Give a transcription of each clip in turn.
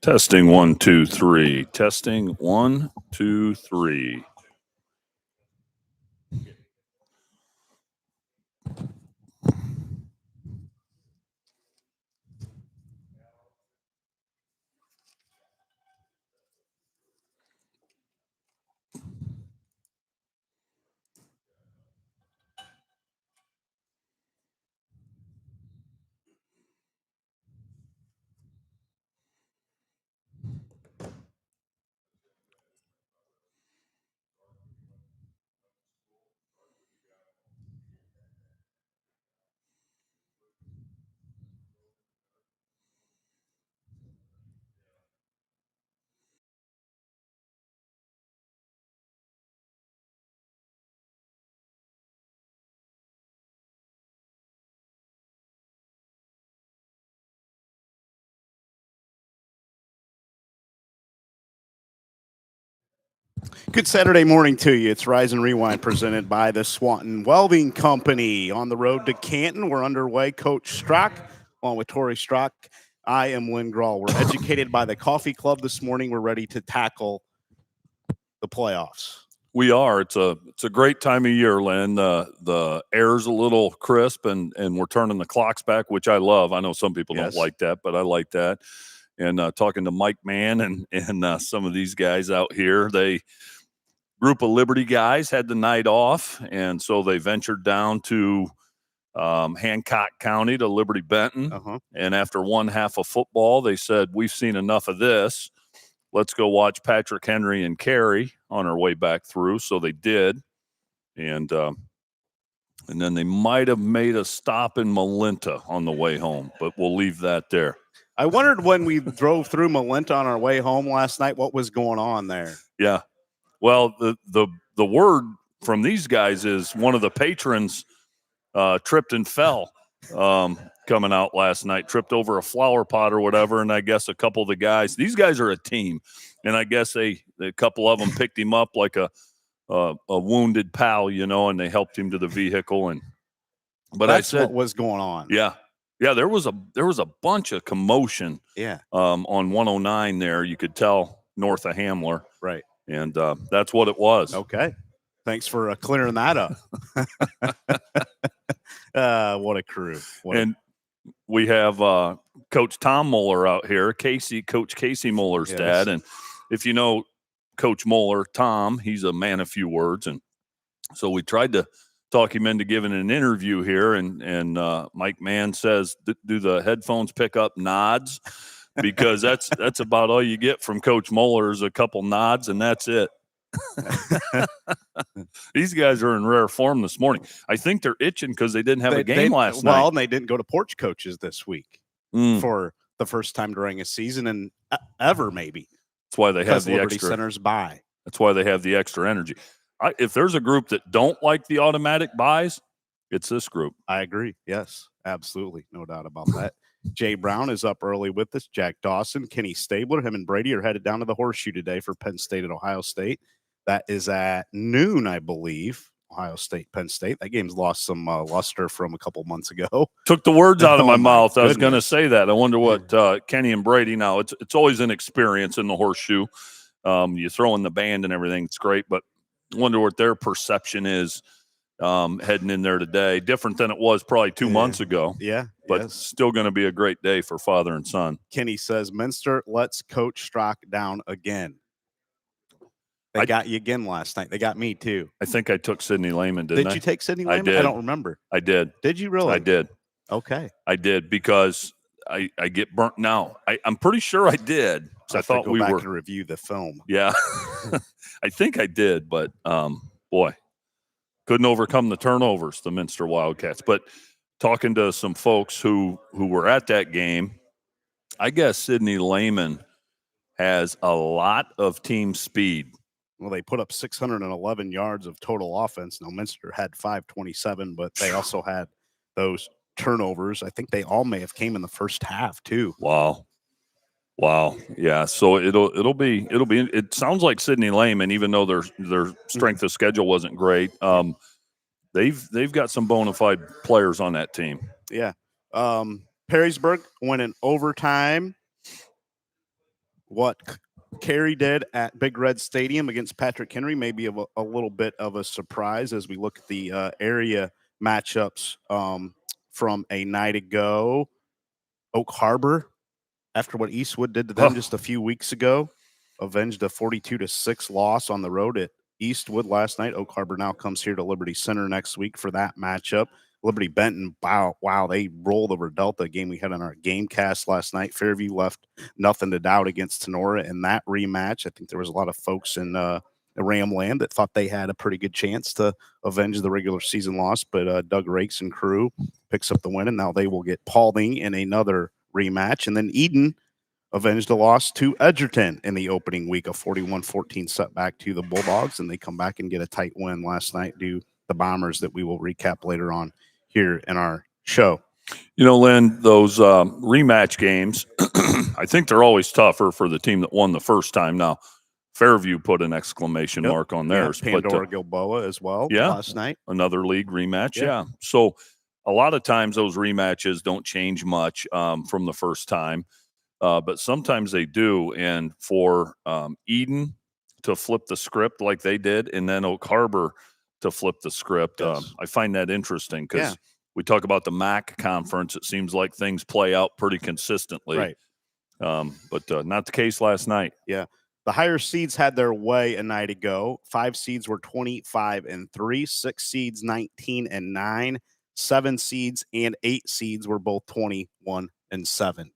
Testing 1, 2, 3. Testing 1, 2, 3. Good Saturday morning to you. It's Rise and Rewind presented by the Swanton Welding Company. On the road to Canton, we're underway. Coach Strock, along with Tory Strock. I am Lynn Groll. We're educated by the Coffee Club this morning. We're ready to tackle the playoffs. We are. It's a great time of year, Lynn. The air's a little crisp, and we're turning the clocks back, which I love. I know some people don't like that, but I like that. And talking to Mike Mann and some of these guys out here, group of Liberty guys had the night off, and so they ventured down to Hancock County to Liberty Benton. And after one half of football, they said, we've seen enough of this. Let's go watch Patrick Henry and Carey on our way back through. So they did. And then they might have made a stop in Malinta on the way home, but we'll leave that there. I wondered when we drove through Malinta on our way home last night, what was going on there? Yeah. Well, the word from these guys is one of the patrons tripped and fell coming out last night, tripped over a flower pot or whatever. And I guess a couple of the guys, these guys are a team. And I guess a couple of them picked him up like a wounded pal, and they helped him to the vehicle. But that's I said, what was going on. Yeah. Yeah. There was a bunch of commotion. Yeah. On 109 there, you could tell north of Hamler. Right. And that's what it was. Okay. Thanks for clearing that up. What a crew. We have Coach Tom Moeller out here, Coach Casey Moeller's dad. And if you know Coach Moeller, Tom, he's a man of few words. And so we tried to talk him into giving an interview here. And Mike Mann says, do the headphones pick up nods? Because that's about all you get from Coach Moeller is a couple nods, and that's it. These guys are in rare form this morning. I think they're itching because they didn't have a game last night. Well, and they didn't go to porch coaches this week for the first time during a season and ever maybe. That's why they have the Liberty extra. Center's bye. That's why they have the extra energy. If there's a group that don't like the automatic buys, it's this group. I agree. Yes, absolutely. No doubt about that. Jay Brown is up early with us. Jack Dawson, Kenny Stabler, him and Brady are headed down to the Horseshoe today for Penn State and Ohio State. That is at noon, I believe. Ohio State, Penn State. That game's lost some luster from a couple months ago. Took the words out of my mouth. I was going to say that. I wonder what Kenny and Brady now. It's always an experience in the Horseshoe. You throw in the band and everything. It's great, but I wonder what their perception is heading in there today. Different than it was probably 2 months ago. Yeah. But still going to be a great day for father and son. Kenny says, Minster, let's Coach Strock down again. They got you again last night. They got me too. I think I took Sidney Lehman, didn't I? Did you take Sidney Lehman? I did. I don't remember. I did. Did you really? I did. Okay. I did because I get burnt now. I'm pretty sure I did. So I thought we were to review the film. Yeah. I think I did, but boy, couldn't overcome the turnovers, the Minster Wildcats. But talking to some folks who were at that game, I guess Sidney Lehman has a lot of team speed. Well, they put up 611 yards of total offense. Now, Minster had 527, but they also had those turnovers. I think they all may have came in the first half too. Wow. Yeah. So it'll be. It sounds like Sidney Lehman, even though their strength of schedule wasn't great. they've got some bona fide players on that team. Yeah. Perrysburg went in overtime. What Carey did at Big Red Stadium against Patrick Henry may be a little bit of a surprise as we look at the area matchups from a night ago. Oak Harbor, after what Eastwood did to them just a few weeks ago, avenged a 42-6 loss on the road at Eastwood last night. Oak Harbor now comes here to Liberty Center next week for that matchup. Liberty Benton, wow, they rolled over Delta, a game we had on our game cast last night. Fairview left nothing to doubt against Sonora in that rematch. I think there was a lot of folks in Ram Land that thought they had a pretty good chance to avenge the regular season loss, but Doug Rakes and crew picks up the win, and now they will get Paulding in another rematch. And then Eden avenged a loss to Edgerton in the opening week, a 41-14 setback to the Bulldogs, and they come back and get a tight win last night due the Bombers that we will recap later on here in our show. You know, Lynn, those rematch games, I think they're always tougher for the team that won the first time. Now, Fairview put an exclamation mark on theirs. Yeah, Pandora Gilboa as well last night. Another league rematch, yeah. So a lot of times those rematches don't change much from the first time, but sometimes they do. And for Eden to flip the script like they did, and then Oak Harbor to flip the script, I find that interesting because we talk about the MAC conference. It seems like things play out pretty consistently. Right. But not the case last night. Yeah. The higher seeds had their way a night ago. 5 seeds were 25-3, 6 seeds 19-9, 7 seeds and 8 seeds were both 21-7.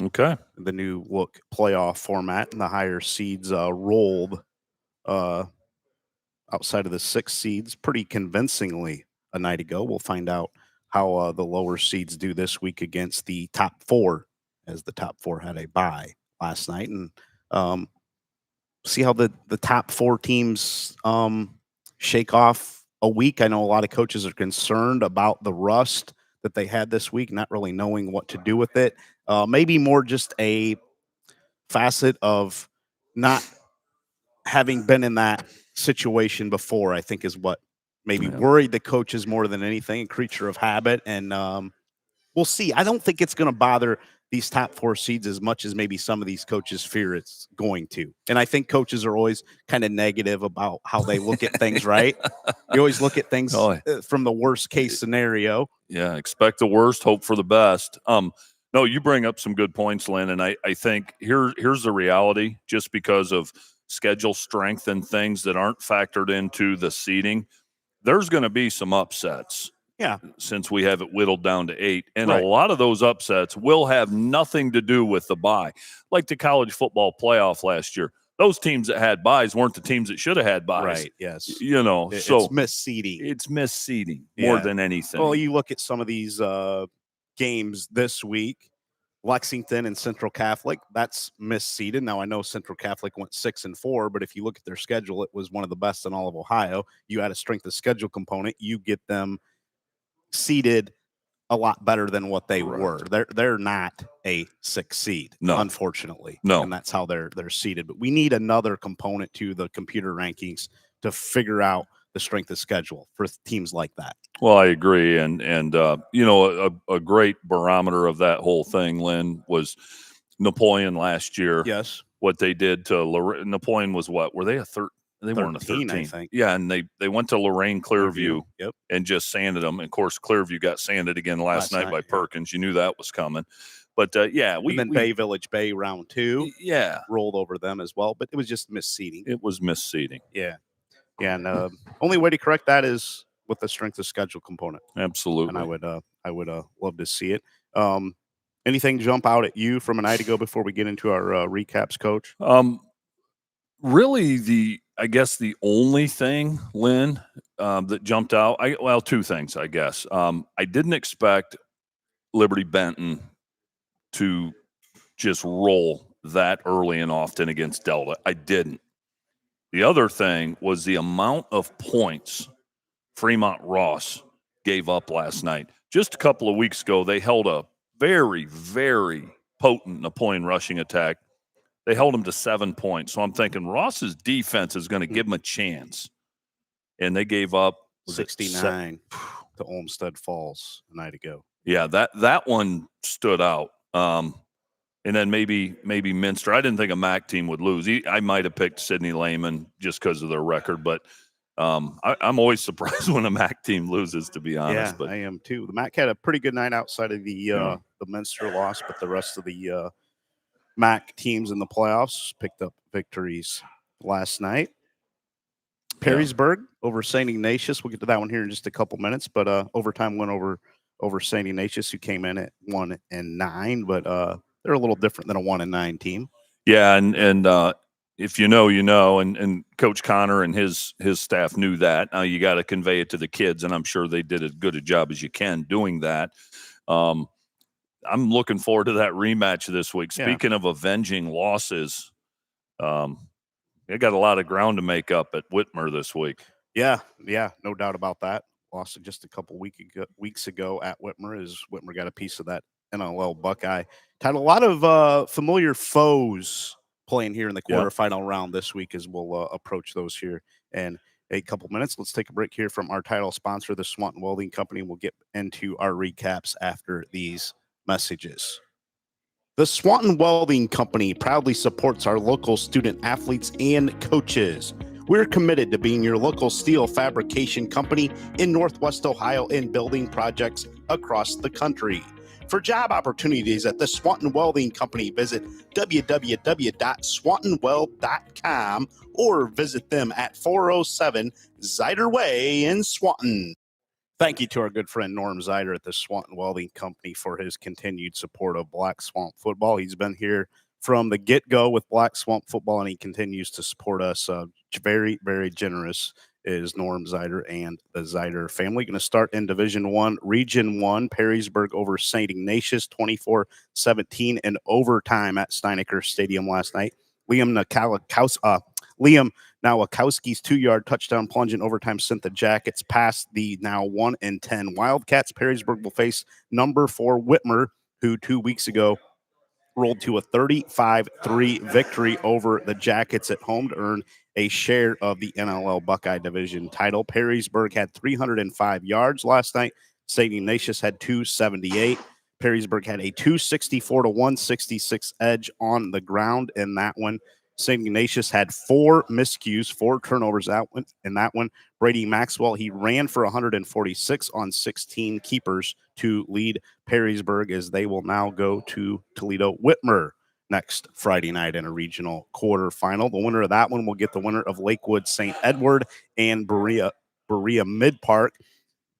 Okay. The new look playoff format, and the higher seeds rolled outside of the 6 seeds pretty convincingly a night ago. We'll find out how the lower seeds do this week against the top 4, as the top 4 had a bye last night, and see how the top 4 teams shake off a week. I know a lot of coaches are concerned about the rust that they had this week, not really knowing what to do with it. Maybe more just a facet of not having been in that situation before, I think is what maybe worried the coaches more than anything, a creature of habit. And we'll see. I don't think it's going to bother these top 4 seeds as much as maybe some of these coaches fear it's going to. And I think coaches are always kind of negative about how they look at things, right? You always look at things from the worst case scenario. Yeah, expect the worst, hope for the best. No, you bring up some good points, Lynn, and I think here's the reality. Just because of schedule strength and things that aren't factored into the seeding, there's going to be some upsets. Yeah. Since we have it whittled down to 8. And a lot of those upsets will have nothing to do with the bye. Like the college football playoff last year. Those teams that had byes weren't the teams that should have had byes. Right, yes. You know, it's misseeding. It's misseeding more than anything. Well, you look at some of these games this week, Lexington and Central Catholic, that's misseeded. Now, I know Central Catholic went 6-4, but if you look at their schedule, it was one of the best in all of Ohio. You add a strength of schedule component, you get them seeded a lot better than what they were. They're not a 6 seed, unfortunately. No. And that's how they're seeded. But we need another component to the computer rankings to figure out the strength of schedule for teams like that. Well, I agree. And you know, a great barometer of that whole thing, Lynn, was Napoleon last year. Yes. What they did to Napoleon was what? Were they a 13? They weren't a 13, I think. Yeah, and they went to Lorraine Clearview and just sanded them. And of course, Clearview got sanded again last night by Perkins. You knew that was coming. But and then Bay Village Bay round 2, rolled over them as well. But it was just misseeding. It was misseeding. Yeah, and only way to correct that is with the strength of schedule component. Absolutely. And I would love to see it. Anything jump out at you from a night ago before we get into our recaps, Coach? Really, I guess the only thing, Lynn, that jumped out, well, 2 things, I guess. I didn't expect Liberty Benton to just roll that early and often against Delta. I didn't. The other thing was the amount of points Fremont Ross gave up last night. Just a couple of weeks ago, they held a very, very potent Napoleon rushing attack. They held him to 7 points. So I'm thinking Ross's defense is going to give him a chance. And they gave up 69 to Olmsted Falls a night ago. Yeah, that one stood out. And then maybe Minster. I didn't think a MAC team would lose. I might have picked Sidney Lehman just because of their record, but I'm always surprised when a MAC team loses, to be honest. Yeah, but I am too. The MAC had a pretty good night outside of the Minster loss, but the rest of the MAC teams in the playoffs picked up victories last night. Perrysburg over St. Ignatius. We'll get to that one here in just a couple minutes, but overtime went over St. Ignatius, who came in at 1-9, but they're a little different than a 1-9 team. Yeah, and if you know, you know, and Coach Connor and his staff knew that. Now you got to convey it to the kids, and I'm sure they did as good a job as you can doing that. I'm looking forward to that rematch this week. Speaking of avenging losses, they got a lot of ground to make up at Whitmer this week. Yeah, no doubt about that. Lost it just a couple weeks ago at Whitmer, as Whitmer got a piece of that NLL Buckeye. Had a lot of familiar foes playing here in the quarterfinal round this week, as we'll approach those here in a couple minutes. Let's take a break here from our title sponsor, the Swanton Welding Company. We'll get into our recaps after these messages. The Swanton Welding Company proudly supports our local student athletes and coaches. We're committed to being your local steel fabrication company in Northwest Ohio and building projects across the country. For job opportunities at the Swanton Welding Company, visit www.swantonweld.com or visit them at 407 Zider Way in Swanton. Thank you to our good friend Norm Zider at the Swanton Welding Company for his continued support of Black Swamp football. He's been here from the get-go with Black Swamp football, and he continues to support us. Very, very generous is Norm Zider and the Zider family. Going to start in Division I, Region 1, Perrysburg over St. Ignatius, 24-17 in overtime at Steinecker Stadium last night. Liam Nowakowski's 2-yard touchdown plunge in overtime sent the Jackets past the now 1-10 Wildcats. Perrysburg will face number 4 Whitmer, who 2 weeks ago rolled to a 35-3 victory over the Jackets at home to earn a share of the NLL Buckeye Division title. Perrysburg had 305 yards last night. St. Ignatius had 278. Perrysburg had a 264-166 edge on the ground in that one. St. Ignatius had 4 miscues, 4 turnovers out in that one. Brady Maxwell, he ran for 146 on 16 keepers to lead Perrysburg, as they will now go to Toledo Whitmer next Friday night in a regional quarterfinal. The winner of that one will get the winner of Lakewood St. Edward and Berea Mid-Park.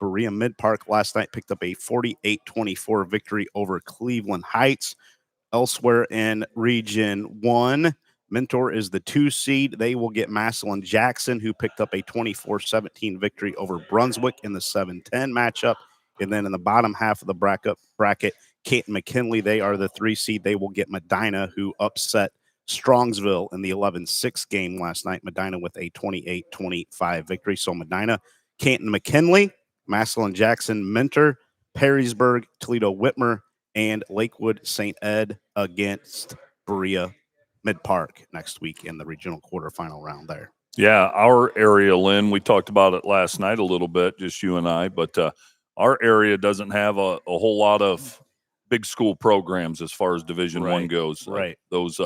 Berea Mid-Park last night picked up a 48-24 victory over Cleveland Heights. Elsewhere in Region 1, Mentor is the 2 seed. They will get Massillon Jackson, who picked up a 24-17 victory over Brunswick in the 7-10 matchup. And then in the bottom half of the bracket, Canton McKinley, they are the 3 seed. They will get Medina, who upset Strongsville in the 11-6 game last night. Medina with a 28-25 victory. So Medina, Canton McKinley, Massillon Jackson, Mentor, Perrysburg, Toledo Whitmer, and Lakewood St. Ed against Berea Mid-Park next week in the regional quarterfinal round there. Yeah, our area, Lynn, we talked about it last night a little bit, just you and I, but our area doesn't have a whole lot of big school programs as far as Division I goes. Right. Those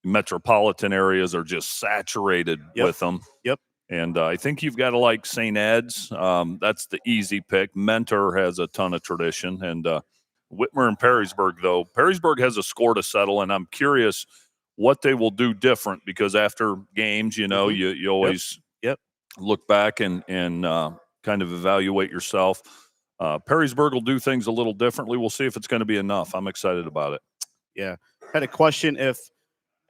metropolitan areas are just saturated with them. Yep. And I think you've got to like St. Ed's. That's the easy pick. Mentor has a ton of tradition. And Whitmer and Perrysburg, though. Perrysburg has a score to settle, and I'm curious what they will do different, because after games, you know, you always look back and kind of evaluate yourself. Perrysburg will do things a little differently. We'll see if it's going to be enough. I'm excited about it. Yeah. Had a question if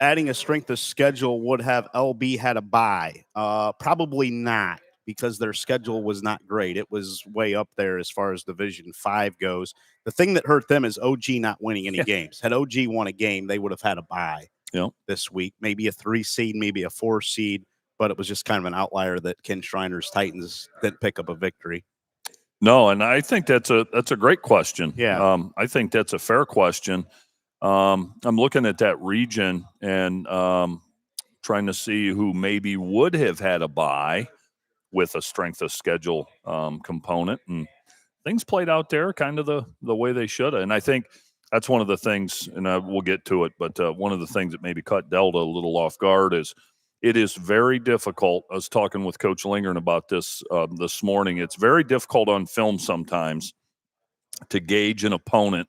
adding a strength of schedule would have LB had a bye. Probably not, because their schedule was not great. It was way up there as far as Division 5 goes. The thing that hurt them is OG not winning any games. Had OG won a game, they would have had a bye this week. Maybe a 3 seed, maybe a 4 seed, but it was just kind of an outlier that Ken Schreiner's Titans didn't pick up a victory. No, and I think that's a great question. Yeah. I think that's a fair question. I'm looking at that region and trying to see who maybe would have had a bye with a strength of schedule component, and things played out there kind of the way they should have. And I think that's one of the things, and we'll get to it, but one of the things that maybe caught Delta a little off guard is it is very difficult. I was talking with Coach Lingern about this this morning. It's very difficult on film sometimes to gauge an opponent,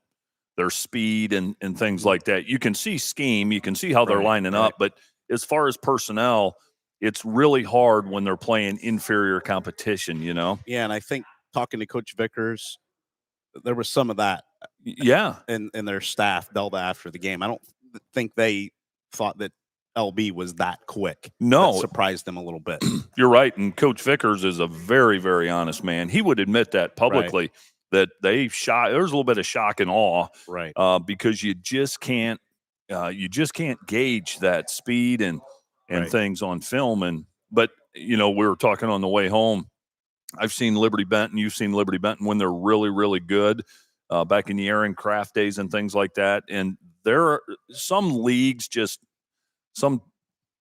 their speed and things like that. You can see scheme, you can see how they're lining up, but as far as personnel, it's really hard when they're playing inferior competition, you know? Yeah, and I think talking to Coach Vickers, there was some of that. Yeah. In their staff, Delta, after the game. I don't think they thought that LB was that quick. No. That surprised them a little bit. You're right. And Coach Vickers is a very, very honest man. He would admit that publicly, that they shot. There's a little bit of shock and awe, because you just can't gauge that speed and things on film. But we were talking on the way home. I've seen Liberty Benton. You've seen Liberty Benton when they're really, really good, back in the Aaron Craft days and things like that. And there are some leagues, just some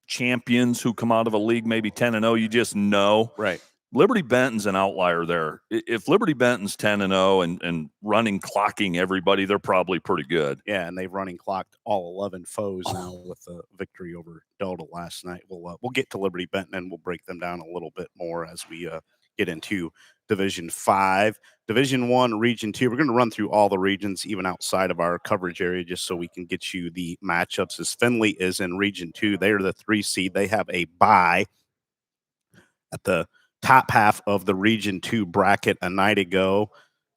champions who come out of a league maybe 10-0, you just know. Right. Liberty Benton's an outlier there. If Liberty Benton's 10-0 and running clocking everybody, they're probably pretty good. Yeah, and they've running clocked all 11 foes now with the victory over Delta last night. We'll get to Liberty Benton and we'll break them down a little bit more as we get into Division 5. Division 1, Region 2. We're going to run through all the regions, even outside of our coverage area, just so we can get you the matchups. As Findlay is in Region 2, they are the 3 seed. They have a bye at the top half of the Region 2 bracket a night ago.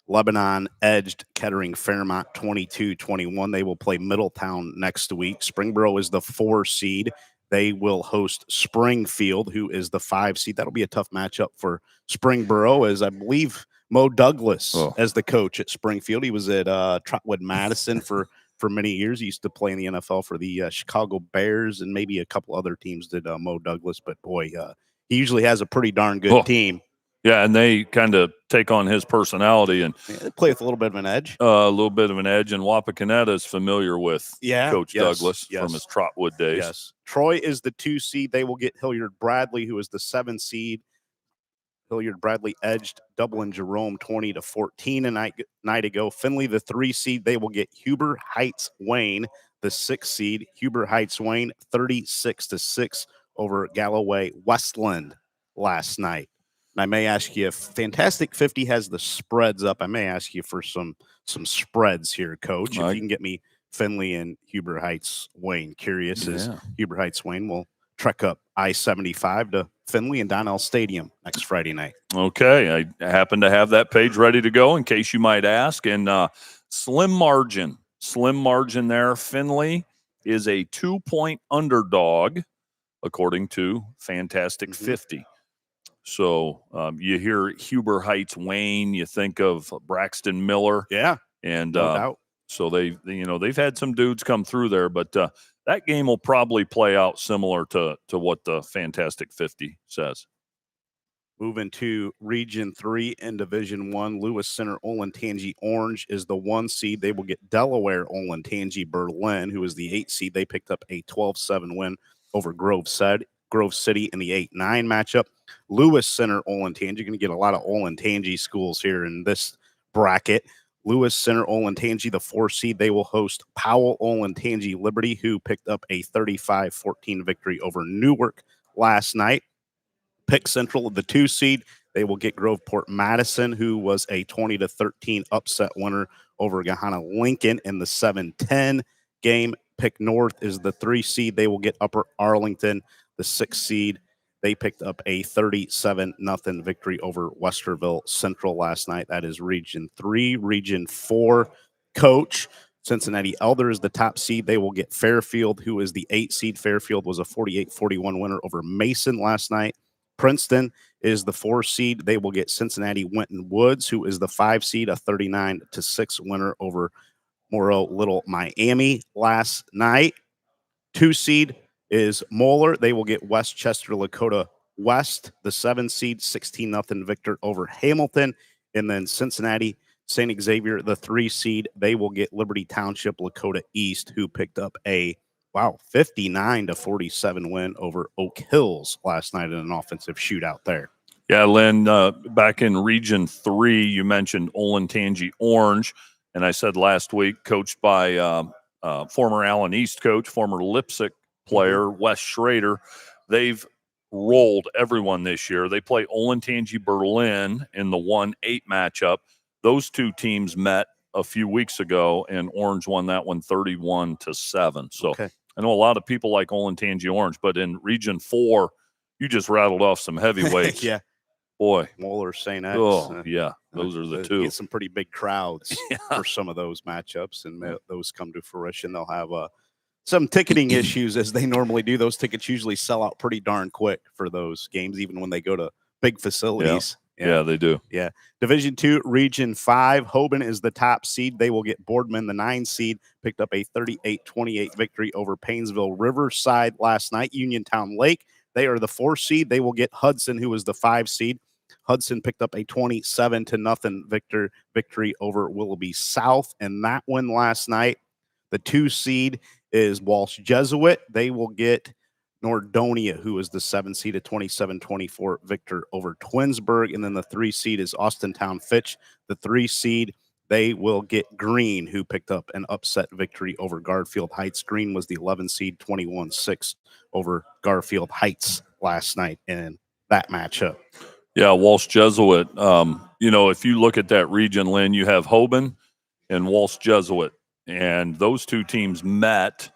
Lebanon edged Kettering Fairmont 22-21. They will play Middletown next week. Springboro is the 4 seed. They will host Springfield, who is the 5 seed. That'll be a tough matchup for Springboro, as I believe Mo Douglas as the coach at Springfield. He was at Trotwood Madison for many years. He used to play in the NFL for the Chicago Bears, and maybe a couple other teams did Mo Douglas. But, boy, he usually has a pretty darn good team. Yeah, and they kind of take on his personality and they play with a little bit of an edge. A little bit of an edge, and Wapakoneta is familiar with Coach Douglas from his Trotwood days. Yes. Troy is the 2 seed. They will get Hilliard Bradley, who is the 7 seed. Hilliard Bradley edged Dublin Jerome 20-14 a night ago. Findlay, the 3 seed. They will get Huber Heights Wayne, the 6 seed. Huber Heights Wayne 36-6 over Galloway Westland last night. And I may ask you if Fantastic 50 has the spreads up. I may ask you for some spreads here, Coach. If you can get me Findlay and Huber Heights Wayne. Curious as Huber Heights Wayne will trek up I-75 to Findlay and Donnell Stadium next Friday night. Okay, I happen to have that page ready to go in case you might ask. And slim margin there. Findlay is a 2-point underdog, according to Fantastic 50. So you hear Huber Heights Wayne, you think of Braxton Miller. Yeah, and no doubt. So they've had some dudes come through there, but that game will probably play out similar to what the Fantastic 50 says. Moving to Region 3 in Division 1, Lewis Center Olentangy Orange is the 1 seed. They will get Delaware Olentangy Berlin, who is the 8 seed. They picked up a 12-7 win over Grove City in the 8-9 matchup. Lewis Center Olentangy, you're going to get a lot of Olentangy schools here in this bracket. Lewis Center Olentangy, the 4 seed, they will host Powell Olentangy Liberty, who picked up a 35-14 victory over Newark last night. Pick Central, the 2 seed, they will get Groveport Madison, who was a 20-13 upset winner over Gahanna Lincoln in the 7-10 game. Pick North is the 3 seed. They will get Upper Arlington, the 6 seed. They picked up a 37-0 victory over Westerville Central last night. That is Region 3. Region 4, Coach, Cincinnati Elder is the top seed. They will get Fairfield, who is the 8 seed. Fairfield was a 48-41 winner over Mason last night. Princeton is the 4 seed. They will get Cincinnati Winton Woods, who is the 5 seed, a 39-6 winner over Morrow Little Miami last night. 2 seed is Moeller. They will get Westchester Lakota West, the 7 seed, 16-0 victor over Hamilton. And then Cincinnati St. Xavier, the 3 seed, they will get Liberty Township Lakota East, who picked up a 59-47 win over Oak Hills last night in an offensive shootout there. Yeah, Lynn, back in Region 3, you mentioned Olentangy Orange, and I said last week, coached by former Allen East coach, former Lipsick player, Wes Schrader. They've rolled everyone this year. They play Olentangy Berlin in the 1-8 matchup. Those two teams met a few weeks ago, and Orange won that one 31-7. So I know a lot of people like Olentangy Orange, but in Region 4, you just rattled off some heavyweights. Yeah. Boy. Moeller, St. X. Oh, yeah. Those are the two. Get some pretty big crowds for some of those matchups, and those come to fruition. They'll have some ticketing issues, as they normally do. Those tickets usually sell out pretty darn quick for those games, even when they go to big facilities. Yeah, they do. Yeah. Division 2, Region 5. Hoban is the top seed. They will get Boardman, the 9 seed, picked up a 38-28 victory over Paynesville Riverside last night. Uniontown Lake, they are the 4 seed. They will get Hudson, who is the 5 seed. Hudson picked up a 27-0 victory over Willoughby South. And that one last night, the 2 seed is Walsh Jesuit. They will get Nordonia, who is the 7 seed, a 27-24 victor over Twinsburg. And then the 3 seed is Austintown Fitch. The 3 seed, they will get Green, who picked up an upset victory over Garfield Heights. Green was the 11 seed, 21-6 over Garfield Heights last night in that matchup. Yeah, Walsh Jesuit. If you look at that region, Lynn, you have Hoban and Walsh Jesuit, and those two teams met.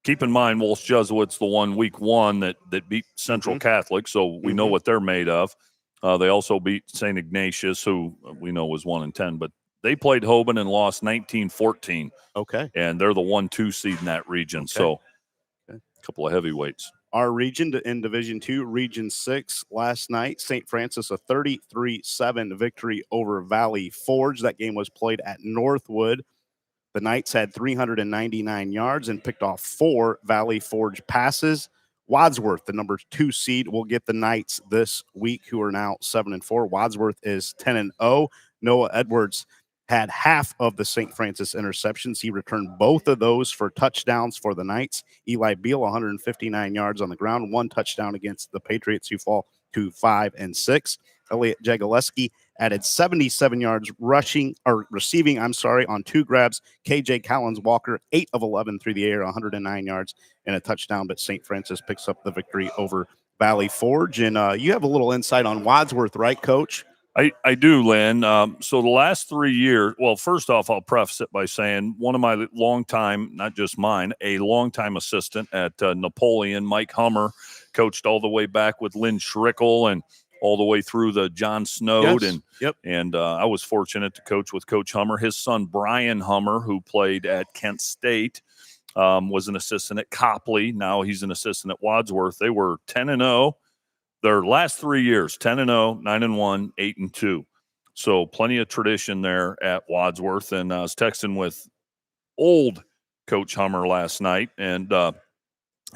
Keep in mind, Walsh Jesuit's the one week 1 that beat Central Catholic, so we know what they're made of. They also beat St. Ignatius, who we know was 1-10, but they played Hoban and lost 19-14. Okay. And they're the 1-2 seed in that region, so a couple of heavyweights. Our region in Division 2, Region 6, last night, St. Francis, a 33-7 victory over Valley Forge. That game was played at Northwood. The Knights had 399 yards and picked off 4 Valley Forge passes. Wadsworth, the number 2 seed, will get the Knights this week, who are now 7-4. Wadsworth is 10-0. Noah Edwards had half of the St. Francis interceptions. He returned both of those for touchdowns for the Knights. Eli Beal, 159 yards on the ground, 1 touchdown against the Patriots, who fall to 5-6. Elliot Jagaleski added 77 yards receiving on 2 grabs. KJ Collins Walker, 8 of 11 through the air, 109 yards and a touchdown, but St. Francis picks up the victory over Valley Forge. And you have a little insight on Wadsworth, right, Coach? I do, Lynn. So the last 3 years, well, first off, I'll preface it by saying one of my longtime, not just mine, a longtime assistant at Napoleon, Mike Hummer, coached all the way back with Lynn Schrickle and all the way through the John Snowd. And I was fortunate to coach with Coach Hummer. His son, Brian Hummer, who played at Kent State, was an assistant at Copley. Now he's an assistant at Wadsworth. They were 10-0. Their last 3 years, 10-0, 9-1, 8-2. So plenty of tradition there at Wadsworth. And I was texting with old Coach Hummer last night, and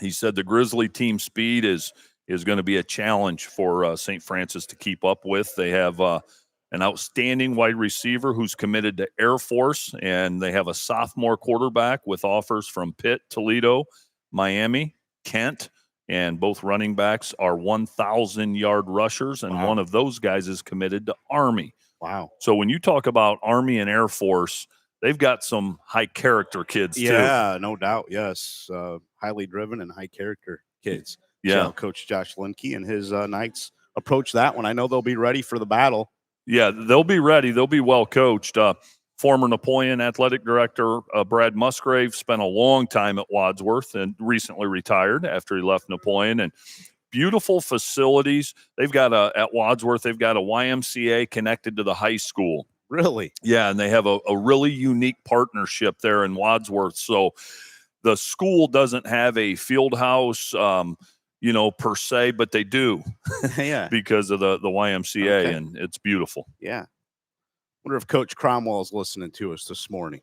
he said the Grizzly team speed is going to be a challenge for St. Francis to keep up with. They have an outstanding wide receiver who's committed to Air Force, and they have a sophomore quarterback with offers from Pitt, Toledo, Miami, Kent. And both running backs are 1,000-yard rushers, and one of those guys is committed to Army. Wow. So when you talk about Army and Air Force, they've got some high-character kids, too. Yeah, no doubt, yes. Highly driven and high-character kids. Yeah. So Coach Josh Linke and his Knights approach that one. I know they'll be ready for the battle. Yeah, they'll be ready. They'll be well coached. Former Napoleon athletic director Brad Musgrave spent a long time at Wadsworth and recently retired after he left Napoleon. And beautiful facilities. They've got at Wadsworth, they've got a YMCA connected to the high school. Really? Yeah, and they have a really unique partnership there in Wadsworth. So the school doesn't have a field house, per se, but they do. Yeah. Because of the YMCA, and it's beautiful. Yeah. Wonder if Coach Cromwell is listening to us this morning.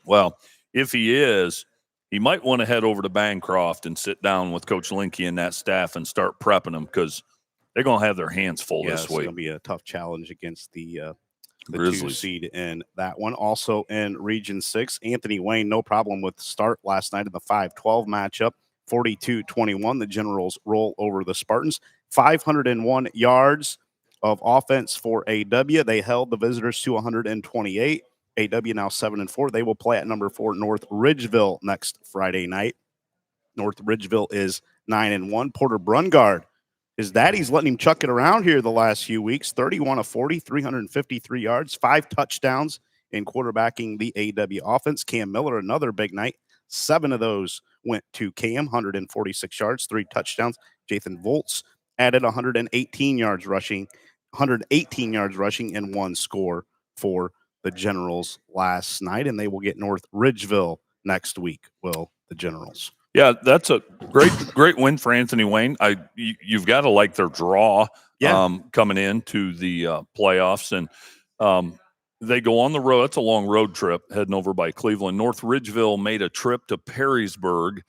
Well, if he is, he might want to head over to Bancroft and sit down with Coach Linke and that staff and start prepping them, because they're going to have their hands full this week. It's going to be a tough challenge against the Grizzlies 2 seed in that one. Also in Region 6, Anthony Wayne, no problem with the start last night in the 5-12 matchup. 42-21, the Generals roll over the Spartans. 501 yards of offense for AW. They held the visitors to 128. AW now 7-4. They will play at number 4 North Ridgeville next Friday night. North Ridgeville is 9-1. Porter Brungard, his daddy's letting him chuck it around here the last few weeks. 31 of 40, 353 yards, 5 touchdowns in quarterbacking the AW offense. Cam Miller, another big night. 7 of those went to Cam, 146 yards, 3 touchdowns. Jathan Volts added 118 yards rushing, and 1 score for the Generals last night, and they will get North Ridgeville next week. Will the Generals? Yeah, that's a great win for Anthony Wayne. You've got to like their draw coming into the playoffs, and they go on the road. It's a long road trip heading over by Cleveland. North Ridgeville made a trip to Perrysburg.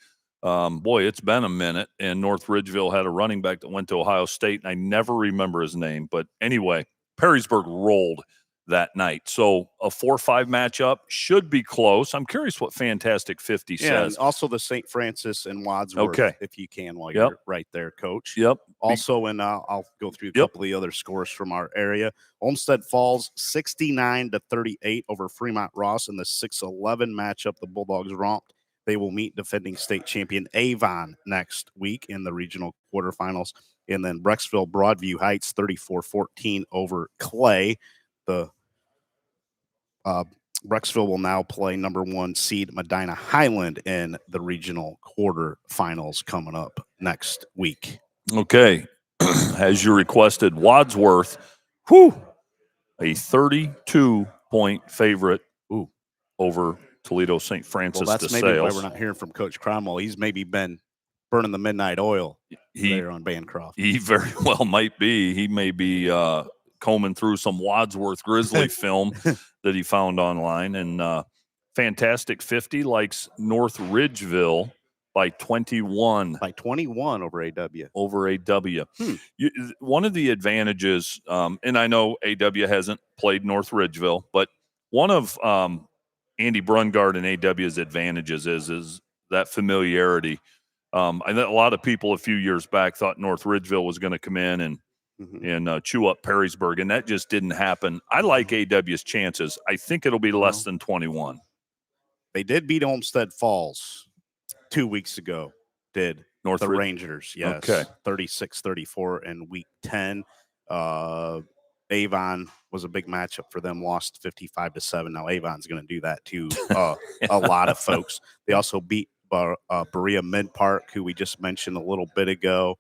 Boy, it's been a minute, and North Ridgeville had a running back that went to Ohio State, and I never remember his name. But anyway, Perrysburg rolled that night. So a 4-5 matchup should be close. I'm curious what Fantastic 50 says. And also the St. Francis and Wadsworth, if you can, while you're right there, Coach. Also, and I'll go through a couple of the other scores from our area. Olmsted Falls 69-38 over Fremont Ross in the 6-11 matchup. The Bulldogs romped. They will meet defending state champion Avon next week in the regional quarterfinals. And then Brecksville Broadview Heights 34-14 over Clay. The Brecksville will now play number 1 seed Medina Highland in the regional quarterfinals coming up next week. Okay. As you requested, Wadsworth, a 32-point favorite over Toledo St. Francis. Well, that's maybe why we're not hearing from Coach Cromwell. He's maybe been burning the midnight oil there on Bancroft. He very well might be. He may be combing through some Wadsworth Grizzly film that he found online. And Fantastic 50 likes North Ridgeville by 21. By 21 over AW. Over AW. One of the advantages, and I know AW hasn't played North Ridgeville, but one of Andy Brungard and AW's advantages is that familiarity. I know a lot of people a few years back thought North Ridgeville was going to come in and chew up Perrysburg, and that just didn't happen. I like AW's chances. I think it'll be less than 21. They did beat Olmsted Falls 2 weeks ago, did North Rangers, yes. Okay. 36-34 in week 10. Avon was a big matchup for them, lost 55-7. Now Avon's going to do that to a lot of folks. They also beat Berea Mid Park, who we just mentioned a little bit ago.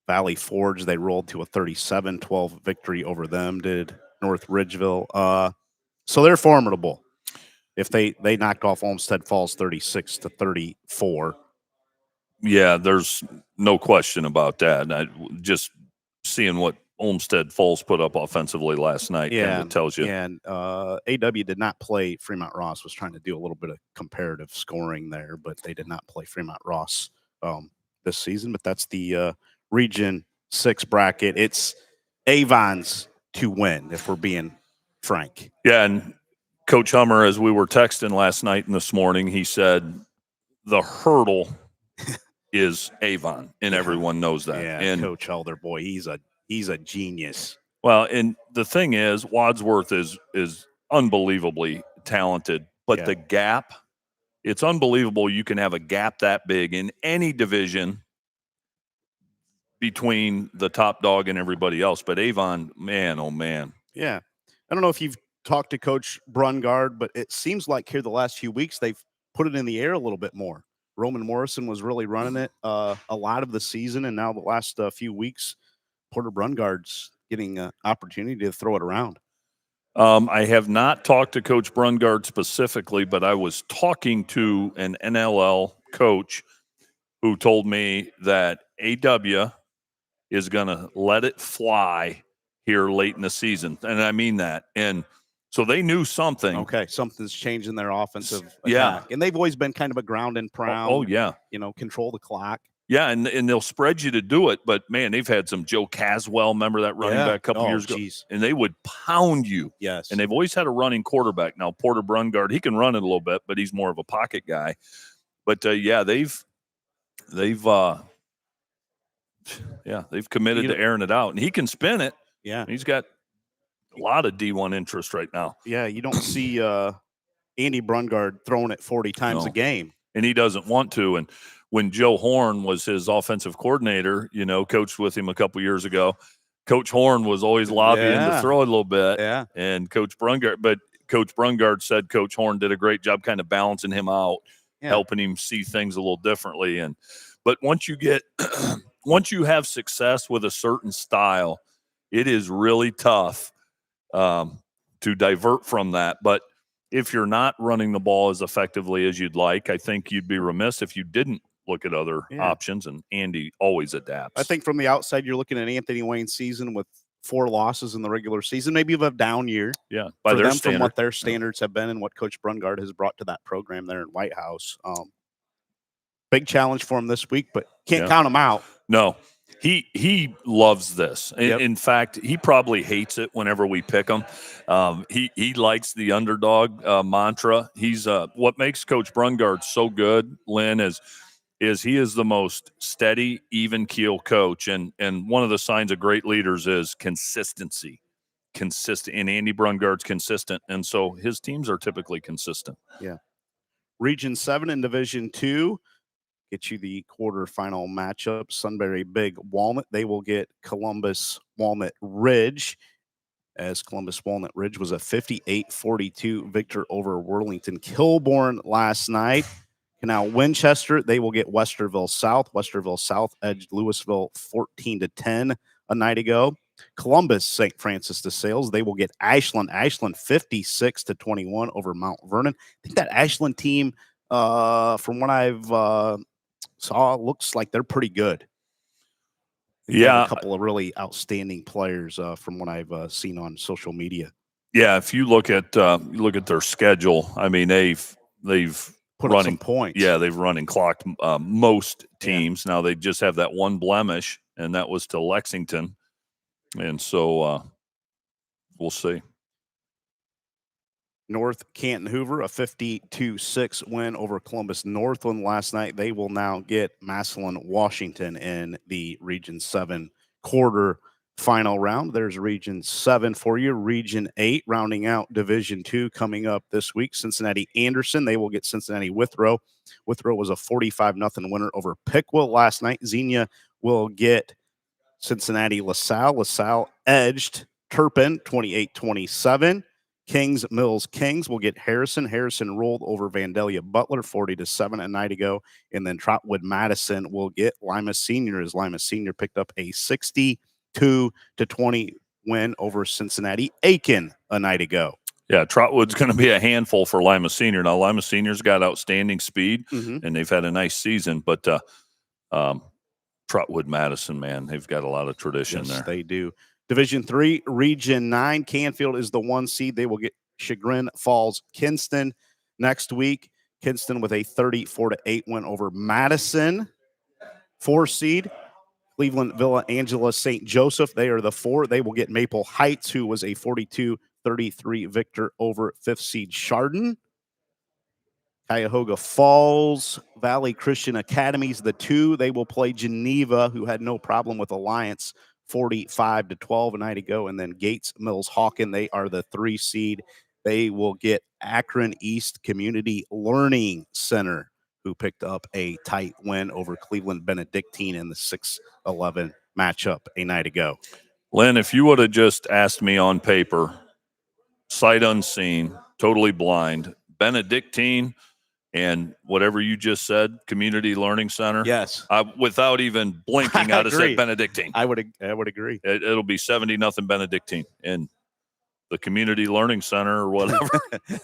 Valley Forge, they rolled to a 37-12 victory over them, did North Ridgeville. So they're formidable. If they knocked off Olmsted Falls 36-34. Yeah, there's no question about that. Just seeing what Olmsted Falls put up offensively last night kind of tells you. And AW did not play Fremont Ross. Was trying to do a little bit of comparative scoring there, but they did not play Fremont Ross this season. But that's the Region 6 bracket. It's Avon's to win, if we're being frank. Yeah, and Coach Hummer, as we were texting last night and this morning, he said the hurdle is Avon, and everyone knows that. Yeah, and Coach Helder, boy, he's a genius. Well, and the thing is, Wadsworth is unbelievably talented, but the gap, it's unbelievable you can have a gap that big in any division between the top dog and everybody else. But Avon, man, oh man. Yeah. I don't know if you've talked to Coach Brungard, but it seems like here the last few weeks they've put it in the air a little bit more. Roman Morrison was really running it a lot of the season, and now the last few weeks, Porter Brungard's getting an opportunity to throw it around. I have not talked to Coach Brungard specifically, but I was talking to an NLL coach who told me that AW is going to let it fly here late in the season. And I mean that. And so they knew something. Okay, something's changed in their offensive attack. And they've always been kind of a ground and pound. Oh, yeah. Control the clock. Yeah, and they'll spread you to do it. But, man, they've had some Joe Caswell, remember that running back a couple years ago? And they would pound you. Yes. And they've always had a running quarterback. Now, Porter Brungard, he can run it a little bit, but he's more of a pocket guy. But, they've Yeah, they've committed to airing it out, and he can spin it. Yeah, he's got a lot of D1 interest right now. Yeah, you don't see Andy Brungard throwing it 40 times a game, and he doesn't want to. And when Joe Horn was his offensive coordinator, coached with him a couple years ago, Coach Horn was always lobbying to throw it a little bit. Yeah, and Coach Brungard said Coach Horn did a great job kind of balancing him out, helping him see things a little differently. But once you have success with a certain style, it is really tough to divert from that. But if you're not running the ball as effectively as you'd like, I think you'd be remiss if you didn't look at other options, and Andy always adapts. I think from the outside, you're looking at Anthony Wayne's season with 4 losses in the regular season. Maybe you have a down year. Yeah, by their standard, from what their standards have been and what Coach Brungard has brought to that program there in White House. Big challenge for him this week, but can't count him out. No. He loves this. In fact, he probably hates it whenever we pick him. He likes the underdog mantra. He's what makes Coach Brungard so good, Lynn, is he is the most steady, even keel coach. And one of the signs of great leaders is consistency. And Andy Brungard's consistent, and so his teams are typically consistent. Yeah. Region 7 in Division 2. Get you the quarterfinal matchup. Sunbury Big Walnut. They will get Columbus Walnut Ridge, as Columbus Walnut Ridge was a 58-42 victor over Worlington Kilbourne last night. Now Winchester, they will get Westerville South. Westerville South edged Louisville 14-10 a night ago. Columbus St. Francis de Sales, they will get Ashland. Ashland 56-21 over Mount Vernon. I think that Ashland team, from what I've saw, looks like they're pretty good. They have a couple of really outstanding players from what I've seen on social media. Yeah, if you look at their schedule, I mean they've put running some points. Yeah, they've running clocked most teams. Now they just have that one blemish, and that was to Lexington, and so we'll see. North Canton Hoover, a 52-6 win over Columbus Northland last night. They will now get Massillon Washington in the Region 7 quarter final round. There's Region 7 for you. Region 8 rounding out Division 2 coming up this week. Cincinnati Anderson, they will get Cincinnati Withrow. Withrow was a 45-0 winner over Piqua last night. Xenia will get Cincinnati LaSalle. LaSalle edged Turpin 28-27. Kings Mills Kings will get Harrison. Harrison rolled over Vandalia Butler 40-7 a night ago. And then Trotwood Madison will get Lima Senior, as Lima Senior picked up a 62-20 win over Cincinnati Aiken a night ago. Yeah, Trotwood's going to be a handful for Lima Senior. Now, Lima Senior's got outstanding speed, and they've had a nice season. But Trotwood Madison, man, they've got a lot of tradition there. They do. Division 3, Region 9, Canfield is the 1 seed. They will get Chagrin Falls Kinston next week. Kinston with a 34-8 win over Madison. 4 seed, Cleveland Villa Angela St. Joseph. They are the 4. They will get Maple Heights, who was a 42-33 victor over 5th seed Chardon. Cuyahoga Falls Valley Christian Academies, the 2. They will play Geneva, who had no problem with Alliance, 45-12 a night ago. And then Gates Mills Hawken, they are the 3 seed. They will get Akron East Community Learning Center, who picked up a tight win over Cleveland Benedictine in the 6-11 matchup a night ago. Lynn, if you would have just asked me on paper, sight unseen, totally blind, Benedictine and whatever you just said, Community Learning Center. Yes. Without even blinking, I'd have said Benedictine. I would agree. It'll be 70-0 Benedictine. And the Community Learning Center or whatever,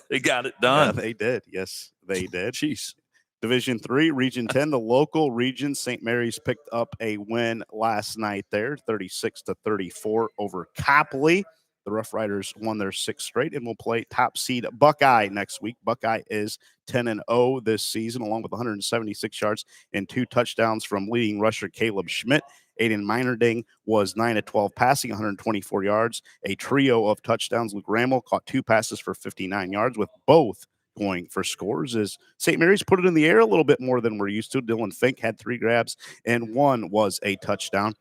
they got it done. Yeah, they did. Yes, they did. Jeez. Division 3, Region 10, the local region, St. Mary's picked up a win last night there, 36-34 over Copley. The Rough Riders won their 6th straight and will play top seed Buckeye next week. Buckeye is 10-0 this season, along with 176 yards and 2 touchdowns from leading rusher Caleb Schmidt. Aiden Meinerding was 9-12 passing, 124 yards. A trio of touchdowns. Luke Rammel caught 2 passes for 59 yards, with both going for scores as St. Mary's put it in the air a little bit more than we're used to. Dylan Fink had 3 grabs, and 1 was a touchdown.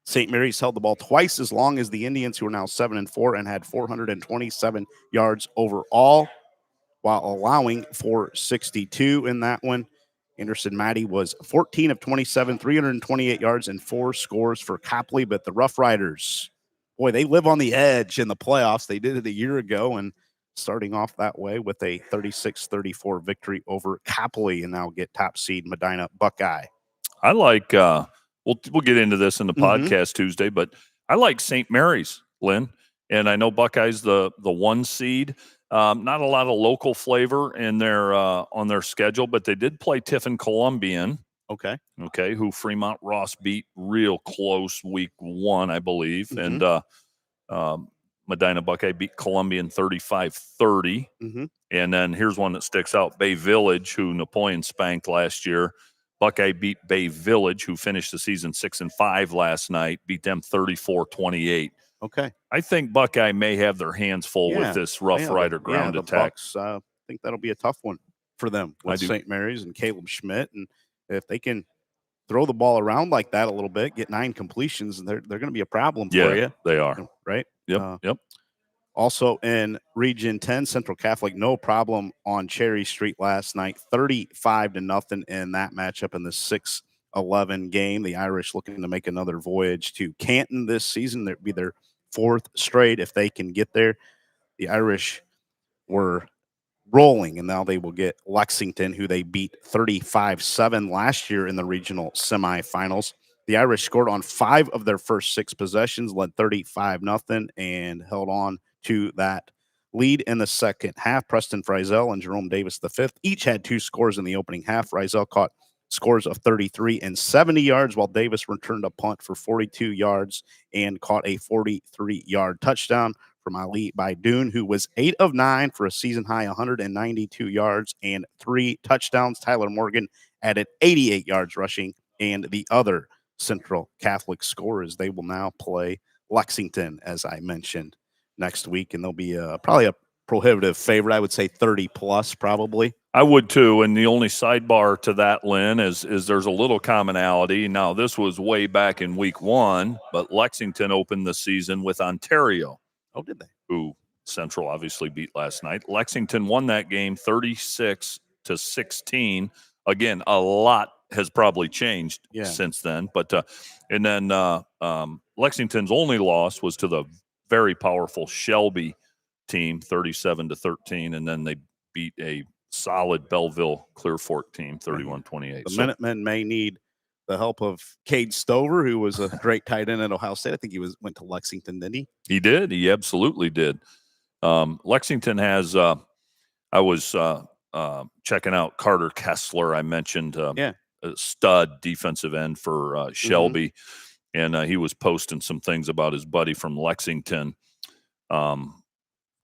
St. Mary's held the ball twice as long as the Indians, who are now 7-4 and had 427 yards overall, while allowing 462 in that one. Anderson Matty was 14 of 27, 328 yards, and 4 scores for Copley. But the Rough Riders, boy, they live on the edge in the playoffs. They did it a year ago, and starting off that way with a 36-34 victory over Copley, and now get top seed Medina Buckeye. I like we'll get into this in the podcast Tuesday, but I like St. Mary's, Lynn, and I know Buckeye's the 1 seed. Not a lot of local flavor in their on their schedule, but they did play Tiffin Columbian. Okay, who Fremont Ross beat real close week 1, I believe, and Medina Buckeye beat Columbian 35-30. And then here's one that sticks out: Bay Village, who Napoleon spanked last year. Buckeye beat Bay Village, who finished the season 6-5 last night, beat them 34-28. Okay. I think Buckeye may have their hands full with this Rough Rider ground attack. Bucks, I think that'll be a tough one for them with St. Mary's and Caleb Schmidt. And if they can throw the ball around like that a little bit, get 9 completions, and they're going to be a problem for you. They are. Right? Yep. Also in Region 10, Central Catholic, no problem on Cherry Street last night, 35-0 in that matchup in the 6-11 game. The Irish looking to make another voyage to Canton this season. That'd be their 4th straight if they can get there. The Irish were rolling, and now they will get Lexington, who they beat 35-7 last year in the regional semifinals. The Irish scored on 5 of their first 6 possessions, led 35-0, and held on to that lead in the second half. Preston Frizel and Jerome Davis V each had 2 scores in the opening half. Frizel caught scores of 33 and 70 yards, while Davis returned a punt for 42 yards and caught a 43-yard touchdown from Ali Baidoon, who was 8 of 9 for a season-high 192 yards and 3 touchdowns. Tyler Morgan added 88 yards rushing, and the other Central Catholic scorers. They will now play Lexington, as I mentioned, next week, and they'll be probably a prohibitive favorite. I would say 30+ probably. I would too, and the only sidebar to that, Lynn, is there's a little commonality. Now, this was way back in week 1, but Lexington opened the season with Ontario. Oh, did they? Who Central obviously beat last night. Lexington won that game 36-16. Again, a lot has probably changed since then. But and then Lexington's only loss was to the very powerful Shelby team, 37-13, and then they beat a solid Belleville Clear Fork team, 31-28. The Minutemen may need the help of Cade Stover, who was a great tight end at Ohio State. I think he went to Lexington, didn't he? He did. He absolutely did. Lexington has. I was checking out Carter Kessler. I mentioned a stud defensive end for Shelby, and he was posting some things about his buddy from Lexington.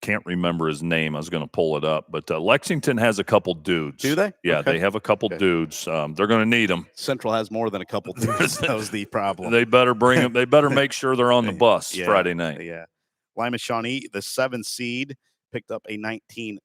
Can't remember his name. I was going to pull it up, but Lexington has a couple dudes. Do they? Yeah, they have a couple dudes. They're going to need them. Central has more than a couple dudes. That was the problem. They better bring them. They better make sure they're on the bus Friday night. Yeah. Lima Shawnee, the 7th seed, picked up a 19-10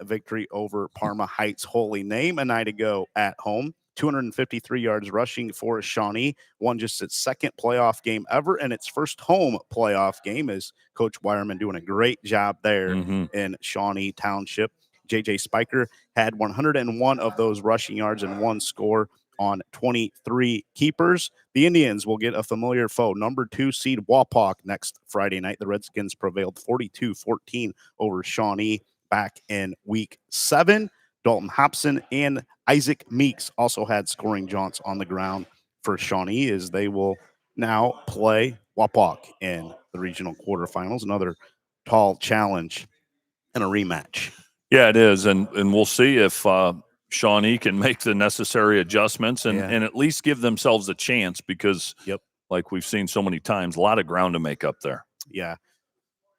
victory over Parma Heights Holy Name a night ago at home. 253 yards rushing for Shawnee, won just its 2nd playoff game ever and its first home playoff game, as Coach Wireman doing a great job there in Shawnee Township. J.J. Spiker had 101 of those rushing yards and 1 score on 23 keepers. The Indians will get a familiar foe, number 2 seed Wapak, next Friday night. The Redskins prevailed 42-14 over Shawnee back in week 7. Dalton Hobson and Isaac Meeks also had scoring jaunts on the ground for Shawnee, as they will now play Wapak in the regional quarterfinals. Another tall challenge and a rematch. Yeah, it is, and we'll see if Shawnee can make the necessary adjustments and at least give themselves a chance, because like we've seen so many times, a lot of ground to make up there. Yeah.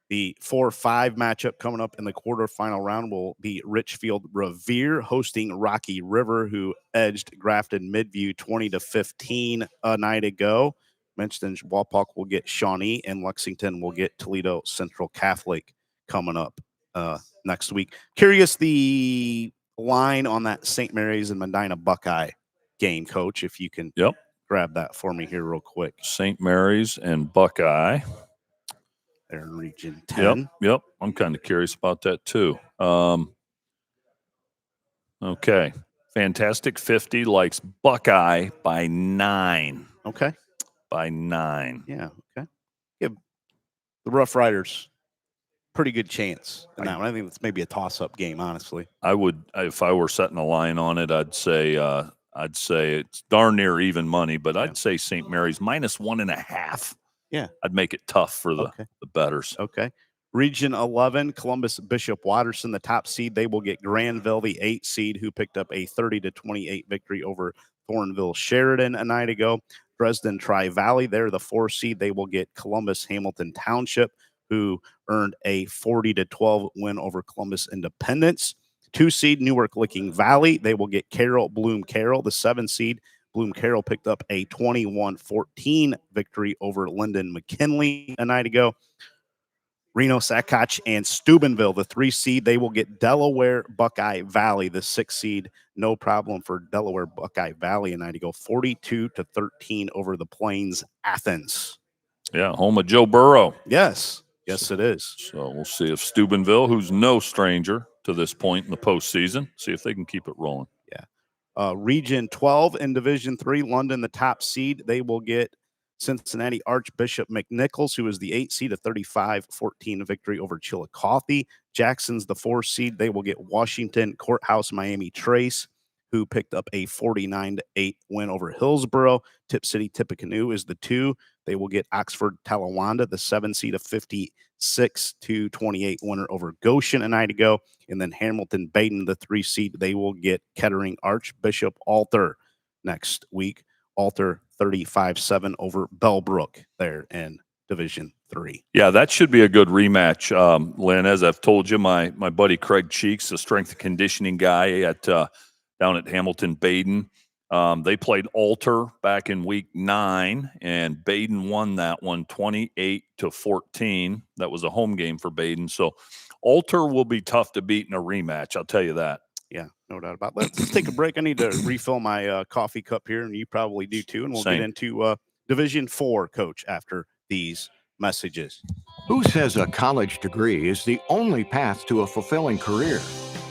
The 4-5 matchup coming up in the quarterfinal round will be Richfield Revere hosting Rocky River, who edged Grafton Midview 20-15 a night ago. Mentioned Wapak will get Shawnee, and Lexington will get Toledo Central Catholic coming up next week. Curious the line on that St. Mary's and Medina Buckeye game, Coach, if you can grab that for me here real quick. St. Mary's and Buckeye. They're in Region 10. Yep. I'm kind of curious about that too. Okay. Fantastic 50 likes Buckeye by 9. Okay. By 9. Yeah. Okay. Give the Rough Riders pretty good chance in that one. I think it's maybe a toss-up game, honestly. I would, if I were setting a line on it, I'd say it's darn near even money, but I'd say St. Mary's -1.5. Yeah. I'd make it tough for the bettors. Okay. Region 11, Columbus Bishop Watterson, the top seed. They will get Granville, the 8 seed, who picked up a 30-28 victory over Thornville Sheridan a night ago. Dresden Tri-Valley, they're the 4 seed. They will get Columbus Hamilton Township, who earned a 40-12 win over Columbus Independence. 2 seed, Newark Licking Valley. They will get Carroll Bloom Carroll, the 7 seed. Bloom Carroll picked up a 21-14 victory over Linden McKinley a night ago. Reno Saccatch and Steubenville, the 3 seed. They will get Delaware Buckeye Valley, the 6 seed. No problem for Delaware Buckeye Valley a night ago. 42-13 over the Plains Athens. Yeah, home of Joe Burrow. Yes, it is. So we'll see if Steubenville, who's no stranger to this point in the postseason, see if they can keep it rolling. Yeah. Region 12 in Division 3, London, the top seed. They will get Cincinnati Archbishop McNichols, who is the 8 seed, a 35-14 victory over Chillicothe. Jackson's the 4 seed. They will get Washington Courthouse Miami Trace, who picked up a 49-8 win over Hillsboro. Tip City Tippecanoe is the 2. They will get Oxford Talawanda, the 7 seed, a 56-28 winner over Goshen a night ago. And then Hamilton Baden, the 3 seed. They will get Kettering Archbishop Alter next week. Alter 35-7 over Bellbrook there in Division 3. Yeah, that should be a good rematch, Lynn. As I've told you, my buddy Craig Cheeks, the strength and conditioning guy down at Hamilton Baden, they played Alter back in week 9, and Baden won that one 28-14. That was a home game for Baden. So Alter will be tough to beat in a rematch, I'll tell you that. Yeah, no doubt about that. Let's take a break. I need to refill my coffee cup here, and you probably do too. And we'll get into Division 4, Coach, after these messages. Who says a college degree is the only path to a fulfilling career?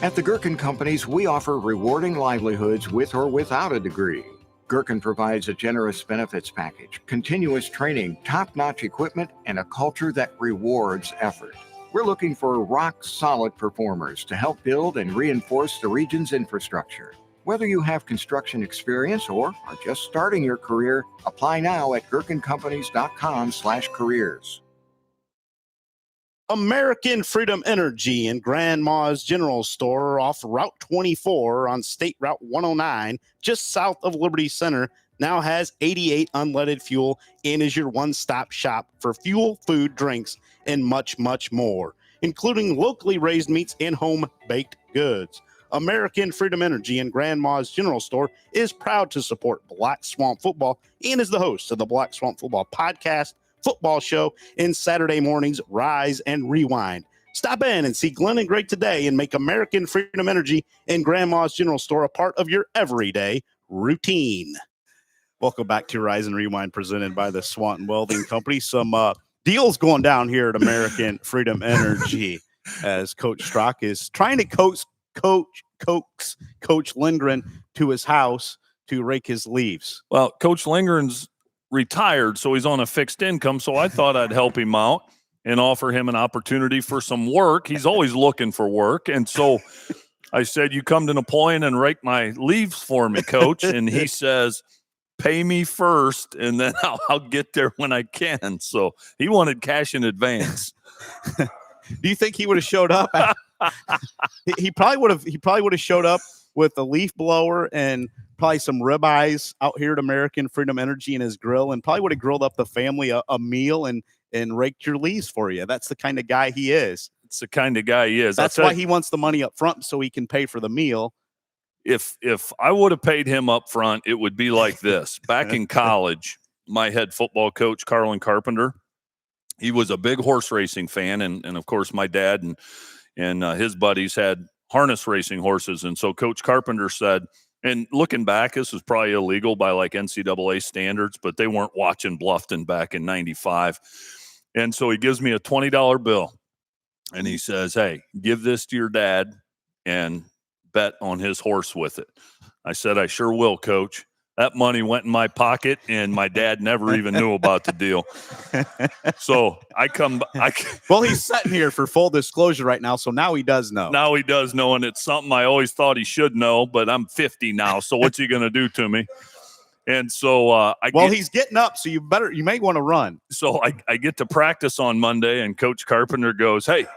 At the Gherkin Companies, we offer rewarding livelihoods with or without a degree. Gherkin provides a generous benefits package, continuous training, top-notch equipment, and a culture that rewards effort. We're looking for rock-solid performers to help build and reinforce the region's infrastructure. Whether you have construction experience or are just starting your career, apply now at gherkincompanies.com/careers. American Freedom Energy and Grandma's General Store off Route 24 on State Route 109, just south of Liberty Center, now has 88 unleaded fuel and is your one-stop shop for fuel, food, drinks, and much, much more, including locally raised meats and home-baked goods. American Freedom Energy and Grandma's General Store is proud to support Black Swamp Football and is the host of the Black Swamp Football podcast, football show, and Saturday mornings Rise and Rewind. Stop in and see Glenn and Greg today and make American Freedom Energy and Grandma's General Store a part of your everyday routine. Welcome back to Rise and Rewind, presented by the Swanton Welding Company. Some deals going down here at American Freedom Energy as Coach Strock is trying to coax Coach Lindgren to his house to rake his leaves. Well, Coach Lindgren's retired, so he's on a fixed income, so I thought I'd help him out and offer him an opportunity for some work. He's always looking for work, and so I said, you come to Napoleon and rake my leaves for me, Coach, and he says, pay me first, and then I'll get there when I can. So he wanted cash in advance. Do you think he would have showed up? He probably would have showed up with a leaf blower and probably some ribeyes out here at American Freedom Energy in his grill, and probably would have grilled up the family a meal and raked your leaves for you. That's the kind of guy he is. It's the kind of guy he is. That's why he wants the money up front so he can pay for the meal. If I would have paid him up front, it would be like this. Back in college, my head football coach, Carlin Carpenter, he was a big horse racing fan. And of course, my dad and and his buddies had harness racing horses. And so Coach Carpenter said, and looking back, this was probably illegal by like NCAA standards, but they weren't watching Bluffton back in 95. And so he gives me a $20 bill and he says, hey, give this to your dad and bet on his horse with it. I said, I sure will, Coach. That money went in my pocket, and my dad never even knew about the deal. So well, he's sitting here for full disclosure right now, so now he does know. Now he does know, and it's something I always thought he should know, but I'm 50 now, so what's he going to do to me? And so he's getting up, so you may want to run. So I get to practice on Monday, and Coach Carpenter goes, hey,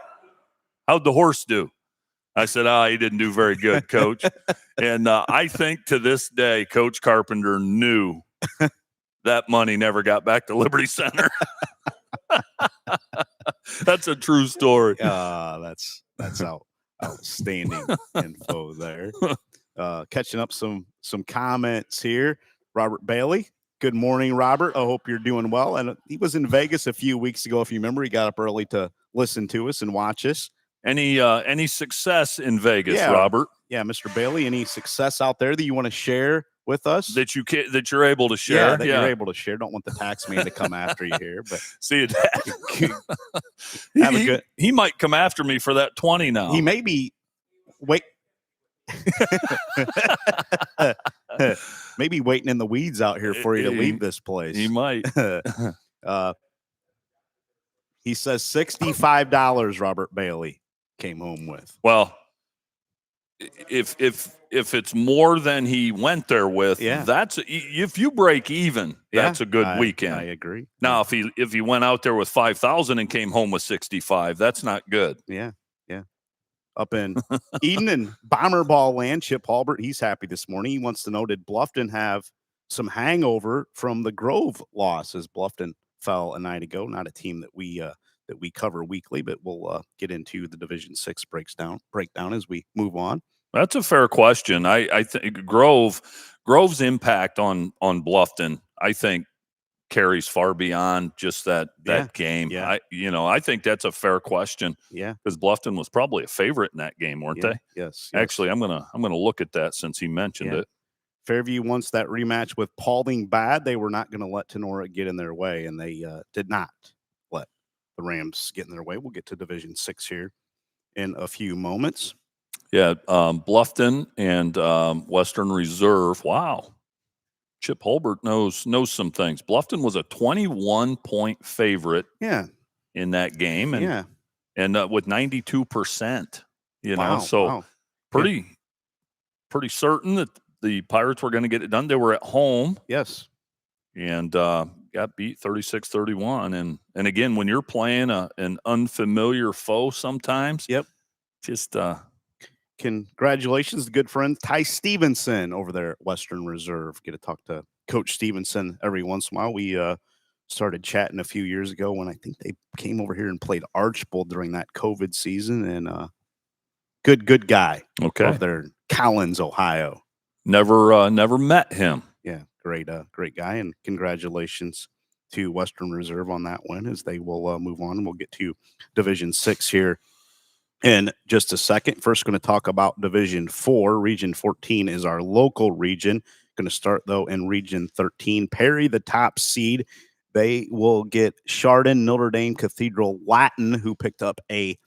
how'd the horse do? I said, he didn't do very good, Coach. And I think to this day, Coach Carpenter knew that money never got back to Liberty Center. That's a true story. That's outstanding info there. Catching up some comments here. Robert Bailey. Good morning, Robert. I hope you're doing well. And he was in Vegas a few weeks ago. If you remember, he got up early to listen to us and watch us. Any success in Vegas, Robert? Yeah, Mr. Bailey, any success out there that you want to share with us? That you're able to share? You're able to share. Don't want the tax man to come after you here. But see that he might come after me for that 20 now. He may be maybe waiting in the weeds out here for you to leave this place. He might. He says $65, Robert Bailey came home with. Well, if it's more than he went there with, if you break even, that's a good weekend. I agree. Now, if he went out there with 5,000 and came home with 65, that's not good. Yeah. Up in Eden and Bomber Ball land, Chip Halbert, he's happy this morning. He wants to know, did Bluffton have some hangover from the Grove loss as Bluffton fell a night ago? Not a team that we cover weekly, but we'll get into the Division 6 breakdown as we move on. That's a fair question. I think Grove's impact on Bluffton, I think, carries far beyond just that game. Yeah. I think that's a fair question. Yeah, because Bluffton was probably a favorite in that game, weren't they? Yes. Actually, I'm gonna look at that since he mentioned it. Fairview wants that rematch with Paulding bad. They were not going to let Tenora get in their way, and they did not let the Rams get in their way. We'll get to Division 6 here in a few moments. Yeah, Bluffton and Western Reserve. Wow, Chip Holbert knows some things. Bluffton was a 21-point favorite. In that game, and with 92%. Pretty certain that the Pirates were going to get it done. They were at home. Yes. And got beat 36-31. And again, when you're playing an unfamiliar foe sometimes. Just congratulations to good friend Ty Stevenson over there at Western Reserve. Get to talk to Coach Stevenson every once in a while. We started chatting a few years ago when I think they came over here and played Archbold during that COVID season. And good guy. Okay. Over there in Collins, Ohio. Never met him. Yeah, great guy, and congratulations to Western Reserve on that win as they will move on. We'll get to Division 6 here in just a second. First, going to talk about Division 4. Region 14 is our local region. Going to start, though, in Region 13. Perry, the top seed. They will get Chardon Notre Dame Cathedral Latin, who picked up a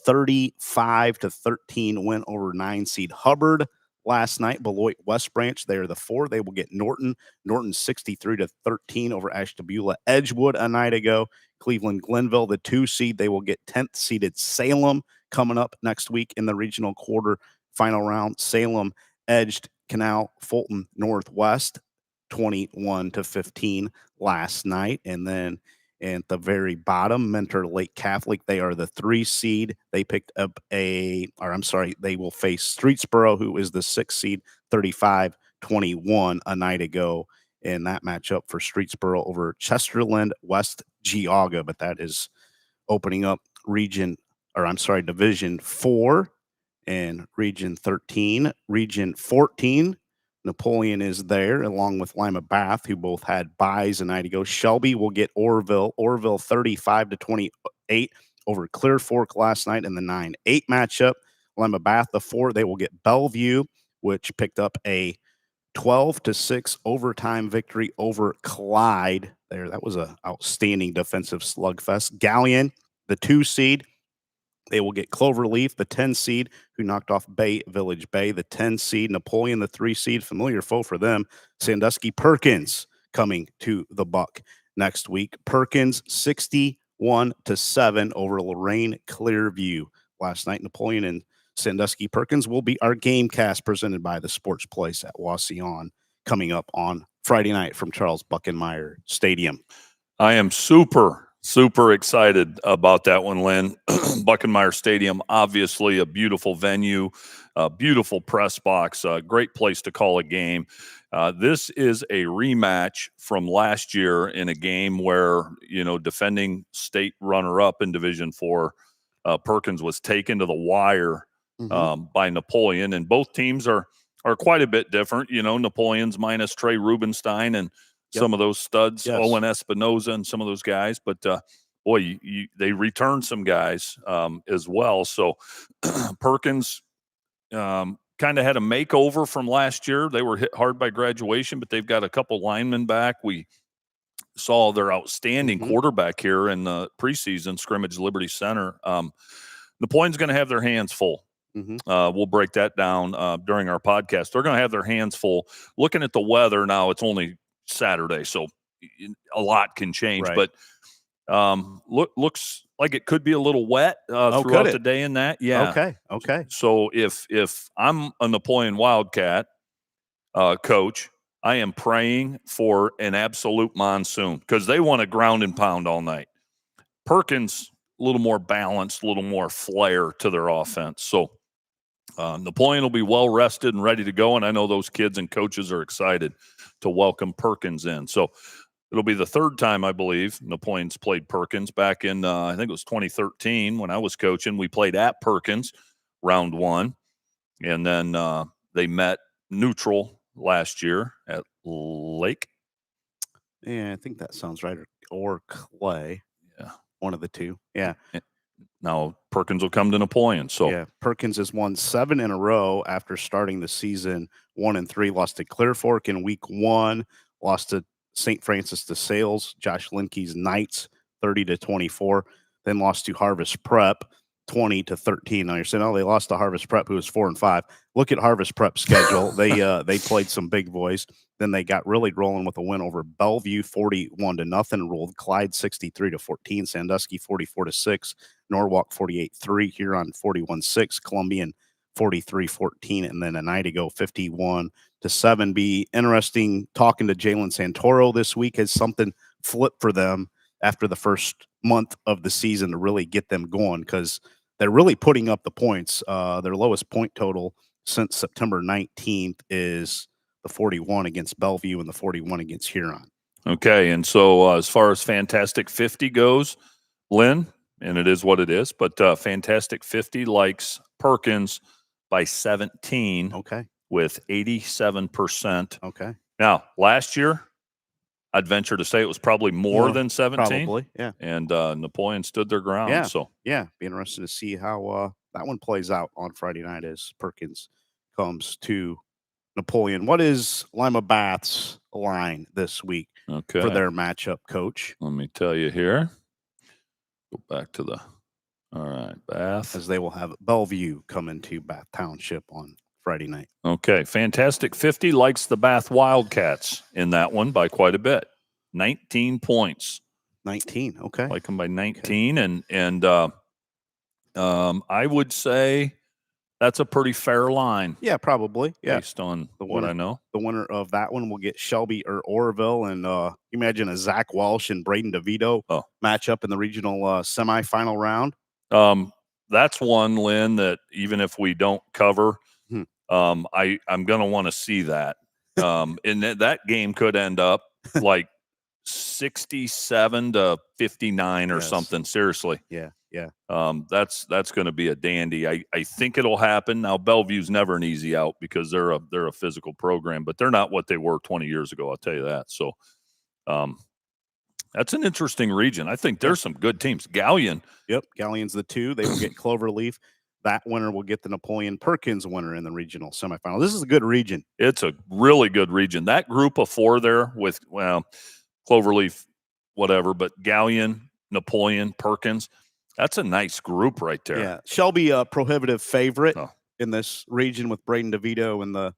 35-13 win over 9 seed Hubbard last night. Beloit West Branch, they are the 4. They will get Norton 63-13 over Ashtabula Edgewood a night ago. Cleveland Glenville, the 2 seed, they will get 10th seeded Salem coming up next week in the regional quarter final round. Salem edged Canal Fulton Northwest 21-15 last night. And then at the very bottom, Mentor Lake Catholic, they are the 3 seed. They picked up they will face Streetsboro, who is the 6 seed, 35-21 a night ago in that matchup for Streetsboro over Chesterland West Geauga. But that is opening up Division 4 and Region 13. Region 14, Napoleon is there along with Lima Bath, who both had byes a night ago. Shelby will get Orville 35-28 over Clear Fork last night in the 9-8 matchup. Lima Bath, the 4, they will get Bellevue, which picked up a 12-6 overtime victory over Clyde. There, that was an outstanding defensive slugfest. Galleon, the 2 seed, they will get Cloverleaf, the 10 seed, who knocked off Bay Village Bay, the 10 seed. Napoleon, the 3 seed, familiar foe for them. Sandusky Perkins coming to the Buck next week. Perkins 61-7 over Lorraine Clearview last night. Napoleon and Sandusky Perkins will be our game cast presented by the Sports Place at Wauseon coming up on Friday night from Charles Buckenmeyer Stadium. I am super excited about that one, Lynn. Buckenmeyer Stadium, obviously a beautiful venue, a beautiful press box, a great place to call a game. This is a rematch from last year in a game where, defending state runner-up in Division IV, Perkins was taken to the wire by Napoleon, and both teams are quite a bit different. Napoleon's minus Trey Rubenstein and some of those studs, Owen Espinoza and some of those guys. But, boy, they returned some guys as well. So Perkins kind of had a makeover from last year. They were hit hard by graduation, but they've got a couple linemen back. We saw their outstanding quarterback here in the preseason scrimmage, Liberty Center. Napoleon's going to have their hands full. We'll break that down during our podcast. They're going to have their hands full. Looking at the weather now, it's only Saturday, so a lot can change. Right. But looks like it could be a little wet throughout the day in that. Yeah. Okay. So if I'm a Napoleon Wildcat coach, I am praying for an absolute monsoon because they want to ground and pound all night. Perkins, a little more balanced, a little more flair to their offense. So Napoleon will be well rested and ready to go, and I know those kids and coaches are excited to welcome Perkins in. So it'll be the third time, I believe, Napoleon's played Perkins. Back in, I think it was 2013 when I was coaching. We played at Perkins round 1, and then they met neutral last year at Lake. Yeah, I think that sounds right. Or Clay. Yeah. One of the two. Yeah. Now Perkins will come to Napoleon. So yeah, Perkins has won 7 in a row after starting the season 1-3. Lost to Clear Fork in week 1. Lost to St. Francis de Sales, Josh Linke's Knights, 30-24. Then lost to Harvest Prep, 20-13. Now you're saying, oh, they lost to Harvest Prep, who was 4-5. Look at Harvest Prep's schedule. They played some big boys. Then they got really rolling with a win over Bellevue, 41-0. Rolled Clyde 63-14. Sandusky 44-6. Norwalk 48-3. Huron 41-6. Columbian 43-14. And then a night ago 51-7. Be interesting talking to Jalen Santoro this week as something flipped for them after the first month of the season to really get them going because they're really putting up the points. Their lowest point total since September 19th is the 41 against Bellevue and the 41 against Huron. Okay, and so as far as Fantastic 50 goes, Lynn, and it is what it is, but Fantastic 50 likes Perkins by 17. Okay. With 87%. Okay. Now, last year, I'd venture to say it was probably more than 17. Probably, yeah. And Napoleon stood their ground. Yeah. So yeah, be interesting to see how that one plays out on Friday night as Perkins comes to Napoleon. What is Lima Bath's line this week for their matchup, Coach? Let me tell you here. Go back to the all right, Bath. As they will have Bellevue come into Bath Township on Friday night. Okay, Fantastic 50 likes the Bath Wildcats in that one by quite a bit. 19 points. 19, okay. Like them by 19, okay. and I would say that's a pretty fair line. Yeah, probably. Yeah, based on what I know. The winner of that one will get Shelby or Oroville, and imagine a Zach Walsh and Braden DeVito matchup in the regional semifinal round. That's one, Lynn, that even if we don't cover. I'm going to want to see that. And that game could end up like 67-59 or something. Seriously. Yeah. That's going to be a dandy. I think it'll happen. Now, Bellevue's never an easy out because they're a physical program, but they're not what they were 20 years ago. I'll tell you that. So That's an interesting region. I think there's some good teams. Galleon. Yep, Galleon's the 2. They will get Cloverleaf. That winner will get the Napoleon Perkins winner in the regional semifinal. This is a good region. It's a really good region. That group of 4 there with, well, Cloverleaf, whatever, but Galleon, Napoleon, Perkins, that's a nice group right there. Yeah, Shelby a prohibitive favorite in this region with Braden DeVito and the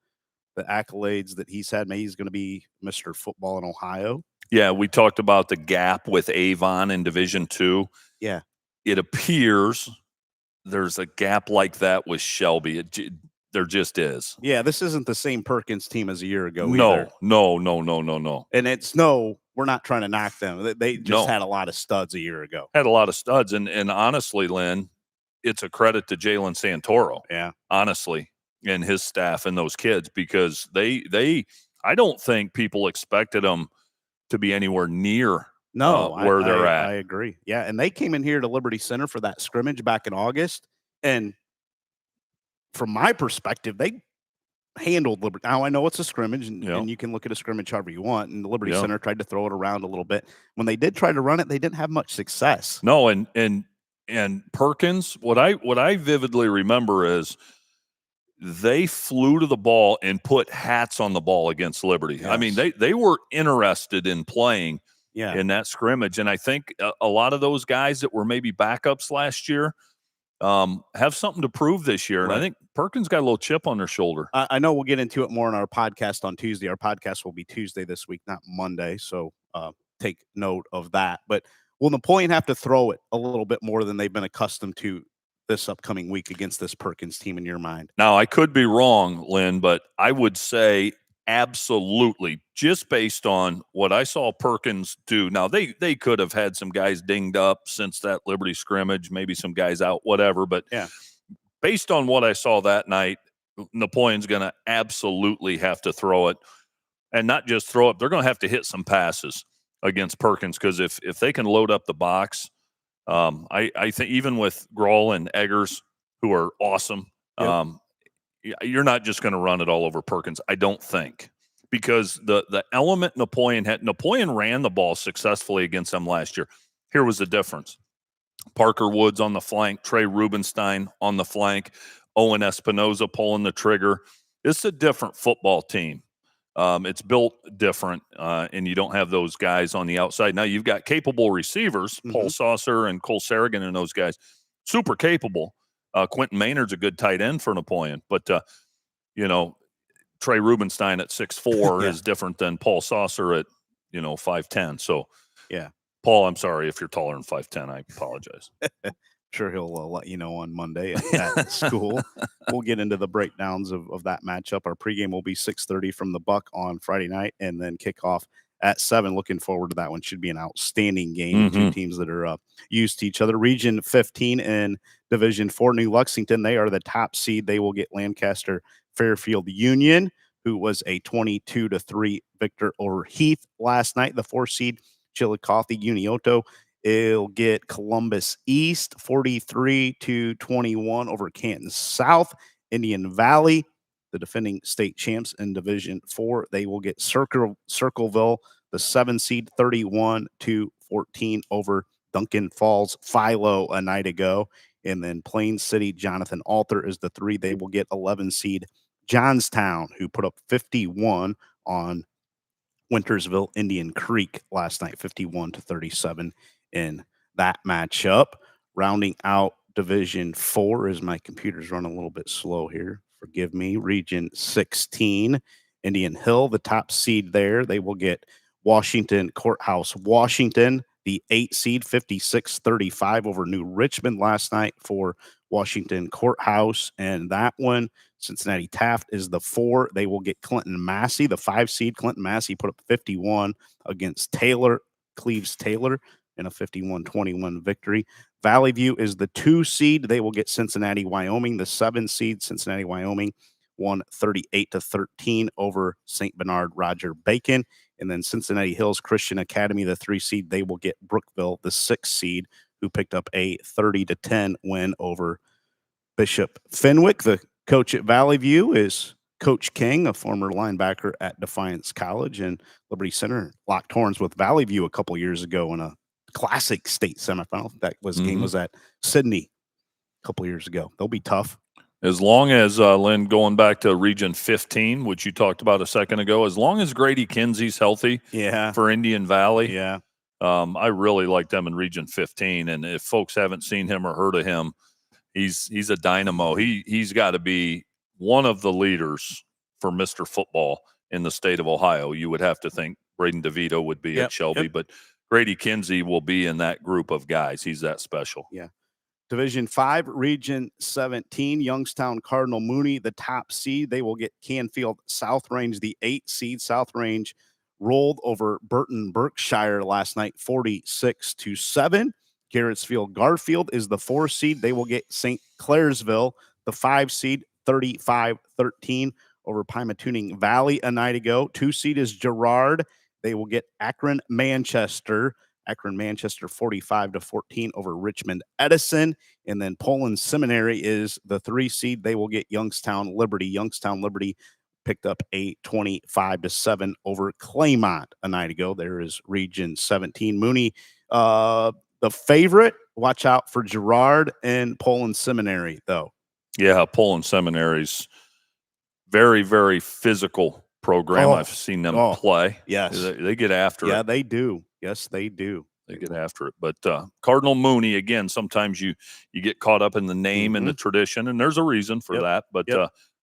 accolades that he's had. Maybe he's going to be Mr. Football in Ohio. Yeah, we talked about the gap with Avon in Division II. Yeah. It appears there's a gap like that with Shelby. There just is. Yeah, this isn't the same Perkins team as a year ago either. No. And we're not trying to knock them. They just had a lot of studs a year ago. Had a lot of studs. And honestly, Lynn, it's a credit to Jalen Santoro. Yeah. Honestly, and his staff and those kids, because I don't think people expected them to be anywhere near where they're at. I agree. Yeah, and they came in here to Liberty Center for that scrimmage back in August, and from my perspective, they handled Liberty. Now I know it's a scrimmage, and you can look at a scrimmage however you want. And the Liberty Center tried to throw it around a little bit. When they did try to run it, they didn't have much success. No, and Perkins, what I vividly remember is they flew to the ball and put hats on the ball against Liberty. Yes. I mean, they were interested in playing in that scrimmage. And I think a lot of those guys that were maybe backups last year have something to prove this year. Right. And I think Perkins got a little chip on their shoulder. I know we'll get into it more in our podcast on Tuesday. Our podcast will be Tuesday this week, not Monday. So take note of that. But will Napoleon have to throw it a little bit more than they've been accustomed to this upcoming week against this Perkins team in your mind? Now, I could be wrong, Lynn, but I would say absolutely, just based on what I saw Perkins do. Now, they could have had some guys dinged up since that Liberty scrimmage, maybe some guys out, whatever. But based on what I saw that night, Napoleon's going to absolutely have to throw it. And not just throw it, they're going to have to hit some passes against Perkins, because if they can load up the box, I think even with Groll and Eggers, who are awesome, you're not just going to run it all over Perkins, I don't think, because the element Napoleon ran the ball successfully against them last year. Here was the difference. Parker Woods on the flank, Trey Rubenstein on the flank, Owen Espinoza pulling the trigger. It's a different football team. It's built different, and you don't have those guys on the outside. Now you've got capable receivers, Paul Saucer and Cole Sarrigan and those guys, super capable. Quentin Maynard's a good tight end for Napoleon, but Trey Rubenstein at 6'4" is different than Paul Saucer at 5'10". So Paul, I'm sorry if you're taller than 5'10". I apologize. Sure, he'll let you know on Monday at school. We'll get into the breakdowns of that matchup. Our pregame will be 6:30 from the Buck on Friday night, and then kickoff at 7. Looking forward to that one. Should be an outstanding game. Two teams that are used to each other. Region 15 in Division 4, New Lexington. They are the top seed. They will get Lancaster Fairfield Union, who was a 22-3 victor over Heath last night. The 4 seed Chillicothe Unioto. It'll get Columbus East 43-21 over Canton South. Indian Valley, the defending state champs in Division 4, they will get Circleville, the 7 seed, 31-14 over Duncan Falls Philo a night ago. And then Plain City, Jonathan Alter is the 3. They will get 11 seed Johnstown, who put up 51 on Wintersville Indian Creek last night, 51-37 in that matchup. Rounding out Division 4, as my computer's running a little bit slow here, forgive me. Region 16, Indian Hill, the top seed there. They will get Washington Courthouse, Washington, the 8 seed, 56-35 over New Richmond last night for Washington Courthouse. And that one, Cincinnati Taft is the 4. They will get Clinton Massey, the 5 seed. Clinton Massey put up 51 against Cleves Taylor in a 51-21 victory. Valley View is the 2 seed. They will get Cincinnati, Wyoming, the 7 seed. Cincinnati, Wyoming won 38-13 over St. Bernard Roger Bacon. And then Cincinnati Hills Christian Academy, the 3 seed. They will get Brookville, the 6 seed, who picked up a 30-10 win over Bishop Fenwick. The coach at Valley View is Coach King, a former linebacker at Defiance College and Liberty Center, locked horns with Valley View a couple years ago in a classic state semifinal. Game was at Sydney a couple years ago. They'll be tough. As long as, Lynn, going back to Region 15, which you talked about a second ago, as long as Grady Kinsey's healthy for Indian Valley, I really like them in Region 15. And if folks haven't seen him or heard of him, he's a dynamo. He's got to be one of the leaders for Mr. Football in the state of Ohio. You would have to think Braden DeVito would be at Shelby, but Grady Kinsey will be in that group of guys. He's that special. Yeah. Division 5, Region 17, Youngstown Cardinal Mooney, the top seed. They will get Canfield South Range, the 8 seed. South Range rolled over Burton Berkshire last night, 46-7. Garrettsfield Garfield is the 4 seed. They will get St. Clairsville, the 5 seed, 35-13 over Pymatuning Valley a night ago. 2 seed is Girard. They will get Akron Manchester. 45-14 over Richmond Edison. And then Poland Seminary is the 3 seed. They will get Youngstown Liberty. Youngstown Liberty picked up a 25-7 over Claymont a night ago. There is Region 17. Mooney, the favorite. Watch out for Girard and Poland Seminary, though. Yeah, Poland Seminary's very, very physical program. I've seen them play. Yes. They get after it. Yeah, they do. Yes, they do. They get after it. But Cardinal Mooney, again, sometimes you get caught up in the name and the tradition, and there's a reason for that. But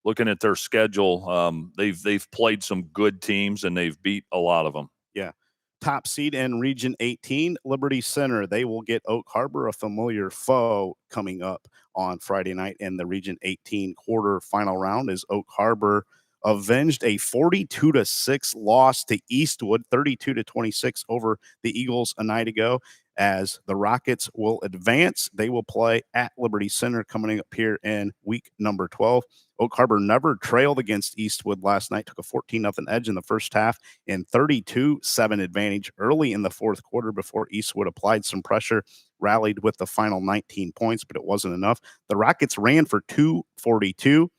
looking at their schedule, they've played some good teams, and they've beat a lot of them. Yeah. Top seed in Region 18, Liberty Center. They will get Oak Harbor, a familiar foe, coming up on Friday night in the Region 18 quarterfinal round as Oak Harbor avenged a 42-6 loss to Eastwood, 32-26 over the Eagles a night ago. As the Rockets will advance, they will play at Liberty Center coming up here in week number 12. Oak Harbor never trailed against Eastwood last night, took a 14-0 edge in the first half and 32-7 advantage early in the fourth quarter before Eastwood applied some pressure, rallied with the final 19 points, but it wasn't enough. The Rockets ran for 242,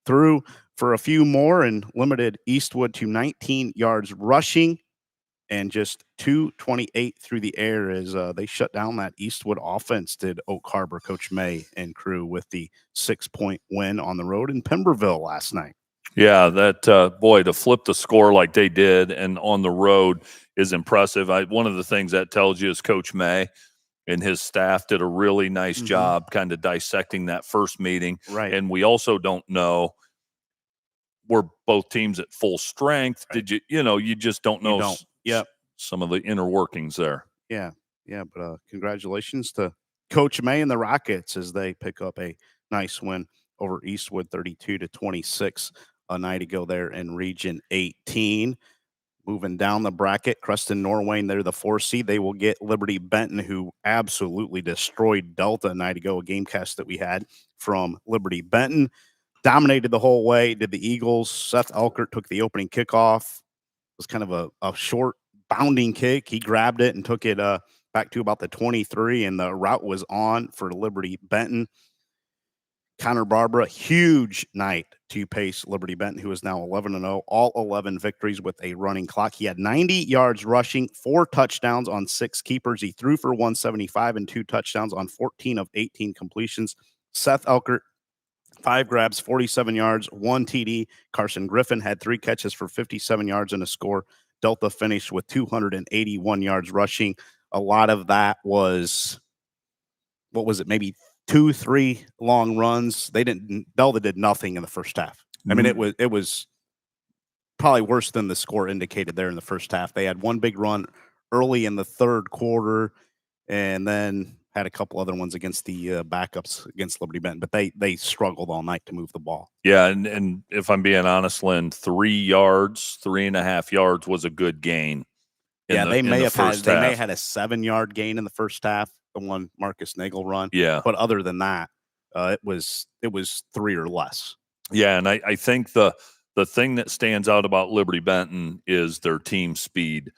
threw for a few more, and limited Eastwood to 19 yards rushing and just 228 through the air as they shut down that Eastwood offense, did Oak Harbor, Coach May and crew, with the 6-point win on the road in Pemberville last night. Yeah, that boy, to flip the score like they did and on the road is impressive. One of the things that tells you is Coach May and his staff did a really nice job kind of dissecting that first meeting. Right. And we also don't know, were both teams at full strength? Right. Did you just don't know some of the inner workings there. Yeah. But congratulations to Coach May and the Rockets as they pick up a nice win over Eastwood, 32-26 a night ago there in Region 18. Moving down the bracket, Creston Norwayne, they're the 4 seed. They will get Liberty Benton, who absolutely destroyed Delta a night ago, a game cast that we had from Liberty Benton. Dominated the whole way, did the Eagles. Seth Elkert took the opening kickoff. It was kind of a short bounding kick. He grabbed it and took it back to about the 23, and the route was on for Liberty Benton. Connor Barbara, huge night to pace Liberty Benton, who is now 11-0, all 11 victories with a running clock. He had 90 yards rushing, 4 touchdowns on 6 keepers. He threw for 175 and 2 touchdowns on 14 of 18 completions. Seth Elkert, 5 grabs, 47 yards, 1 TD. Carson Griffin had 3 catches for 57 yards and a score. Delta finished with 281 yards rushing. A lot of that was, maybe 2-3 long runs. Delta did nothing in the first half. I mean, it was probably worse than the score indicated there in the first half. They had 1 big run early in the third quarter and then had a couple other ones against the backups against Liberty Benton, but they struggled all night to move the ball. Yeah, and if I'm being honest, Lynn, 3.5 yards was a good gain. They may have had a 7-yard gain in the first half, the one Marcus Nagel run. Yeah, but other than that, it was 3 or less. Yeah, and I think the thing that stands out about Liberty Benton is their team speed.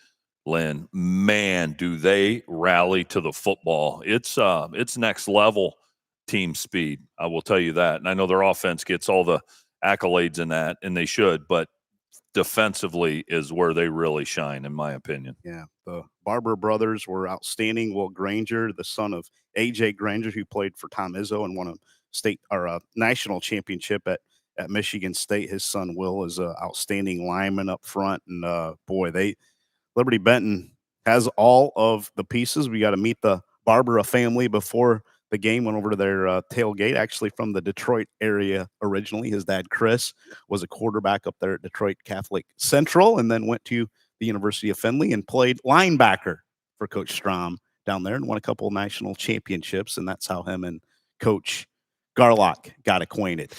Lynn, man, do they rally to the football. It's next level team speed. I will tell you that. And I know their offense gets all the accolades in that, and they should, but defensively is where they really shine, in my opinion. Yeah, the Barber brothers were outstanding. Will Granger, the son of A.J. Granger, who played for Tom Izzo and won a state or a national championship at Michigan State. His son Will is an outstanding lineman up front, and boy, Liberty Benton has all of the pieces. We got to meet the Barbara family before the game. Went over to their tailgate, actually from the Detroit area originally. His dad, Chris, was a quarterback up there at Detroit Catholic Central, and then went to the University of Findlay and played linebacker for Coach Strom down there and won a couple of national championships. And that's how him and Coach Garlock got acquainted.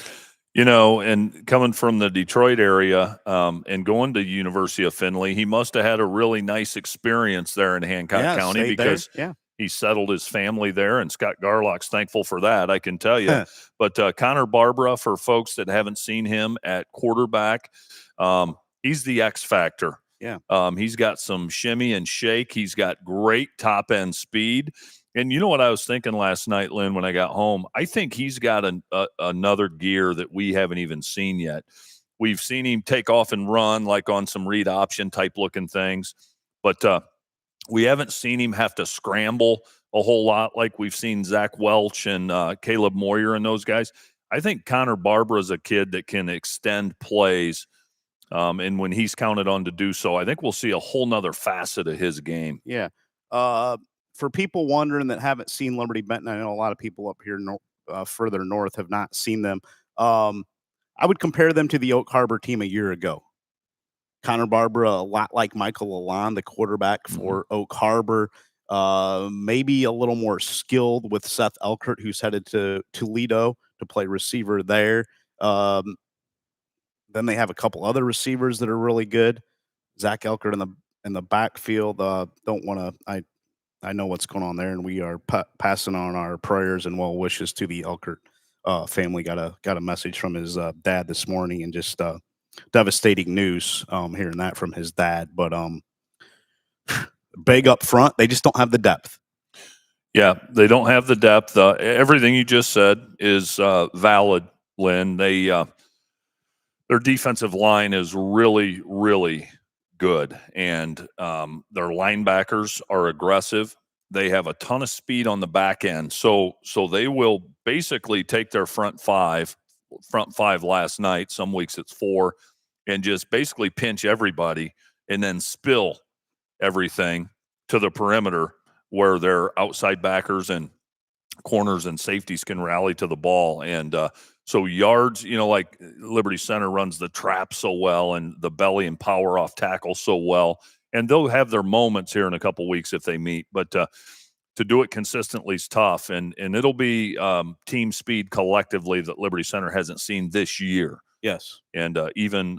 You know, and coming from the Detroit area and going to University of Findlay, he must have had a really nice experience there in Hancock County because he settled his family there, and Scott Garlock's thankful for that, I can tell you. But Connor Barbara, for folks that haven't seen him at quarterback, he's the X factor. Yeah. He's got some shimmy and shake. He's got great top-end speed. And you know what I was thinking last night, Lynn, when I got home? I think he's got another gear that we haven't even seen yet. We've seen him take off and run like on some read option type looking things, but we haven't seen him have to scramble a whole lot like we've seen Zach Welch and Caleb Moyer and those guys. I think Connor Barbara is a kid that can extend plays, and when he's counted on to do so, I think we'll see a whole nother facet of his game. Yeah. For people wondering that haven't seen Liberty Benton, I know a lot of people up here further north have not seen them. I would compare them to the Oak Harbor team a year ago. Connor Barbara, a lot like Michael Lalonde, the quarterback for Oak Harbor, maybe a little more skilled with Seth Elkert, who's headed to Toledo to play receiver there. Then they have a couple other receivers that are really good. Zach Elkert in the backfield. I know what's going on there, and we are passing on our prayers and well wishes to the Elkert family. Got a message from his dad this morning, and just devastating news hearing that from his dad. But big up front, they just don't have the depth. Yeah, they don't have the depth. Everything you just said is valid, Lynn. Their defensive line is really, really good, and their linebackers are aggressive. They have a ton of speed on the back end, so they will basically take their front five last night. Some weeks it's 4, and just basically pinch everybody and then spill everything to the perimeter where their outside backers and corners and safeties can rally to the ball. And so yards, like Liberty Center runs the trap so well and the belly and power off tackle so well. And they'll have their moments here in a couple weeks if they meet. But to do it consistently is tough. And it'll be team speed collectively that Liberty Center hasn't seen this year. Yes. And even,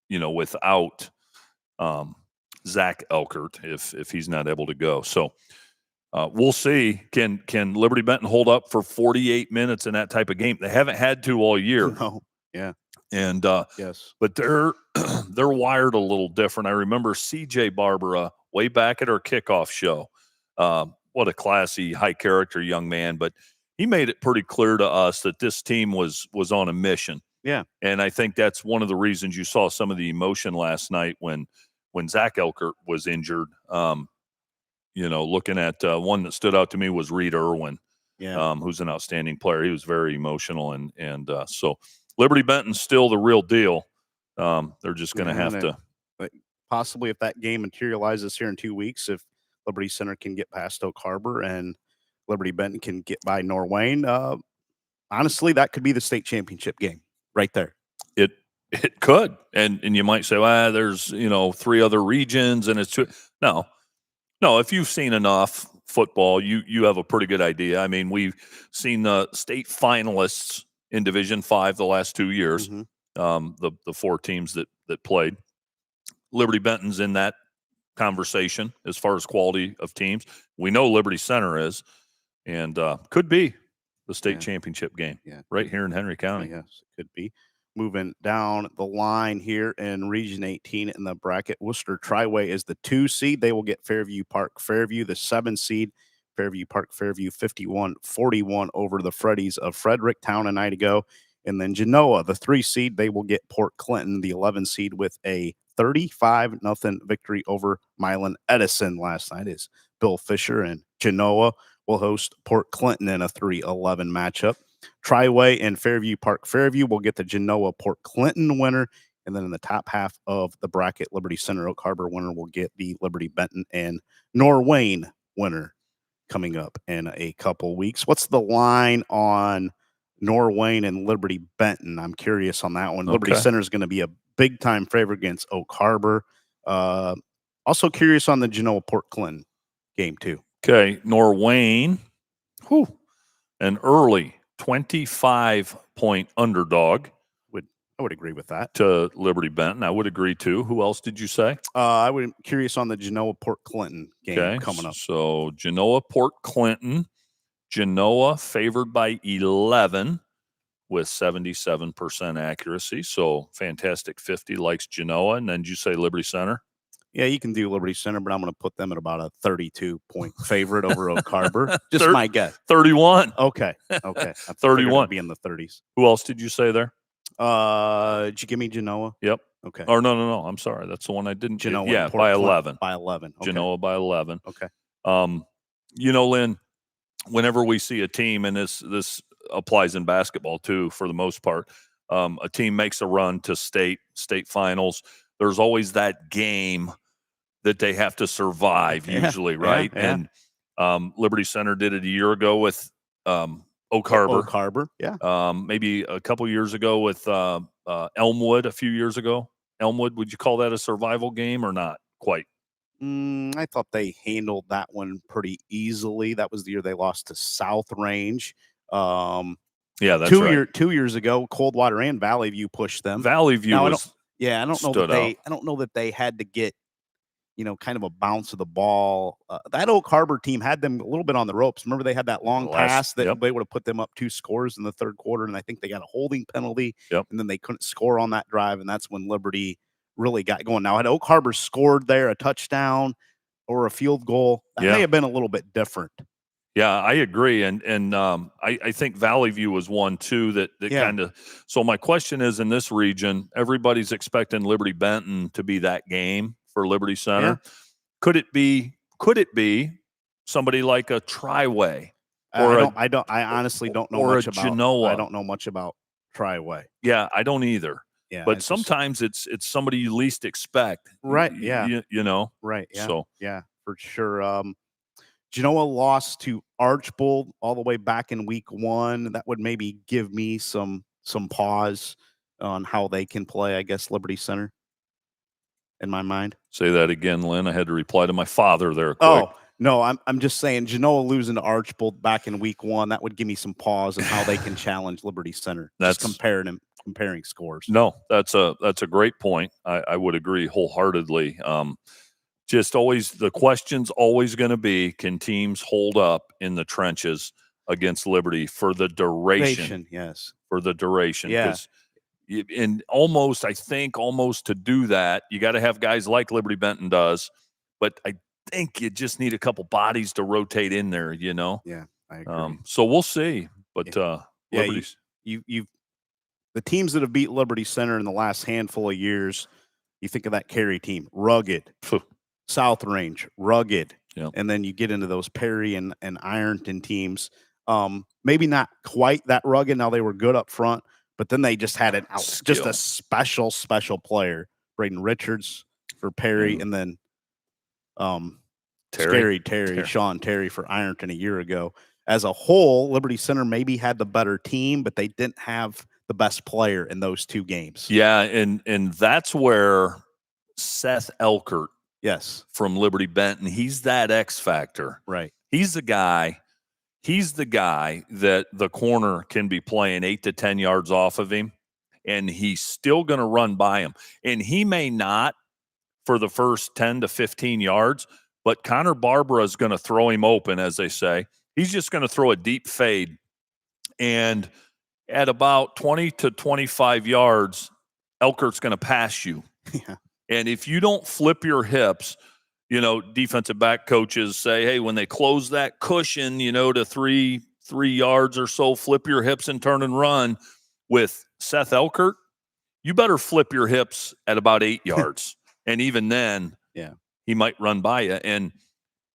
without Zach Elkert, if he's not able to go. So we'll see. Can Liberty Benton hold up for 48 minutes in that type of game? They haven't had to all year. No. Yeah. And yes, but they're wired a little different. I remember CJ Barbara way back at our kickoff show. What a classy, high character young man, but he made it pretty clear to us that this team was on a mission. Yeah. And I think that's one of the reasons you saw some of the emotion last night when Zach Elkert was injured. Looking at one that stood out to me was Reed Irwin, who's an outstanding player. He was very emotional, and so Liberty Benton's still the real deal. They're just going to have to. Possibly, if that game materializes here in 2 weeks, if Liberty Center can get past Oak Harbor and Liberty Benton can get by Norwayne, honestly, that could be the state championship game right there. It could, and you might say, well, there's 3 other regions, and it's 2. No, if you've seen enough football, you have a pretty good idea. I mean, we've seen the state finalists in Division 5 the last 2 years. The 4 teams that played. Liberty Benton's in that conversation as far as quality of teams. We know Liberty Center is, and could be the state championship game right here in Henry County. Yes, it could be. Moving down the line here in Region 18 in the bracket, Worcester Triway is the 2 seed. They will get Fairview Park Fairview, the 7 seed. Fairview Park Fairview 51-41 over the Freddies of Fredericktown a night ago. And then Genoa, the 3 seed, they will get Port Clinton, the 11 seed, with a 35-0 victory over Milan Edison last night. Is Bill Fisher and Genoa will host Port Clinton in a 3-11 matchup. Triway and Fairview Park Fairview will get the Genoa Port Clinton winner. And then in the top half of the bracket, Liberty Center Oak Harbor winner will get the Liberty Benton and Norwayne winner coming up in a couple weeks. What's the line on Norwayne and Liberty Benton? I'm curious on that one. Okay. Liberty Center is going to be a big time favorite against Oak Harbor. Also curious on the Genoa Port Clinton game too. Okay, Norwayne, an early 25-point underdog. I would agree with that. To Liberty Benton. I would agree too. Who else did you say? I would curious on the Genoa Port Clinton game coming up. So Genoa Port Clinton. Genoa favored by 11 with 77% accuracy. So fantastic 50 likes Genoa. And then did you say Liberty Center? Yeah, you can do Liberty Center, but I'm going to put them at about a 32-point favorite over Oak Harbor. Just my guess. 31. Okay. 31. Be in the 30s. Who else did you say there? Did you give me Genoa? Yep. Okay. Or no. I'm sorry. That's the one I didn't. Genoa. Yeah, by 11. By 11. Okay. Genoa by 11. Okay. Lynn, whenever we see a team, and this applies in basketball too, for the most part, a team makes a run to state finals. There's always that game that they have to survive, usually, right? Yeah. And Liberty Center did it a year ago with Oak Harbor. Oak Harbor, yeah. Maybe a couple years ago with Elmwood, a few years ago. Elmwood, would you call that a survival game or not quite? I thought they handled that one pretty easily. That was the year they lost to South Range. Yeah, that's right. 2 years ago, Coldwater and Valley View pushed them. Valley View I don't know that they had to get, kind of a bounce of the ball. That Oak Harbor team had them a little bit on the ropes. Remember, they had that long pass that they would have put them up 2 scores in the third quarter, and I think they got a holding penalty, and then they couldn't score on that drive, and that's when Liberty really got going. Now, had Oak Harbor scored there a touchdown or a field goal, that may have been a little bit different. Yeah, I agree, and I think Valley View was one too that kind of. So my question is, in this region, everybody's expecting Liberty Benton to be that game for Liberty Center. Yeah. Could it be somebody like a Triway? I honestly don't know much about Genoa. I don't know much about Triway. Yeah, I don't either. Yeah, but sometimes it's somebody you least expect. Right. Yeah. Right. Yeah. So yeah, for sure. Genoa lost to Archbold all the way back in week 1. That would maybe give me some pause on how they can play, I guess, Liberty Center in my mind. Say that again, Lynn. I had to reply to my father there quick. Oh, no, I'm just saying Genoa losing to Archbold back in week 1, that would give me some pause on how they can challenge Liberty Center. That's just comparing scores. No, that's a great point. I would agree wholeheartedly. Just always, the question's always going to be, can teams hold up in the trenches against Liberty for the duration? Yes. For the duration. Yeah. And almost to do that, you got to have guys like Liberty Benton does, but I think you just need a couple bodies to rotate in there, Yeah, I agree. So we'll see. But Liberty's. You've the teams that have beat Liberty Center in the last handful of years, you think of that Cary team, rugged. South Range, rugged, and then you get into those Perry and Ironton teams. Maybe not quite that rugged. Now they were good up front, but then they just had just a special player, Braden Richards for Perry, and then Terry, Sean Terry for Ironton a year ago. As a whole, Liberty Center maybe had the better team, but they didn't have the best player in those 2 games. Yeah, and that's where Seth Elkert. Yes. From Liberty Benton. He's that X factor. Right. He's the guy that the corner can be playing 8 to 10 yards off of him, and he's still going to run by him. And he may not for the first 10 to 15 yards, but Connor Barbara is going to throw him open, as they say. He's just going to throw a deep fade. And at about 20 to 25 yards, Elkert's going to pass you. Yeah. And if you don't flip your hips, defensive back coaches say, hey, when they close that cushion, to 3 yards or so, flip your hips and turn and run. with Seth Elkert, you better flip your hips at about 8 yards. And even then, he might run by you. And,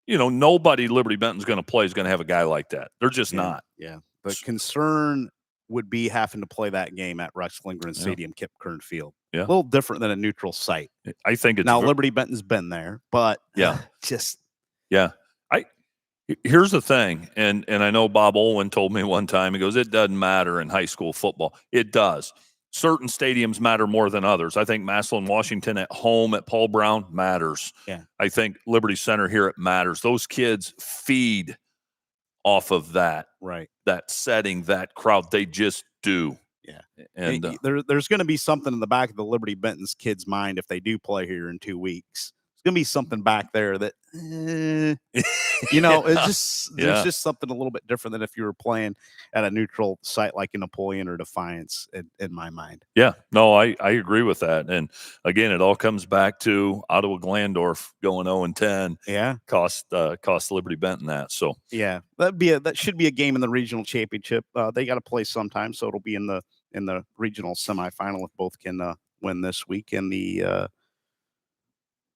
nobody Liberty Benton's going to play is going to have a guy like that. They're just not. Yeah. The concern would be having to play that game at Rex Lindgren Stadium, Kip Kern Field. Yeah. A little different than a neutral site. I think it's now Liberty Benton's been there, but here's the thing, and I know Bob Olin told me one time, he goes, it doesn't matter in high school football. It does. Certain stadiums matter more than others. I think Massillon, Washington at home at Paul Brown matters. Yeah. I think Liberty Center here, it matters. Those kids feed off of that. Right. That setting, that crowd, they just do. Yeah. And there's going to be something in the back of the Liberty Benton's kids' mind if they do play here in 2 weeks. There's going to be something back there that, it's just, there's just something a little bit different than if you were playing at a neutral site like in Napoleon or Defiance in my mind. Yeah, no, I agree with that. And again, it all comes back to Ottawa Glandorf going 0-10. Yeah. Cost Liberty Benton that. So yeah, that should be a game in the regional championship. They got to play sometime. So it'll be in the regional semifinal if both can win this week. And the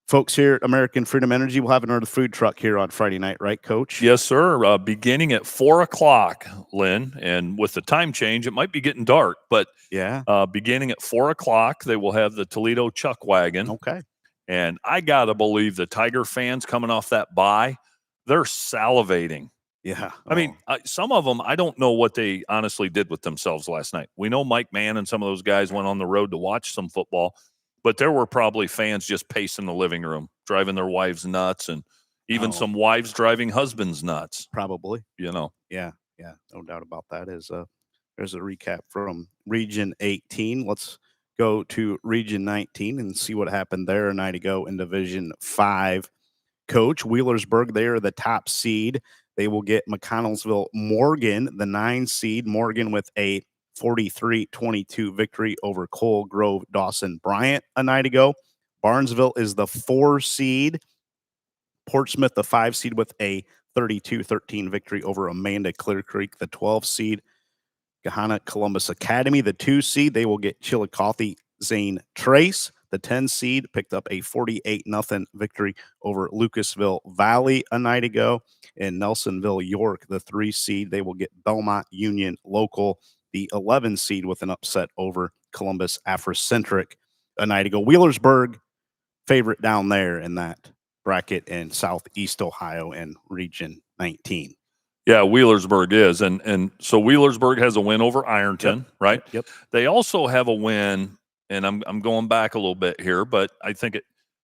folks here at American Freedom Energy will have another food truck here on Friday night, right, Coach? Yes, sir. Beginning at 4:00, Lynn, and with the time change, it might be getting dark, but beginning at 4:00, they will have the Toledo Chuck Wagon. Okay. And I gotta believe the Tiger fans coming off that bye, they're salivating. Yeah. I mean, some of them, I don't know what they honestly did with themselves last night. We know Mike Mann and some of those guys went on the road to watch some football. But there were probably fans just pacing the living room, driving their wives nuts, and even some wives driving husbands nuts. Probably. Yeah, no doubt about that. There's a recap from Region 18. Let's go to Region 19 and see what happened there a night ago in Division 5. Coach, Wheelersburg, they are the top seed. They will get McConnellsville Morgan, the 9 seed. Morgan with a 43-22 victory over Cole Grove Dawson Bryant a night ago. Barnesville is the 4 seed. Portsmouth, the 5 seed, with a 32-13 victory over Amanda Clear Creek, the 12 seed. Gahanna Columbus Academy, the 2 seed. They will get Chillicothe Zane Trace. The 10 seed picked up a 48-0 victory over Lucasville Valley a night ago. And Nelsonville York, the 3 seed. They will get Belmont Union Local, the 11 seed, with an upset over Columbus Afrocentric a night ago. Wheelersburg, favorite down there in that bracket in Southeast Ohio and Region 19. Yeah, Wheelersburg is. And so Wheelersburg has a win over Ironton, right? Yep. They also have a win, and I'm going back a little bit here, but I think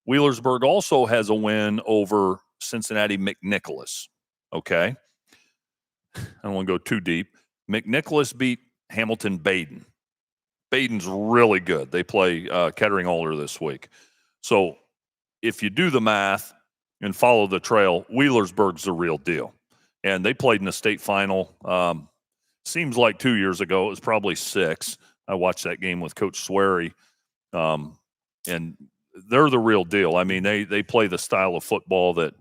Wheelersburg also has a win over Cincinnati McNicholas. Okay. I don't want to go too deep. McNicholas beat Hamilton Baden. Baden's really good. They play Kettering Alder this week. So if you do the math and follow the trail, Wheelersburg's the real deal. And they played in the state final. Seems like 2 years ago. It was probably 6. I watched that game with Coach Swery. And they're the real deal. I mean, they play the style of football that,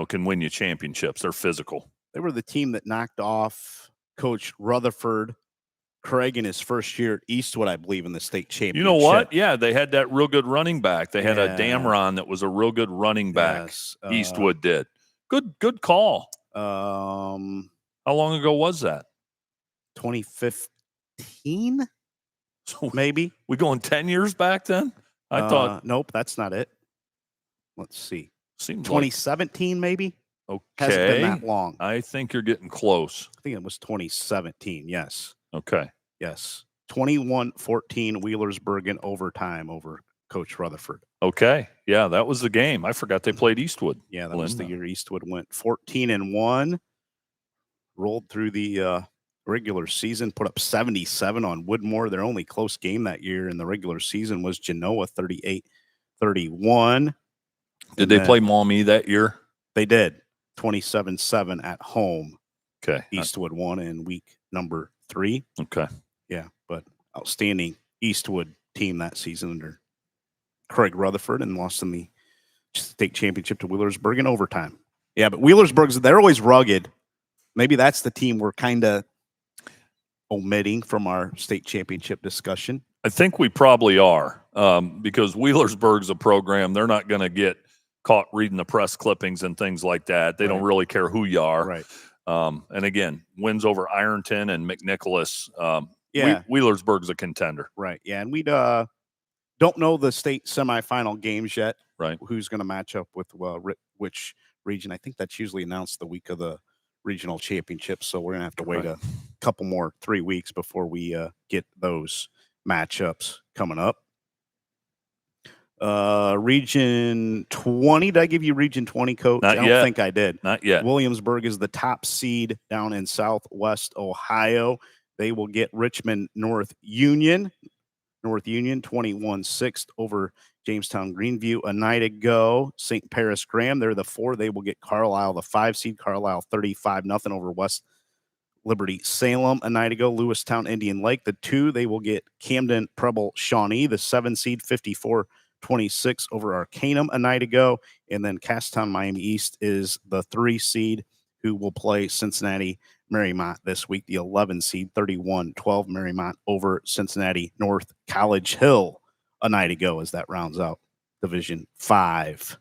can win you championships. They're physical. They were the team that knocked off Coach Rutherford Craig in his first year at Eastwood, I believe, in the state championship. You know what? Yeah, they had that real good running back. They had a Damron that was a real good running back. Yes, Eastwood did. Good call. How long ago was that? 2015, so maybe. We going 10 years back then? I thought. Nope, that's not it. Let's see. Seems 2017, maybe. Okay. Hasn't been that long. I think you're getting close. I think it was 2017. Yes. Okay. Yes. 21-14 Wheelersburg in overtime over Coach Rutherford. Okay. Yeah, that was the game. I forgot they played Eastwood. Yeah, that was the year Eastwood went 14-1. Rolled through the regular season, put up 77 on Woodmore. Their only close game that year in the regular season was Genoa, 38-31. Did they play Maumee that year? They did. 27-7 at home. Okay. Eastwood won in week number 3. Okay. Yeah, but outstanding Eastwood team that season under Craig Rutherford, and lost in the state championship to Wheelersburg in overtime. Yeah, but Wheelersburg's, they're always rugged. Maybe that's the team we're kind of omitting from our state championship discussion? I think we probably are, because Wheelersburg's a program. They're not going to get caught reading the press clippings and things like that. They don't really care who you are. Right. And again, wins over Ironton and McNicholas. Yeah. Wheelersburg's a contender. Right. Yeah. And we don't know the state semifinal games yet. Right. Who's going to match up with which region? I think that's usually announced the week of the regional championship. So we're going to have to wait a couple more 3 weeks before we get those matchups coming up. Region 20. Did I give you Region 20, Coach? Not I don't yet. think I did. Not yet. Williamsburg is the top seed down in Southwest Ohio. They will get Richmond North Union. North Union 21-6 over Jamestown Greenview a night ago. St. Paris Graham, they're the 4. They will get Carlisle, the 5 seed. Carlisle 35-0 over West Liberty Salem a night ago. Lewistown Indian Lake, the 2. They will get Camden Preble Shawnee, the 7 seed. 54-26 over Arcanum a night ago. And then Casstown Miami East is the 3 seed, who will play Cincinnati Marymount this week, the 11 seed. 31-12 Marymount over Cincinnati North College Hill a night ago, as that rounds out Division 5.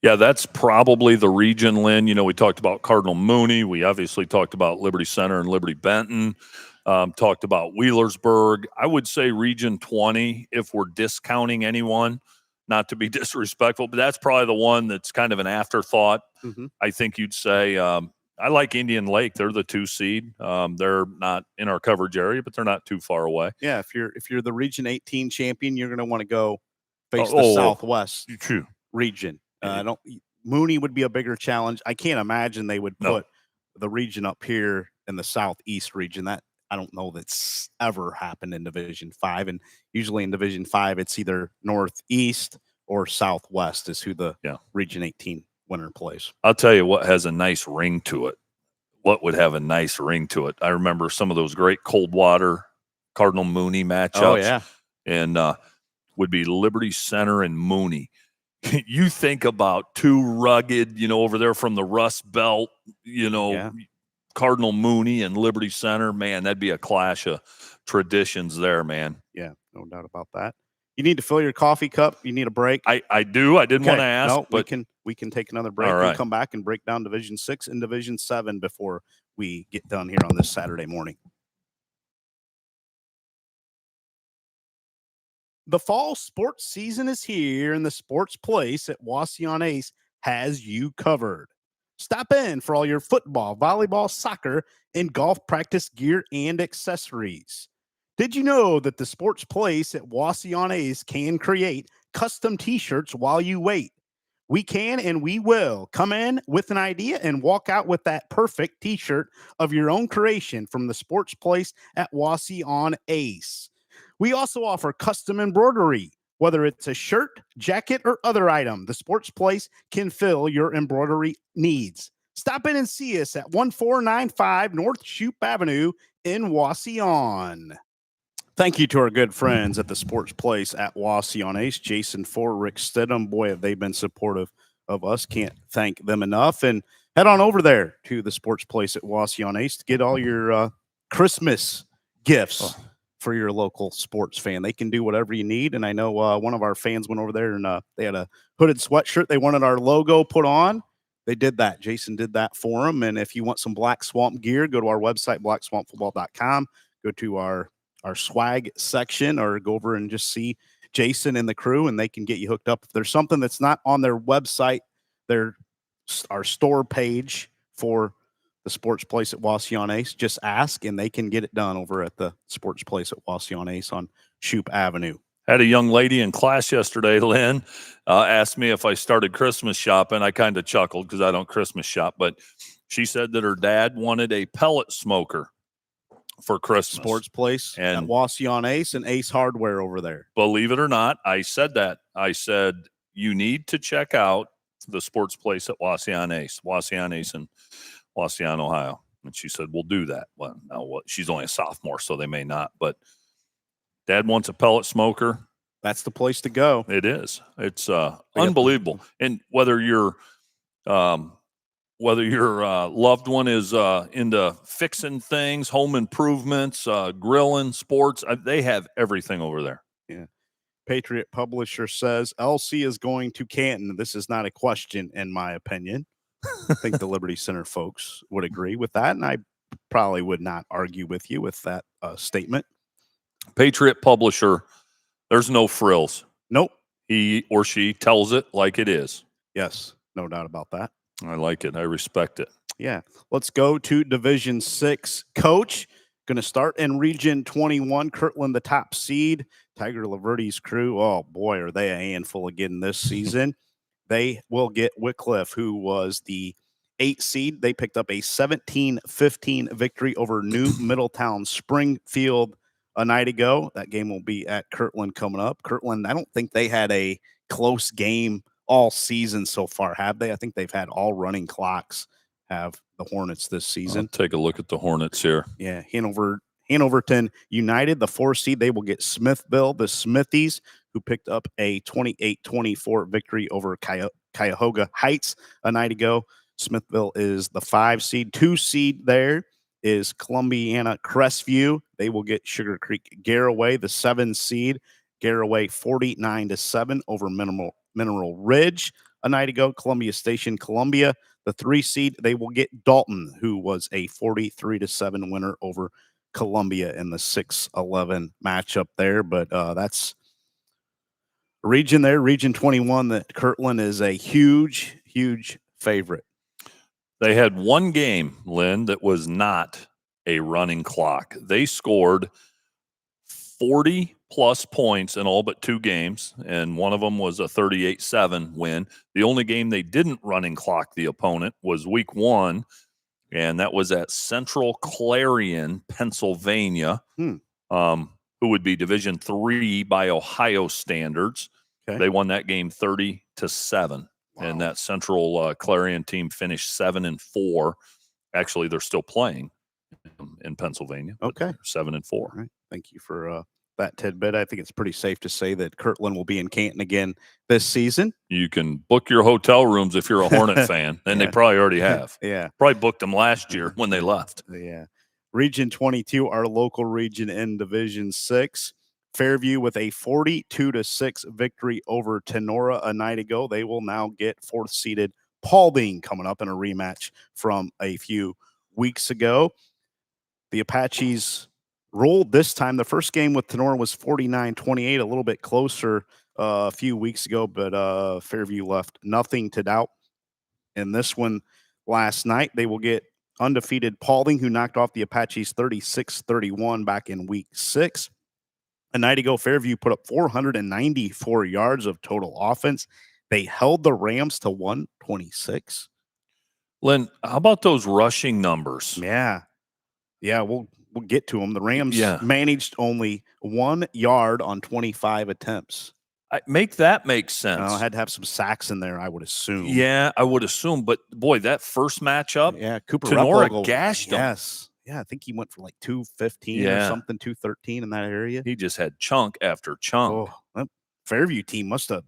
Yeah, that's probably the region, Lynn. You know, we talked about Cardinal Mooney. We obviously talked about Liberty Center and Liberty Benton. Talked about Wheelersburg. I would say Region 20, if we're discounting anyone, not to be disrespectful, but that's probably the one that's kind of an afterthought. I think you'd say I like Indian Lake. They're the 2 seed. They're not in our coverage area, but they're not too far away. Yeah, if you're the Region 18 champion, you're going to want to go face the Southwest region. Mooney would be a bigger challenge. I can't imagine they would put the region up here in the Southeast region. That I don't know that's ever happened in Division 5. And usually in Division 5, it's either Northeast or Southwest is who the Region 18 winner plays. I'll tell you what has a nice ring to it. What would have a nice ring to it? I remember some of those great Coldwater Cardinal Mooney matchups. Oh, yeah. And would be Liberty Center and Mooney. You think about 2 rugged, over there from the Rust Belt, Cardinal Mooney and Liberty Center. Man, that'd be a clash of traditions there, man. Yeah, no doubt about that. You need to fill your coffee cup. You need a break. I do. I didn't want to ask, but we can take another break and come back and break down Division 6 and Division 7 before we get done here on this Saturday morning. The fall sports season is here, and the Sports Place at Wasion-Ace has you covered. Stop in for all your football, volleyball, soccer, and golf practice gear and accessories. Did you know that the Sports Place at Wasion-Ace can create custom t-shirts while you wait? We can and we will. Come in with an idea and walk out with that perfect t-shirt of your own creation from the Sports Place at Wasion-Ace. We also offer custom embroidery. Whether it's a shirt, jacket, or other item, the Sports Place can fill your embroidery needs. Stop in and see us at 1495 North Shoup Avenue in Wasion. Thank you to our good friends at the Sports Place at Wasion-Ace, Jason Ford, Rick Stidham. Boy, have they been supportive of us. Can't thank them enough. And head on over there to the Sports Place at Wasion-Ace to get all your Christmas gifts for your local sports fan. They can do whatever you need. And I know one of our fans went over there and they had a hooded sweatshirt. They wanted our logo put on. They did that. Jason did that for them. And if you want some Black Swamp gear, go to our website, blackswampfootball.com. Go to our swag section or go over and just see Jason and the crew, and they can get you hooked up. If there's something that's not on their website, our store page for the Sports Place at Wasion-Ace, just ask, and they can get it done over at the Sports Place at Wasion-Ace on Shoup Avenue. Had a young lady in class yesterday, Lynn, asked me if I started Christmas shopping. I kind of chuckled because I don't Christmas shop, but she said that her dad wanted a pellet smoker for Christmas. Sports Place and at Wasion-Ace and Ace Hardware over there. Believe it or not, I said that. I said, you need to check out the Sports Place at Wasion-Ace in Wasion, Ohio. And she said, we'll do that. Well, now she's only a sophomore, so they may not. But Dad wants a pellet smoker. That's the place to go. It is. It's unbelievable. And whether you're whether your loved one is into fixing things, home improvements, grilling, sports, they have everything over there. Yeah. Patriot Publisher says LC is going to Canton. This is not a question, in my opinion. I think the Liberty Center folks would agree with that, and I probably would not argue with you with that statement. Patriot Publisher, there's no frills. Nope. He or she tells it like it is. Yes, no doubt about that. I like it. I respect it. Yeah. Let's go to Division 6. Coach, going to start in Region 21. Kirtland, the top seed. Tiger Laverty's crew, oh boy, are they a handful again this season. They will get Wycliffe, who was the 8 seed. They picked up a 17-15 victory over New Middletown Springfield a night ago. That game will be at Kirtland coming up. Kirtland, I don't think they had a close game all season so far, have they? I think they've had all running clocks have the Hornets this season. I'll take a look at the Hornets here. Yeah, Hanoverton United, the 4 seed, they will get Smithville, the Smithies, who picked up a 28-24 victory over Cuyahoga Heights a night ago. Smithville is the 5 seed. 2 seed there is Columbiana Crestview. They will get Sugar Creek Garraway, the 7 seed. Garraway 49-7 over Mineral Ridge a night ago. Columbia Station, Columbia, the 3 seed. They will get Dalton, who was a 43-7 winner over Columbia in the 6-11 matchup there. But that's region there, Region 21, that Kirtland is a huge, huge favorite. They had one game, Lynn, that was not a running clock. They scored 40-plus points in all but 2 games, and one of them was a 38-7 win. The only game they didn't running clock the opponent was week 1, and that was at Central Clarion, Pennsylvania, who would be Division III by Ohio standards. Okay. They won that game 30-7. Wow. And that Central Clarion team finished 7-4. Actually, they're still playing in Pennsylvania. Okay, 7-4. All right. Thank you for that tidbit. I think it's pretty safe to say that Kirtland will be in Canton again this season. You can book your hotel rooms if you're a Hornet fan, and they probably already have. Yeah, probably booked them last year when they left. Yeah. Region 22, our local region in Division 6. Fairview with a 42-6 victory over Tenora a night ago. They will now get 4th-seeded Paulding coming up in a rematch from a few weeks ago. The Apaches rolled this time. The first game with Tenora was 49-28, a little bit closer a few weeks ago, but Fairview left nothing to doubt in this one last night. They will get undefeated Paulding, who knocked off the Apaches 36-31 back in week 6. A night ago, Fairview put up 494 yards of total offense. They held the Rams to 126. Lynn, how about those rushing numbers? Yeah, we'll get to them. The Rams managed only 1 yard on 25 attempts. Make sense. I had to have some sacks in there, I would assume. Yeah, I would assume. But, boy, that first matchup, Cooper Tenora gashed them. Yes. Yeah, I think he went for like 215 or something, 213 in that area. He just had chunk after chunk. Oh, that Fairview team must have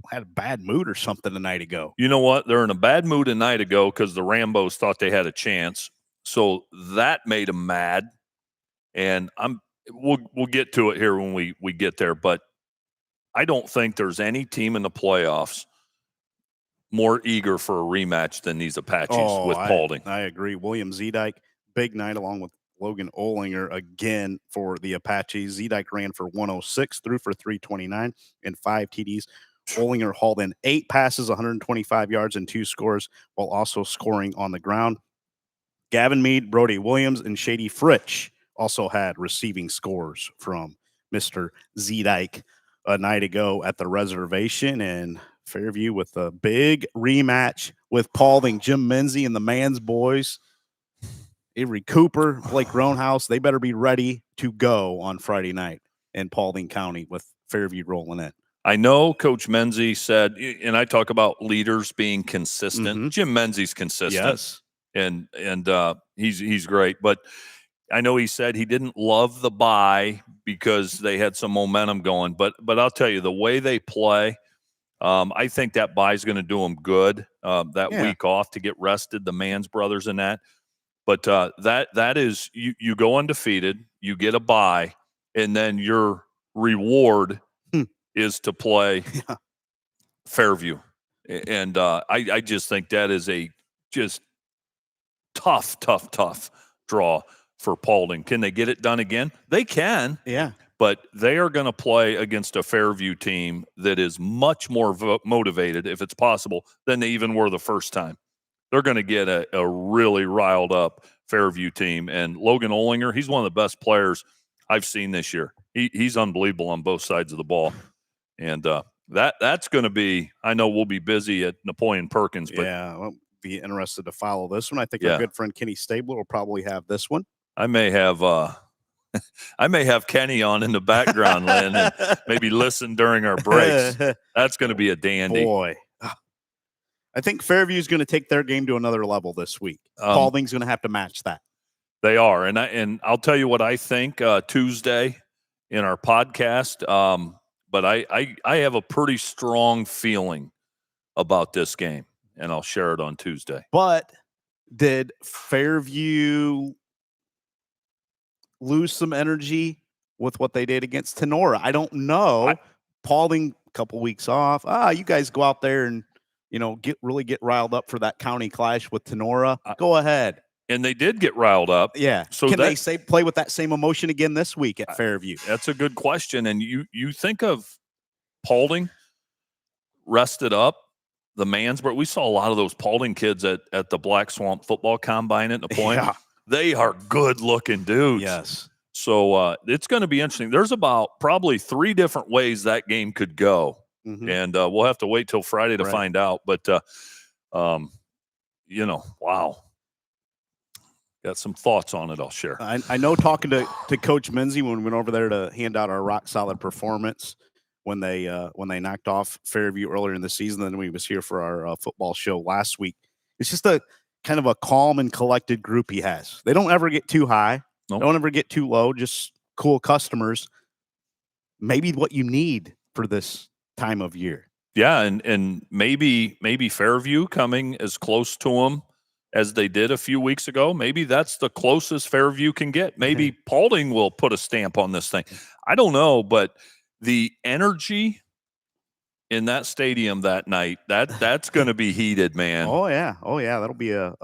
had a bad mood or something a night ago. You know what? They're in a bad mood a night ago because the Rambos thought they had a chance. So that made them mad. And we'll get to it here when we get there. But I don't think there's any team in the playoffs more eager for a rematch than these Apaches with Paulding. I agree. William Zedike, big night along with Logan Olinger again for the Apaches. Zedike ran for 106, threw for 329 and 5 TDs. Olinger hauled in 8 passes, 125 yards, and 2 scores, while also scoring on the ground. Gavin Mead, Brody Williams, and Shady Fritsch also had receiving scores from Mr. Zedike a night ago at the reservation. And Fairview with a big rematch with Paulding, Jim Menzie and the Mans boys. Avery Cooper, Blake Roanhouse, they better be ready to go on Friday night in Paulding County with Fairview rolling in. I know Coach Menzie said, and I talk about leaders being consistent. Jim Menzie's consistent. Yes. And he's great. But I know he said he didn't love the bye because they had some momentum going. But I'll tell you, the way they play, I think that bye is going to do them good, that week off to get rested, the Mans brothers and that. But that is you go undefeated, you get a bye, and then your reward is to play Fairview. And I just think that is a just tough draw for Paulding. Can they get it done again? They can. Yeah. But they are going to play against a Fairview team that is much more motivated, if it's possible, than they even were the first time. They're going to get a really riled up Fairview team. And Logan Olinger, he's one of the best players I've seen this year. He's unbelievable on both sides of the ball. And that's going to be, I know we'll be busy at Napoleon Perkins. But yeah, we'll be interested to follow this one. I think our good friend Kenny Stabler will probably have this one. I may have Kenny on in the background, Lynn, and maybe listen during our breaks. That's going to be a dandy. Boy. I think Fairview is going to take their game to another level this week. Paulding's going to have to match that. They are. And I'll tell you what I think Tuesday in our podcast. But I have a pretty strong feeling about this game, and I'll share it on Tuesday. But did Fairview lose some energy with what they did against Tenora? I don't know. Paulding, a couple weeks off. You guys go out there and get riled up for that county clash with Tenora. Go ahead. And they did get riled up. Yeah. So can they play with that same emotion again this week at Fairview? That's a good question. And you think of Paulding rested up, the Mans, but we saw a lot of those Paulding kids at the Black Swamp football combine at Napoleon. Yeah. They are good looking dudes. Yes. So it's going to be interesting. There's about probably 3 different ways that game could go. Mm-hmm. And we'll have to wait till Friday to find out. But, wow. Got some thoughts on it I'll share. I know talking to Coach Menzie when we went over there to hand out our rock solid performance when they knocked off Fairview earlier in the season, then we was here for our football show last week. It's just a kind of a calm and collected group he has. They don't ever get too high. Nope. Don't ever get too low. Just cool customers. Maybe what you need for this time of year. Yeah, and maybe Fairview coming as close to them as they did a few weeks ago. Maybe that's the closest Fairview can get. Maybe Paulding will put a stamp on this thing. I don't know, but the energy in that stadium that night, that's going to be heated, man. Oh yeah. That'll be a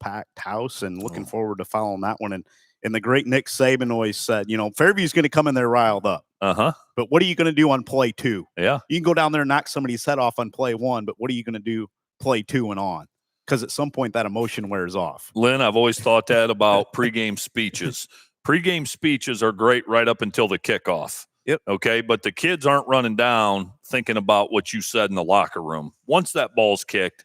packed house, and looking forward to following that one. And the great Nick Saban always said, Fairview's going to come in there riled up. But what are you going to do on play 2? Yeah. You can go down there and knock somebody's head off on play 1, but what are you going to do play 2 and on? Because at some point that emotion wears off. Lynn, I've always thought that about pregame speeches. Pregame speeches are great right up until the kickoff. Yep. Okay, but the kids aren't running down thinking about what you said in the locker room. Once that ball's kicked,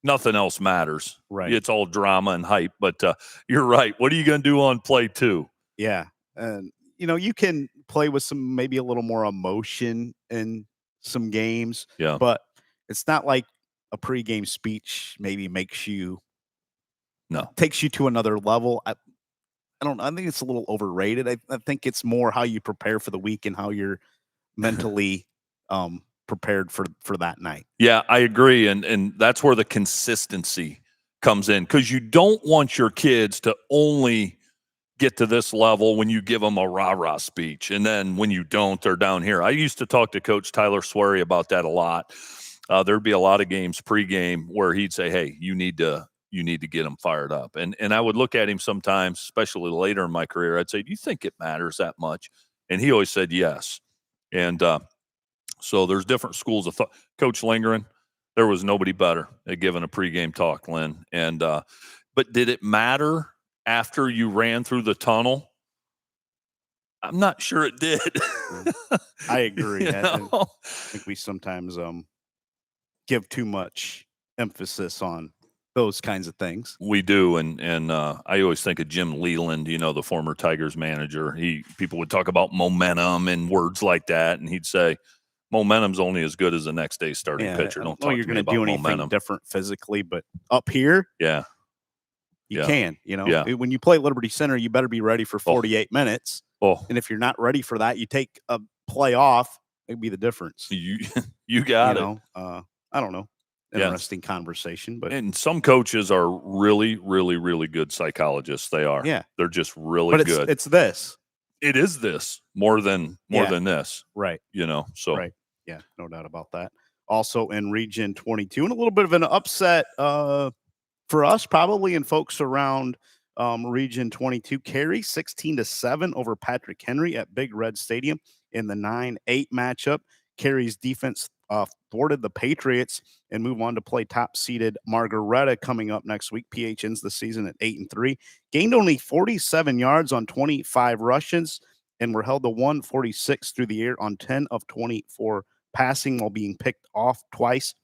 nothing else matters. Right. It's all drama and hype. But you're right. What are you going to do on play 2? Yeah. And, you can play with maybe a little more emotion in some games. Yeah. But it's not like a pregame speech maybe takes you to another level. I don't know. I think it's a little overrated. I think it's more how you prepare for the week and how you're mentally prepared for that night. Yeah, I agree. And that's where the consistency comes in, because you don't want your kids to only get to this level when you give them a rah-rah speech. And then when you don't, they're down here. I used to talk to Coach Tyler Swery about that a lot. There'd be a lot of games pregame where he'd say, hey, you need to get them fired up. And I would look at him sometimes, especially later in my career. I'd say, do you think it matters that much? And he always said yes. And so there's different schools of thought. Coach Lingren, there was nobody better at giving a pregame talk, Lynn. And but did it matter after you ran through the tunnel? I'm not sure it did. I agree. I think we sometimes give too much emphasis on those kinds of things. We do, and I always think of Jim Leland, the former Tigers manager. People would talk about momentum and words like that, and he'd say, momentum's only as good as the next day's starting pitcher. Don't talk you're to me about do anything momentum. Different physically, but up here, you can. When you play Liberty Center, you better be ready for 48 minutes. And if you're not ready for that, you take a play off Maybe the difference. You got it. I don't know. Interesting conversation, but and some coaches are really, really, really good psychologists. They are. Yeah, they're just really good. It's this. It is this more than this. Right. So right. Yeah, no doubt about that. Also in Region 22, and a little bit of an upset for us, probably, and folks around Region 22. Cary 16-7 over Patrick Henry at Big Red Stadium in the 9-8 matchup. Cary's defense thwarted the Patriots and move on to play top-seeded Margaretta coming up next week. PH ends the season at 8-3. Gained only 47 yards on 25 rushes and were held to 146 through the air on 10 of 24 passing while being picked off twice.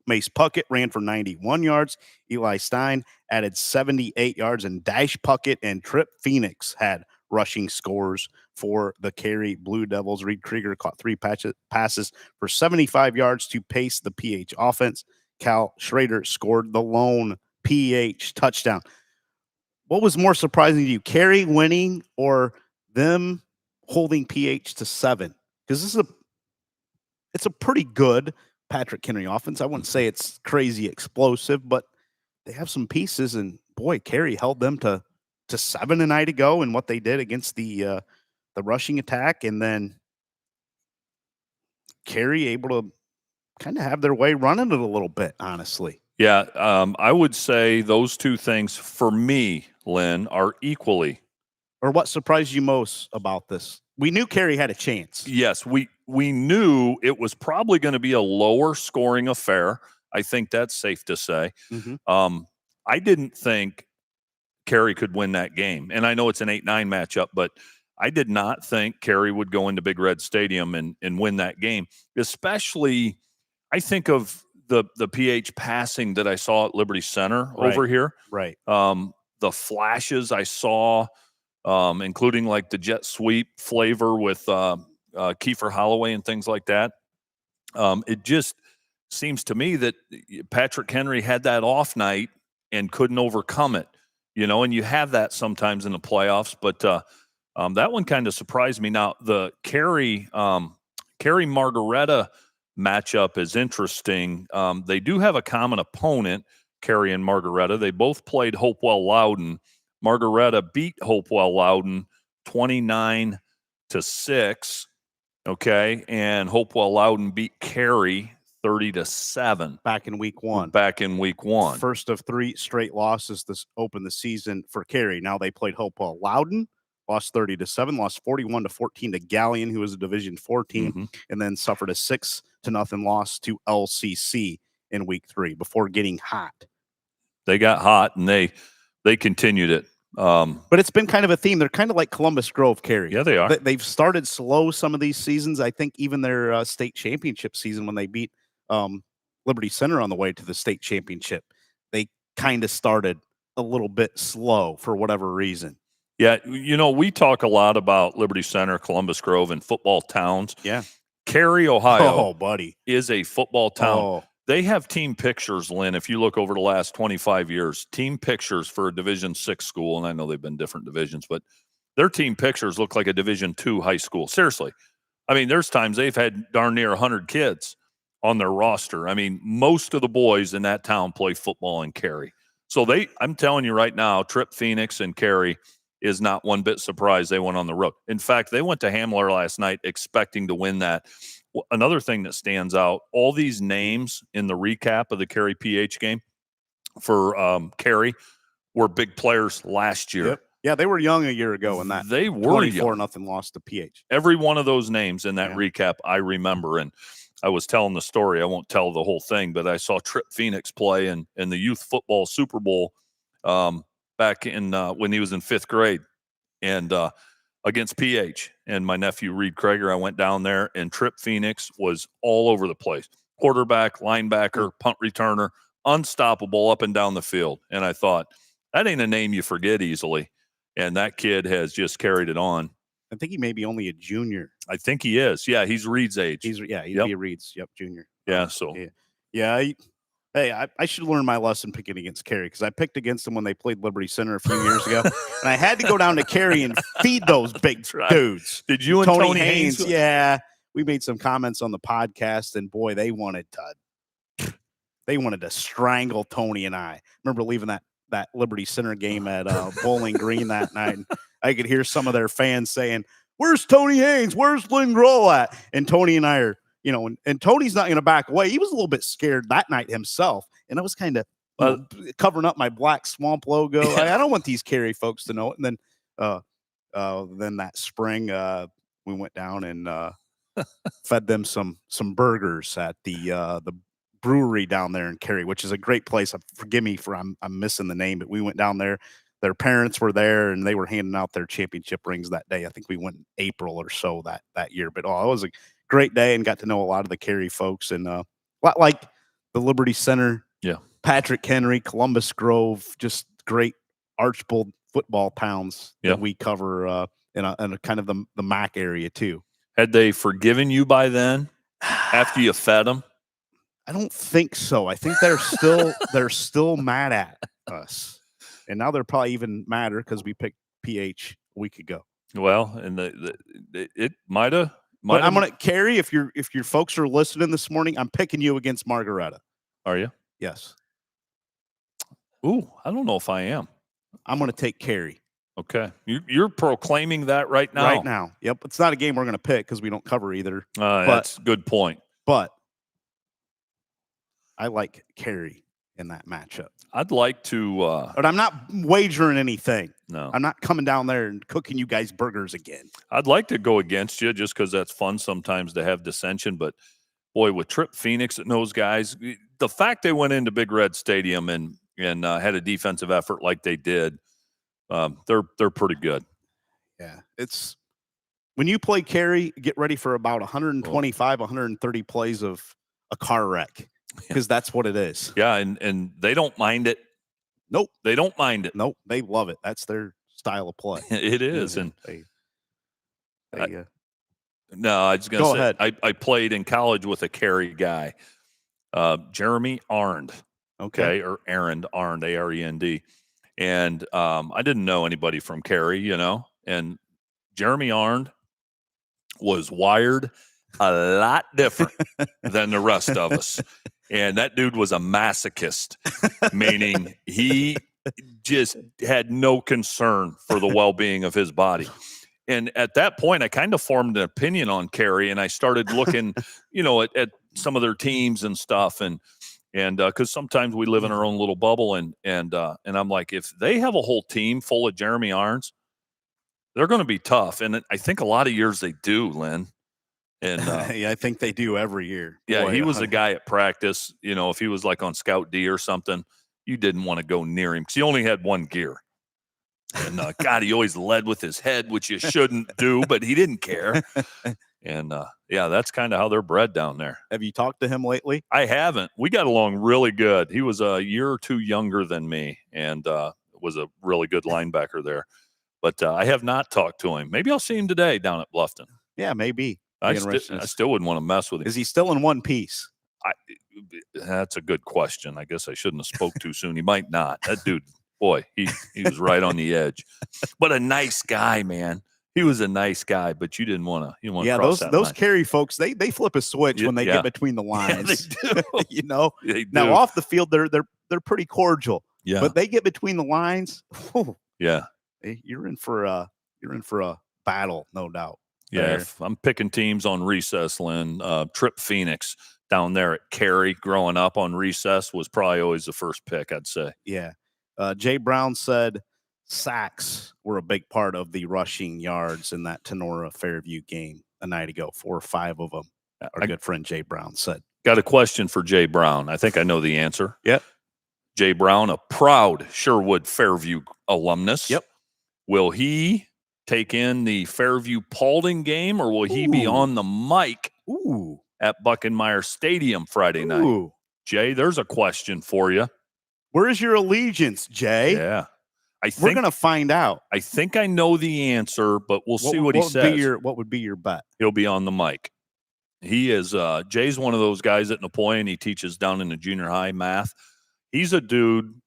Mace Puckett ran for 91 yards. Eli Stein added 78 yards, and Dash Puckett and Trip Phoenix had rushing scores for the Cary Blue Devils. Reed Krieger caught 3 passes for 75 yards to pace the PH offense. Cal Schrader scored the lone PH touchdown. What was more surprising to you, Cary winning or them holding PH to 7? Because it's a pretty good Patrick Henry offense. I wouldn't say it's crazy explosive, but they have some pieces, and boy, Cary held them to 7 a night ago in what they did against the rushing attack, and then Cary able to kind of have their way running it a little bit, honestly. Yeah, I would say those two things for me, Lynn, are equally. Or what surprised you most about this? We knew Cary had a chance. Yes, we knew it was probably going to be a lower scoring affair. I think that's safe to say. Mm-hmm. I didn't think Cary could win that game. And I know it's an 8-9 matchup, but I did not think Cary would go into Big Red Stadium and win that game. Especially, I think of the PH passing that I saw at Liberty Center over here. Right. The flashes I saw, including like the jet sweep flavor with Kiefer Holloway and things like that. It just seems to me that Patrick Henry had that off night and couldn't overcome it, and you have that sometimes in the playoffs, but that one kind of surprised me. Now, the Cary Margaretta matchup is interesting. They do have a common opponent, Cary and Margaretta. They both played Hopewell Loudon. Margaretta beat Hopewell Loudon 29-6. Okay. And Hopewell Loudon beat Cary 30-7. Back in week one. First of 3 straight losses this opened the season for Cary. Now they played Hopewell Loudon, lost 30-7, lost 41-14 to Galleon, who was a Division 4 team, and then suffered a 6-0 loss to LCC in week 3 before getting hot. They got hot and they continued it. But it's been kind of a theme. They're kind of like Columbus Grove, Cary. Yeah, they are. They've started slow some of these seasons. I think even their state championship season when they beat Liberty Center on the way to the state championship, they kind of started a little bit slow for whatever reason. Yeah, we talk a lot about Liberty Center, Columbus Grove, and football towns. Yeah. Cary, Ohio is a football town. Oh. They have team pictures, Lynn, if you look over the last 25 years, team pictures for a Division 6 school, and I know they've been different divisions, but their team pictures look like a Division 2 high school. Seriously. I mean, there's times they've had darn near 100 kids on their roster. I mean, most of the boys in that town play football in Cary. So I'm telling you right now, Trip Phoenix and Cary is not one bit surprised they went on the road. In fact, they went to Hamler last night expecting to win that. Another thing that stands out, all these names in the recap of the Cary PH game for Cary were big players last year. Yep. Yeah, they were young a year ago in that. They were 24-0 loss to PH. Every one of those names in that recap I remember. And I was telling the story. I won't tell the whole thing, but I saw Trip Phoenix play in the youth football Super Bowl back in when he was in 5th grade and against PH. And my nephew, Reed Krieger, I went down there, and Trip Phoenix was all over the place. Quarterback, linebacker, punt returner, unstoppable up and down the field. And I thought, that ain't a name you forget easily. And that kid has just carried it on. I think he may be only a junior. I think he is. Yeah, he's Reed's age. He'd be a Reed's. Yep, junior. Yeah, so. Yeah. I should learn my lesson picking against Cary because I picked against them when they played Liberty Center a few years ago. And I had to go down to Cary and feed those big dudes. Did you and Tony Haynes? Yeah. we made some comments on the podcast, and boy, they wanted to strangle Tony and I. Remember leaving that Liberty Center game at Bowling Green that night, and I could hear some of their fans saying, "Where's Tony Haynes? Where's Lynn Groll at?" And Tony and I are, and Tony's not going to back away. He was a little bit scared that night himself, and I was kind of covering up my Black Swamp logo. I don't want these Cary folks to know it. And then that spring, we went down and fed them some burgers at the brewery down there in Cary, which is a great place. Forgive me for I'm missing the name, but we went down there. Their parents were there, and they were handing out their championship rings that day. I think we went in April or so that year. But it was a great day, and got to know a lot of the Cary folks, and like the Liberty Center. Yeah. Patrick Henry, Columbus Grove, just great Archbold football towns that we cover in a kind of the MAC area too. Had they forgiven you by then after you fed them? I don't think so. I think they're still mad at us, and now they're probably even madder because we picked PH a week ago. Well, and it might have. But I'm gonna Cary. If your folks are listening this morning, I'm picking you against Margaretta. Are you? Yes. Ooh, I don't know if I am. I'm going to take Cary. Okay. You're proclaiming that right now? Right now. Yep. It's not a game we're going to pick because we don't cover either. That's a good point. But I like Cary in that matchup. I'd like to. But I'm not wagering anything. No. I'm not coming down there and cooking you guys burgers again. I'd like to go against you just because that's fun sometimes to have dissension. But, boy, with Trip Phoenix and those guys, the fact they went into Big Red Stadium and had a defensive effort like they did, they're pretty good. Yeah, it's when you play Cary, get ready for about 125, 130 plays of a car wreck because that's what it is. Yeah, and they don't mind it. Nope, they don't mind it. Nope, they love it. That's their style of play. It is, and no, I was going to say I played in college with a Cary guy, Jeremy Arnd. Okay, or Arend, A-R-E-N-D. And I didn't know anybody from Cary, and Jeremy Arnd was wired a lot different than the rest of us. And that dude was a masochist, meaning he just had no concern for the well-being of his body. And at that point, I kind of formed an opinion on Cary, and I started looking, at some of their teams and stuff, and because sometimes we live in our own little bubble, and I'm like, if they have a whole team full of Jeremy Arns, they're going to be tough. And I think a lot of years they do, Lynn. And yeah, I think they do every year. Yeah, boy, he was a guy at practice. If he was like on Scout D or something, you didn't want to go near him because he only had one gear. And God, he always led with his head, which you shouldn't do, but he didn't care. And yeah, that's kind of how they're bred down there. Have you talked to him lately? I haven't. We got along really good. He was a year or two younger than me, and was a really good linebacker there. But I have not talked to him. Maybe I'll see him today down at Bluffton. Yeah, maybe. I still wouldn't want to mess with him. Is he still in one piece? That's a good question. I guess I shouldn't have spoke too soon. He might not. That dude, boy, he was right on the edge. But a nice guy, man. He was a nice guy, but you didn't want to. Yeah, those Cary folks, they flip a switch when they get between the lines. Yeah, they do. They do. Now off the field, they're pretty cordial. Yeah, but they get between the lines. Yeah, you're in for a battle, no doubt. Yeah, if I'm picking teams on recess, Lynn, Trip Phoenix down there at Cary growing up on recess was probably always the first pick, I'd say. Yeah. Jay Brown said sacks were a big part of the rushing yards in that Tenora Fairview game a night ago. 4 or 5 of them. Our good friend Jay Brown said. Got a question for Jay Brown. I think I know the answer. Yep. Jay Brown, a proud Sherwood Fairview alumnus. Yep. Will he take in the Fairview Paulding game, or will he be on the mic at Buckenmeyer Stadium Friday night? Jay, there's a question for you. Where is your allegiance, Jay? Yeah. We're going to find out. I think I know the answer, but we'll see what he says. What would be your bet? He'll be on the mic. He is Jay's one of those guys at Napoleon. He teaches down in the junior high math. He's a dude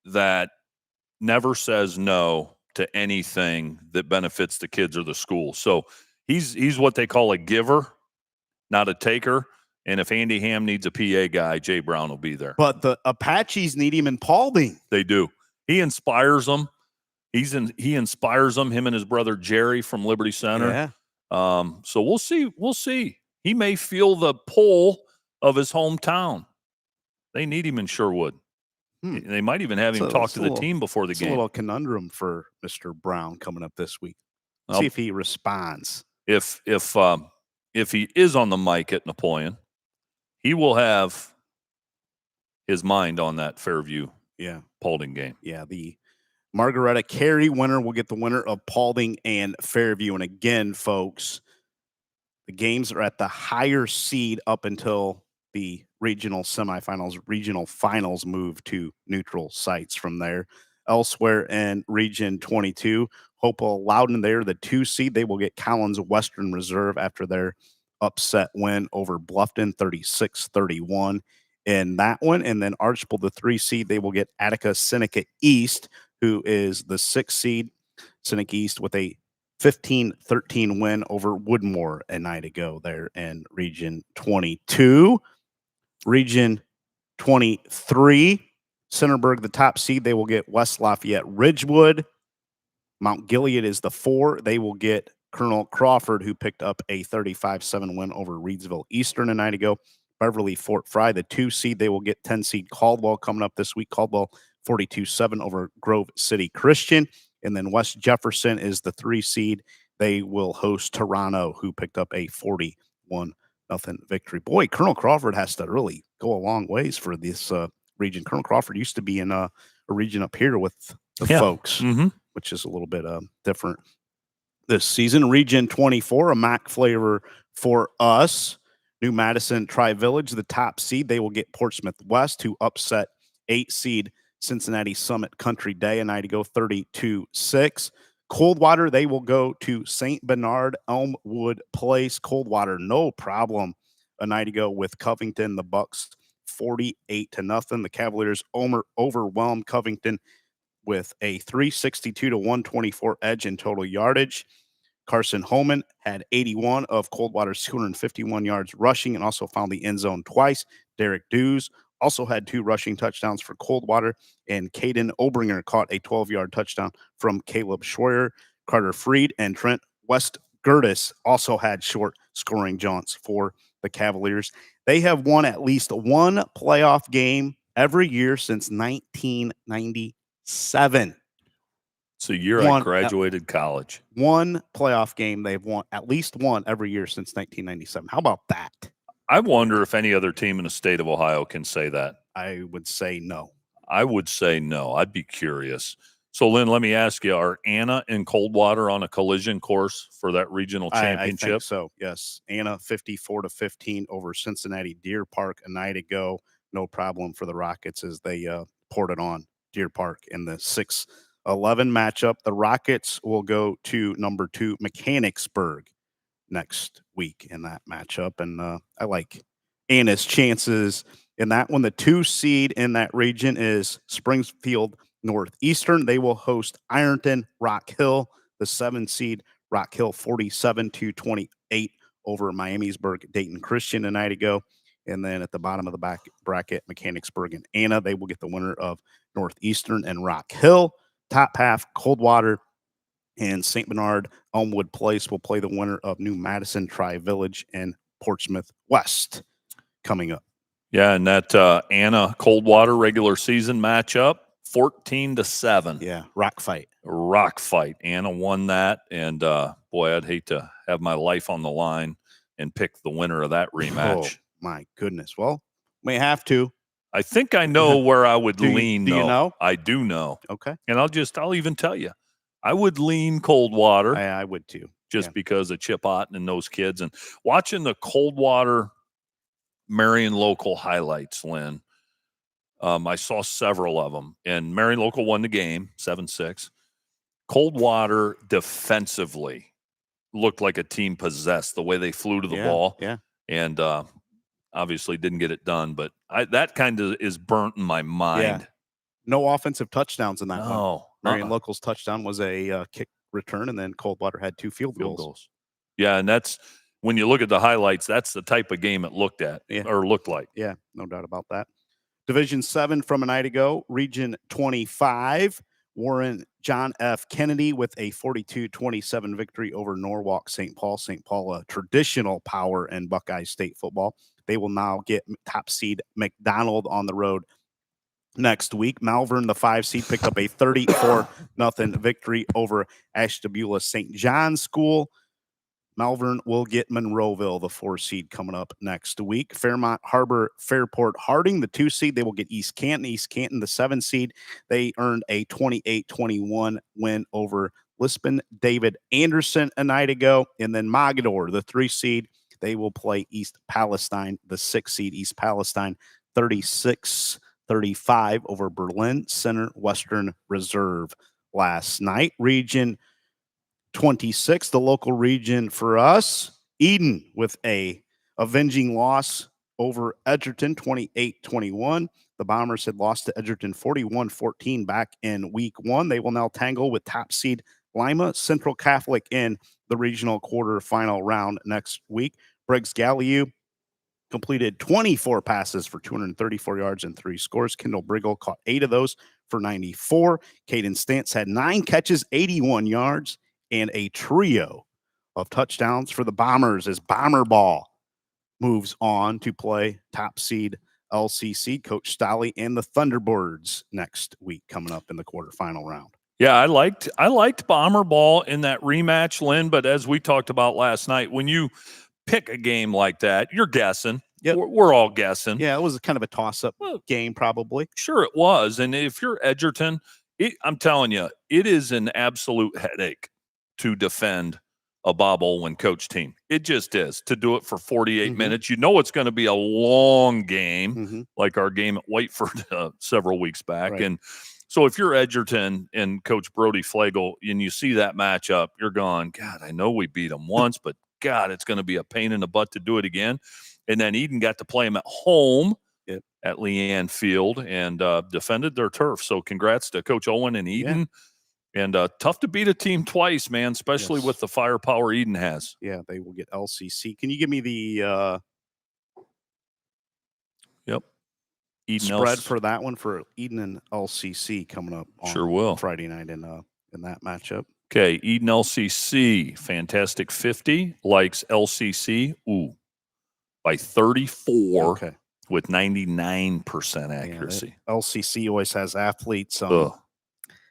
that never says no to anything that benefits the kids or the school. So he's what they call a giver, not a taker. And if Andy Ham needs a PA guy, Jay Brown will be there. But the Apaches need him in Paulding. They do. He inspires them. He inspires them. Him and his brother Jerry from Liberty Center. Yeah. So we'll see. We'll see. He may feel the pull of his hometown. They need him in Sherwood. They might even have him talk to the team before the game. A little conundrum for Mr. Brown coming up this week. See if he responds. If he is on the mic at Napoleon, he will have his mind on that Fairview Paulding game. Yeah, the Margaretta Carey winner will get the winner of Paulding and Fairview. And again, folks, the games are at the higher seed up until the regional semifinals. Regional finals move to neutral sites from there. Elsewhere in Region 22, Hopewell Loudon there, the 2 seed. They will get Collins Western Reserve after their upset win over Bluffton, 36-31 in that one. And then Archbold, the 3 seed, they will get Attica Seneca East, who is the 6 seed. Seneca East with a 15-13 win over Woodmore a night ago there in Region 22. Region 23, Centerburg, the top seed, they will get West Lafayette Ridgewood. Mount Gilead is the 4. They will get Colonel Crawford, who picked up a 35-7 win over Reedsville Eastern a night ago. Beverly Fort Fry, the 2 seed, they will get 10 seed Caldwell coming up this week. Caldwell 42-7 over Grove City Christian. And then West Jefferson is the 3 seed. They will host Toronto, who picked up a 41-0 victory. Boy, Colonel Crawford has to really go a long ways for this region. Colonel Crawford used to be in a region up here with the folks, which is a little bit different this season. Region 24, a MAC flavor for us. New Madison Tri-Village, the top seed. They will get Portsmouth West, who upset 8 seed Cincinnati Summit Country Day a night ago, 32-6. Coldwater, they will go to St. Bernard Elmwood Place. Coldwater, no problem a night ago with Covington. The Bucks 48-0. The Cavaliers overwhelmed Covington with a 362-124 edge in total yardage. Carson Holman had 81 of Coldwater's 251 yards rushing and also found the end zone twice. Derek Dews also had 2 rushing touchdowns for Coldwater, and Caden Obringer caught a 12-yard touchdown from Caleb Schroyer. Carter Freed and Trent West-Gertis also had short scoring jaunts for the Cavaliers. They have won at least one playoff game every year since 1997. It's the year I graduated college. One playoff game they've won, at least one every year since 1997. How about that? I wonder if any other team in the state of Ohio can say that. I would say no. I would say no. I'd be curious. So, Lynn, let me ask you, are Anna and Coldwater on a collision course for that regional championship? I think so, yes. Anna 54-15 over Cincinnati Deer Park a night ago. No problem for the Rockets as they poured it on Deer Park in the 6-11 matchup. The Rockets will go to number 2 Mechanicsburg next week in that matchup. And I like Anna's chances in that one. The 2 seed in that region is Springfield Northeastern. They will host Ironton Rock Hill. The 7 seed Rock Hill 47-28 over Miamisburg Dayton Christian a night ago. And then at the bottom of the bracket, Mechanicsburg and Anna, they will get the winner of Northeastern and Rock Hill. Top half, Coldwater and St. Bernard Elmwood Place will play the winner of New Madison Tri-Village and Portsmouth West coming up. Yeah, and that Anna Coldwater regular season matchup, 14-7. Yeah, rock fight. Anna won that, and boy, I'd hate to have my life on the line and pick the winner of that rematch. Oh, my goodness. Well, may have to. I think I know where I would lean. Do you know? I do know. Okay. And I'll even tell you. I would lean Coldwater. I would too. Just because of Chip Otten and those kids. And watching the Coldwater Marion Local highlights, Lynn, I saw several of them. And Marion Local won the game, 7-6. Coldwater defensively looked like a team possessed, the way they flew to the ball. Yeah. And obviously didn't get it done. But that kind of is burnt in my mind. Yeah. No offensive touchdowns in that one. No. Marion Local's touchdown was a kick return, and then Coldwater had 2 field goals. Yeah, and that's when you look at the highlights, that's the type of game it looked like. Yeah, no doubt about that. Division 7 from a night ago, Region 25. Warren John F. Kennedy with a 42-27 victory over Norwalk St. Paul. St. Paul, a traditional power in Buckeye State football. They will now get top seed McDonald on the road next week. Malvern, the 5 seed, picked up a 34-0 victory over Ashtabula St. John's School. Malvern will get Monroeville, the 4 seed, coming up next week. Fairmont Harbor Fairport Harding, the 2 seed, they will get East Canton. East Canton, the 7 seed, they earned a 28-21 win over Lisbon David Anderson a night ago. And then Mogador, the 3 seed, they will play East Palestine, the 6 seed. East Palestine, 36-35 over Berlin Center Western Reserve last night. Region 26, the local region for us. Eden with a avenging loss over Edgerton, 28-21. The Bombers had lost to Edgerton 41-14 back in week 1. They will now tangle with top seed Lima Central Catholic in the regional quarterfinal round next week. Briggs Galliu completed 24 passes for 234 yards and 3 scores. Kendall Briggle caught 8 of those for 94. Caden Stantz had 9 catches, 81 yards, and a trio of touchdowns for the Bombers as Bomber Ball moves on to play top seed LCC. Coach Stolley and the Thunderbirds next week coming up in the quarterfinal round. Yeah, I liked Bomber Ball in that rematch, Lynn, but as we talked about last night, when you pick a game like that, you're guessing. Yep. We're all guessing. Yeah, it was kind of a toss-up game probably. Sure it was. And if you're Edgerton, I'm telling you, it is an absolute headache to defend a Bob Olwyn coach team. It just is. To do it for 48 minutes. You know it's going to be a long game, like our game at Whiteford several weeks back. Right. And so if you're Edgerton and Coach Brody Flegel and you see that matchup, you're going, God, I know we beat them once, but God, it's going to be a pain in the butt to do it again. And then Eden got to play them at home at Leanne Field and defended their turf. So congrats to Coach Owen and Eden. Yeah. And tough to beat a team twice, man, especially with the firepower Eden has. Yeah, they will get LCC. Can you give me the Eden spread for that one for Eden and LCC coming up on Friday night in that matchup? Okay, Eden LCC, fantastic 50, likes LCC, by 34 with 99% accuracy. Yeah, LCC always has athletes.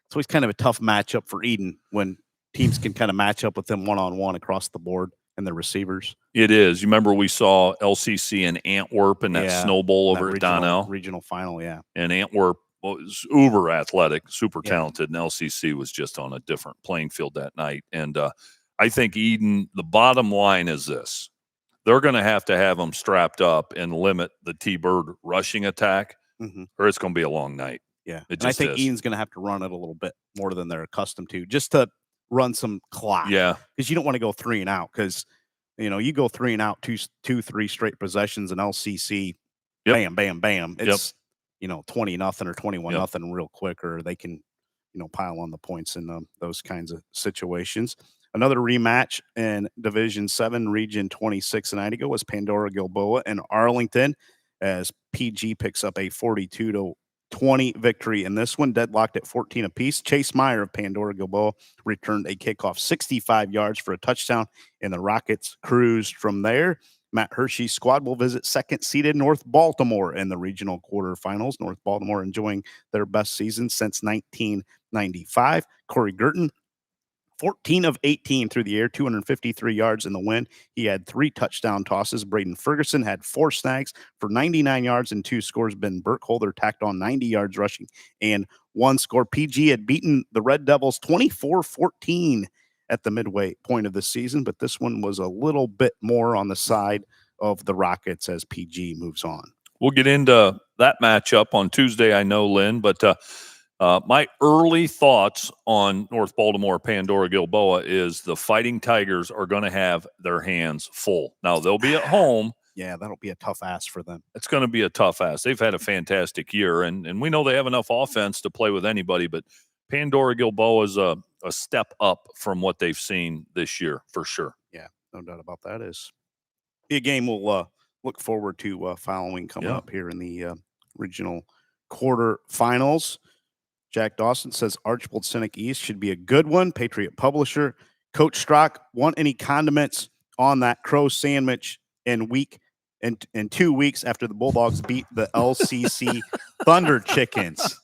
It's always kind of a tough matchup for Eden when teams can kind of match up with them one-on-one across the board and their receivers. It is. You remember we saw LCC in Antwerp and that Snow Bowl over at Donnell? Regional final, yeah. And Antwerp was uber athletic, super talented, and LCC was just on a different playing field that night. And I think Eden, the bottom line is this. They're going to have them strapped up and limit the T-Bird rushing attack, or it's going to be a long night. Yeah, and I think Eden's going to have to run it a little bit more than they're accustomed to, just to run some clock. Yeah, because you don't want to go 3 and out. Because you go 3 and out, 2-3 straight possessions, and LCC, bam, bam, bam. It's 20-0 or 21-0 real quick, or they can pile on the points in those kinds of situations. Another rematch in Division 7, Region 26 a night ago was Pandora Gilboa and Arlington, as PG picks up a 42-20 victory in this one, deadlocked at 14 apiece. Chase Meyer of Pandora Gilboa returned a kickoff 65 yards for a touchdown, and the Rockets cruised from there. Matt Hershey's squad will visit second-seeded North Baltimore in the regional quarterfinals. North Baltimore enjoying their best season since 1995. Corey Girton, 14 of 18 through the air, 253 yards in the win. He had 3 touchdown tosses. Braden Ferguson had 4 snags for 99 yards and 2 scores. Ben Burkholder tacked on 90 yards rushing and 1 score. PG had beaten the Red Devils 24-14 at the midway point of the season, but this one was a little bit more on the side of the Rockets as PG moves on. We'll get into that matchup on Tuesday, I know, Lynn, but my early thoughts on North Baltimore Pandora Gilboa is the Fighting Tigers are going to have their hands full. Now, they'll be at home. Yeah, that'll be a tough ask for them. It's going to be a tough ask. They've had a fantastic year, and we know they have enough offense to play with anybody, but Pandora Gilboa is a step up from what they've seen this year, for sure. Yeah, no doubt about that. Is Be a game we'll look forward to following coming up here in the regional quarterfinals. Jack Dawson says Archibald Cynic East should be a good one. Patriot Publisher. Coach Strock, want any condiments on that crow sandwich in 2 weeks after the Bulldogs beat the LCC Thunder Chickens?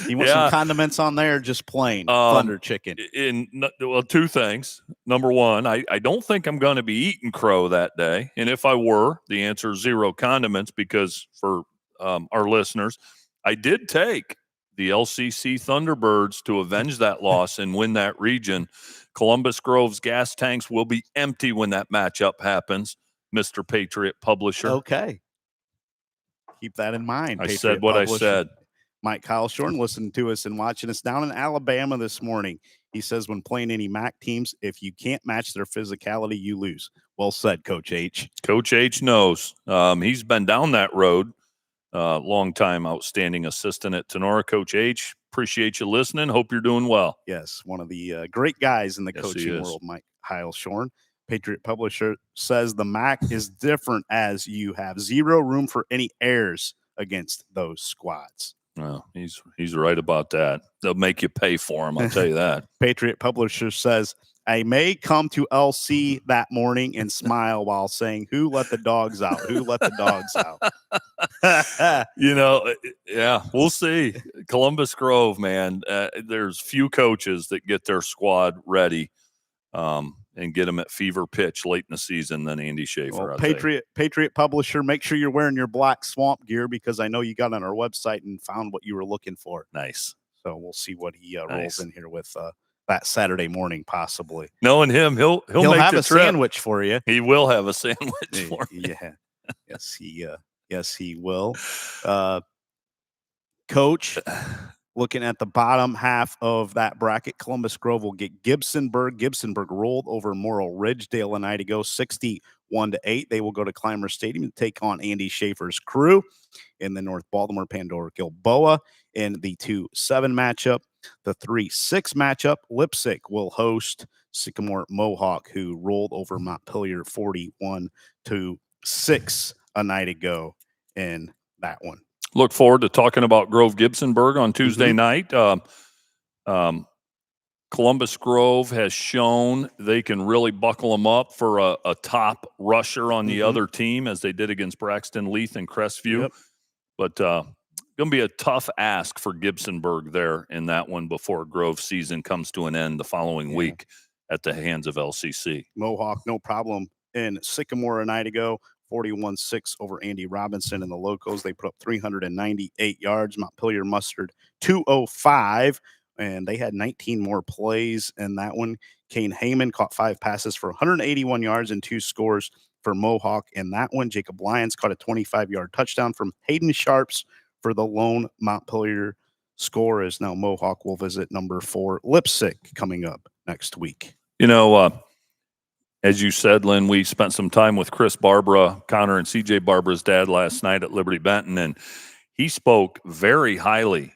You want some condiments on there? Just plain Thunder Chicken. Well, two things. Number one, I don't think I'm going to be eating crow that day. And if I were, the answer is 0 condiments, because for our listeners, I did take the LCC Thunderbirds to avenge that loss and win that region. Columbus Grove's gas tanks will be empty when that matchup happens, Mr. Patriot Publisher. Okay. Keep that in mind. I said what I said. Mike Kyle Shorn listening to us and watching us down in Alabama this morning. He says when playing any MAC teams, if you can't match their physicality, you lose. Well said, Coach H. Coach H knows. He's been down that road. Long time outstanding assistant at Tenora. Coach H, appreciate you listening. Hope you're doing well. Yes, one of the great guys in the coaching world, Mike Kyle Shorn. Patriot Publisher says the MAC is different as you have 0 room for any errors against those squads. Well, he's right about that. They'll make you pay for them, I'll tell you that. Patriot Publisher says, I may come to LC that morning and smile while saying, who let the dogs out? Who let the dogs out? Yeah, we'll see. Columbus Grove, man, there's few coaches that get their squad ready and get them at fever pitch late in the season than Andy Schaefer. Well, Patriot Publisher, make sure you're wearing your black swamp gear, because I know you got on our website and found what you were looking for. Nice. So we'll see what he rolls in here with that Saturday morning, possibly. Knowing him, he'll make have the a trip. Sandwich for you. He will have a sandwich for me. Yeah. Yes, he will. Coach, looking at the bottom half of that bracket, Columbus Grove will get Gibsonburg. Gibsonburg rolled over Morrill Ridgedale a night ago, 61-8. They will go to Clymer Stadium to take on Andy Schaefer's crew. In the North Baltimore, Pandora Gilboa. In the 2-7 matchup, the 3-6 matchup, Lipsick will host Sycamore Mohawk, who rolled over Montpelier 41-6 a night ago in that one. Look forward to talking about Grove Gibsonburg on Tuesday night. Columbus Grove has shown they can really buckle them up for a top rusher on the other team, as they did against Braxton Leith and Crestview. Yep. But going to be a tough ask for Gibsonburg there in that one before Grove season comes to an end the following week at the hands of LCC. Mohawk, no problem in Sycamore a night ago. 41-6 over Andy Robinson and the Locos. They put up 398 yards. Montpelier mustered 205, and they had 19 more plays in that one. Kane Heyman caught 5 passes for 181 yards and 2 scores for Mohawk in that one. Jacob Lyons caught a 25-yard touchdown from Hayden Sharps for the lone Montpelier score, as now Mohawk will visit number 4 Lipsick coming up next week. As you said, Lynn, we spent some time with Chris Barbara, Connor and CJ Barbara's dad, last night at Liberty Benton, and he spoke very highly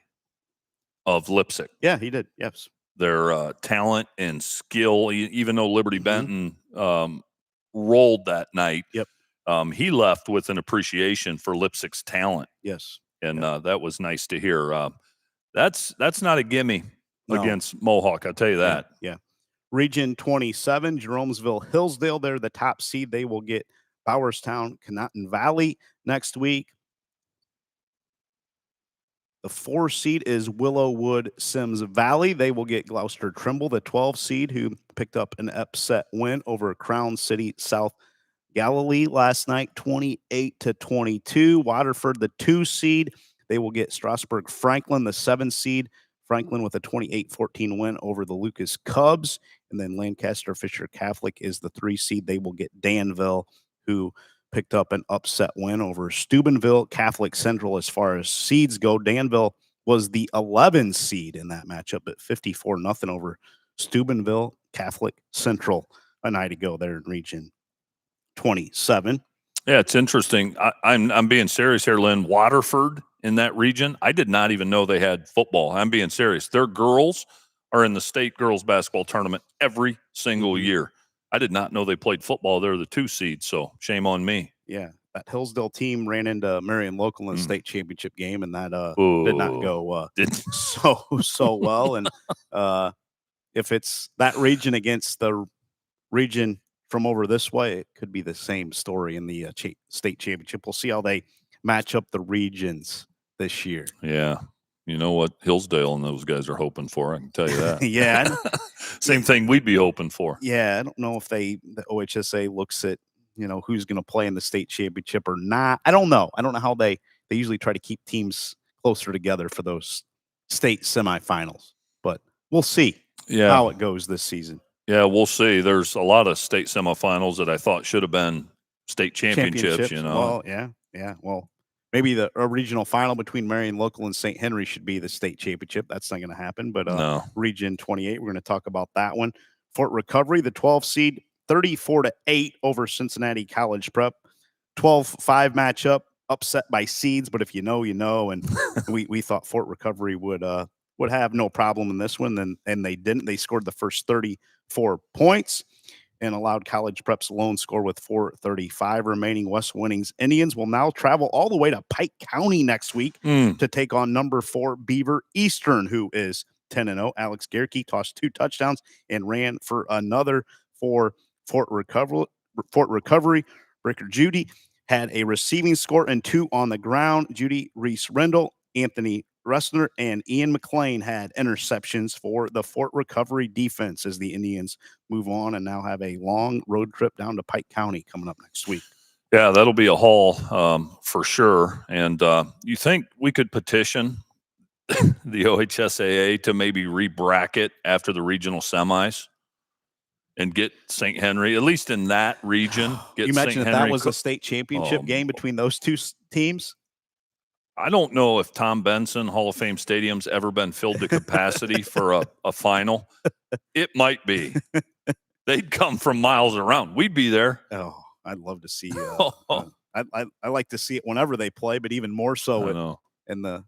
of Lipsick. Yeah, he did. Yes. Their talent and skill, even though Liberty Benton rolled that night. Yep. He left with an appreciation for Lipsick's talent. Yes. And that was nice to hear. That's not a gimme against Mohawk, I'll tell you that. Yeah. Region 27, Jeromesville, Hillsdale, they're the top seed. They will get Bowerstown, Conotton Valley next week. The 4 seed is Willowwood Sims Valley. They will get Gloucester Trimble, the 12 seed, who picked up an upset win over Crown City South Galilee last night, 28-22. Waterford, the 2 seed. They will get Strasburg Franklin, the 7 seed. Franklin with a 28-14 win over the Lucas Cubs. And then Lancaster Fisher Catholic is the 3 seed. They will get Danville, who picked up an upset win over Steubenville Catholic Central. As far as seeds go, Danville was the 11 seed in that matchup at 54-0 over Steubenville Catholic Central a night ago there in Region 27. Yeah, it's interesting. I'm being serious here, Lynn. Waterford in that region, I did not even know they had football. I'm being serious. Their girls are in the state girls basketball tournament every single year. I did not know they played football. They're the 2 seed, so shame on me. Yeah, that Hillsdale team ran into Marion Local in the state championship game, and that did not go so well. And if it's that region against the region from over this way, it could be the same story in the state championship. We'll see how they match up the regions this year. Yeah. You know what Hillsdale and those guys are hoping for, I can tell you that. Yeah. Same thing we'd be hoping for. Yeah, I don't know if the OHSA looks at, who's going to play in the state championship or not. I don't know. I don't know how they usually try to keep teams closer together for those state semifinals, but we'll see how it goes this season. Yeah, we'll see. There's a lot of state semifinals that I thought should have been state championships. Well, yeah. Well, maybe a regional final between Marion Local and St. Henry should be the state championship. That's not going to happen. But no. Region 28, we're going to talk about that one. Fort Recovery, the 12 seed, 34-8 over Cincinnati College Prep. 12-5 matchup, upset by seeds. But if you know, you know. And we thought Fort Recovery would have no problem in this one, and they didn't. They scored the first 34 points and allowed College Prep's lone score with 4:35 remaining. West Winning's Indians will now travel all the way to Pike County next week to take on number 4 Beaver Eastern, who is 10-0. Alex Gerke tossed 2 touchdowns and ran for another for Fort Recovery. Bricker Judy had a receiving score and 2 on the ground. Judy Reese-Rendell, Anthony Ressner, and Ian McLean had interceptions for the Fort Recovery defense as the Indians move on and now have a long road trip down to Pike County coming up next week. Yeah, that'll be a haul for sure. And you think we could petition the OHSAA to maybe re-bracket after the regional semis and get St. Henry, at least in that region? You mentioned that was a state championship game between those 2 teams? I don't know if Tom Benson Hall of Fame Stadium's ever been filled to capacity for a final. It might be. They'd come from miles around. We'd be there. Oh, I'd love to see. I like to see it whenever they play, but even more so in the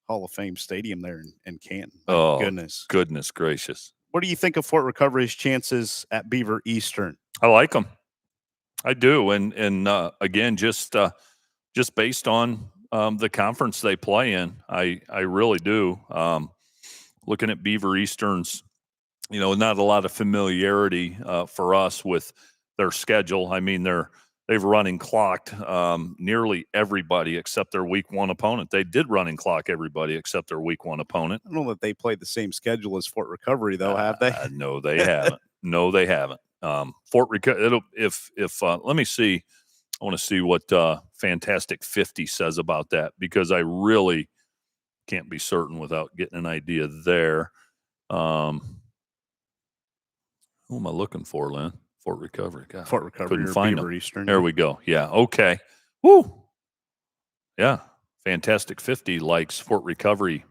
Hall of Fame Stadium there in Canton. Goodness gracious. What do you think of Fort Recovery's chances at Beaver Eastern? I like them. I do, and again, just based on the conference they play in, I really do. Looking at Beaver Eastern's, not a lot of familiarity for us with their schedule. I mean, they've run and clocked nearly everybody except their week 1 opponent. They did run and clock everybody except their week 1 opponent. I don't know that they played the same schedule as Fort Recovery, though, have they? No, they haven't. No, they haven't. Fort Recovery. Let me see. I want to see what Fantastic 50 says about that, because I really can't be certain without getting an idea there. Who am I looking for, Lynn? Fort Recovery. God, Fort Recovery. Couldn't find Beaver them. Eastern. There we go. Yeah. Okay. Woo. Yeah. Fantastic 50 likes Fort Recovery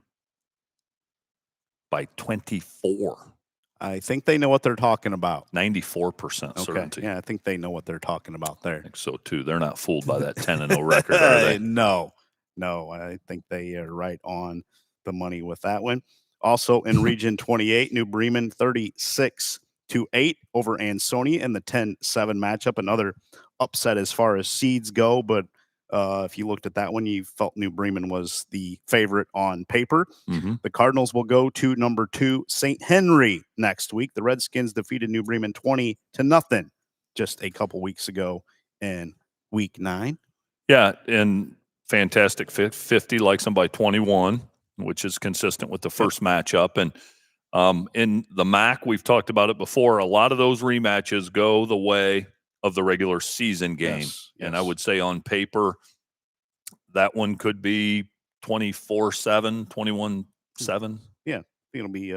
by 24. I think they know what they're talking about. 94% certainty. Yeah, I think they know what they're talking about there. I think so too. They're not fooled by that 10-0 record, are they? No. I think they are right on the money with that one. Also in Region 28, New Bremen 36-8 over Ansonia in the 10-7 matchup. Another upset as far as seeds go, but if you looked at that one, you felt New Bremen was the favorite on paper. Mm-hmm. The Cardinals will go to number 2 St. Henry next week. The Redskins defeated New Bremen 20-0 just a couple weeks ago in week 9. Yeah, and Fantastic 50 likes them by 21, which is consistent with the first matchup. And in the MAC, we've talked about it before, a lot of those rematches go the way of the regular season game. Yes. And I would say on paper, that one could be 24-7, 21-7. Yeah, it'll be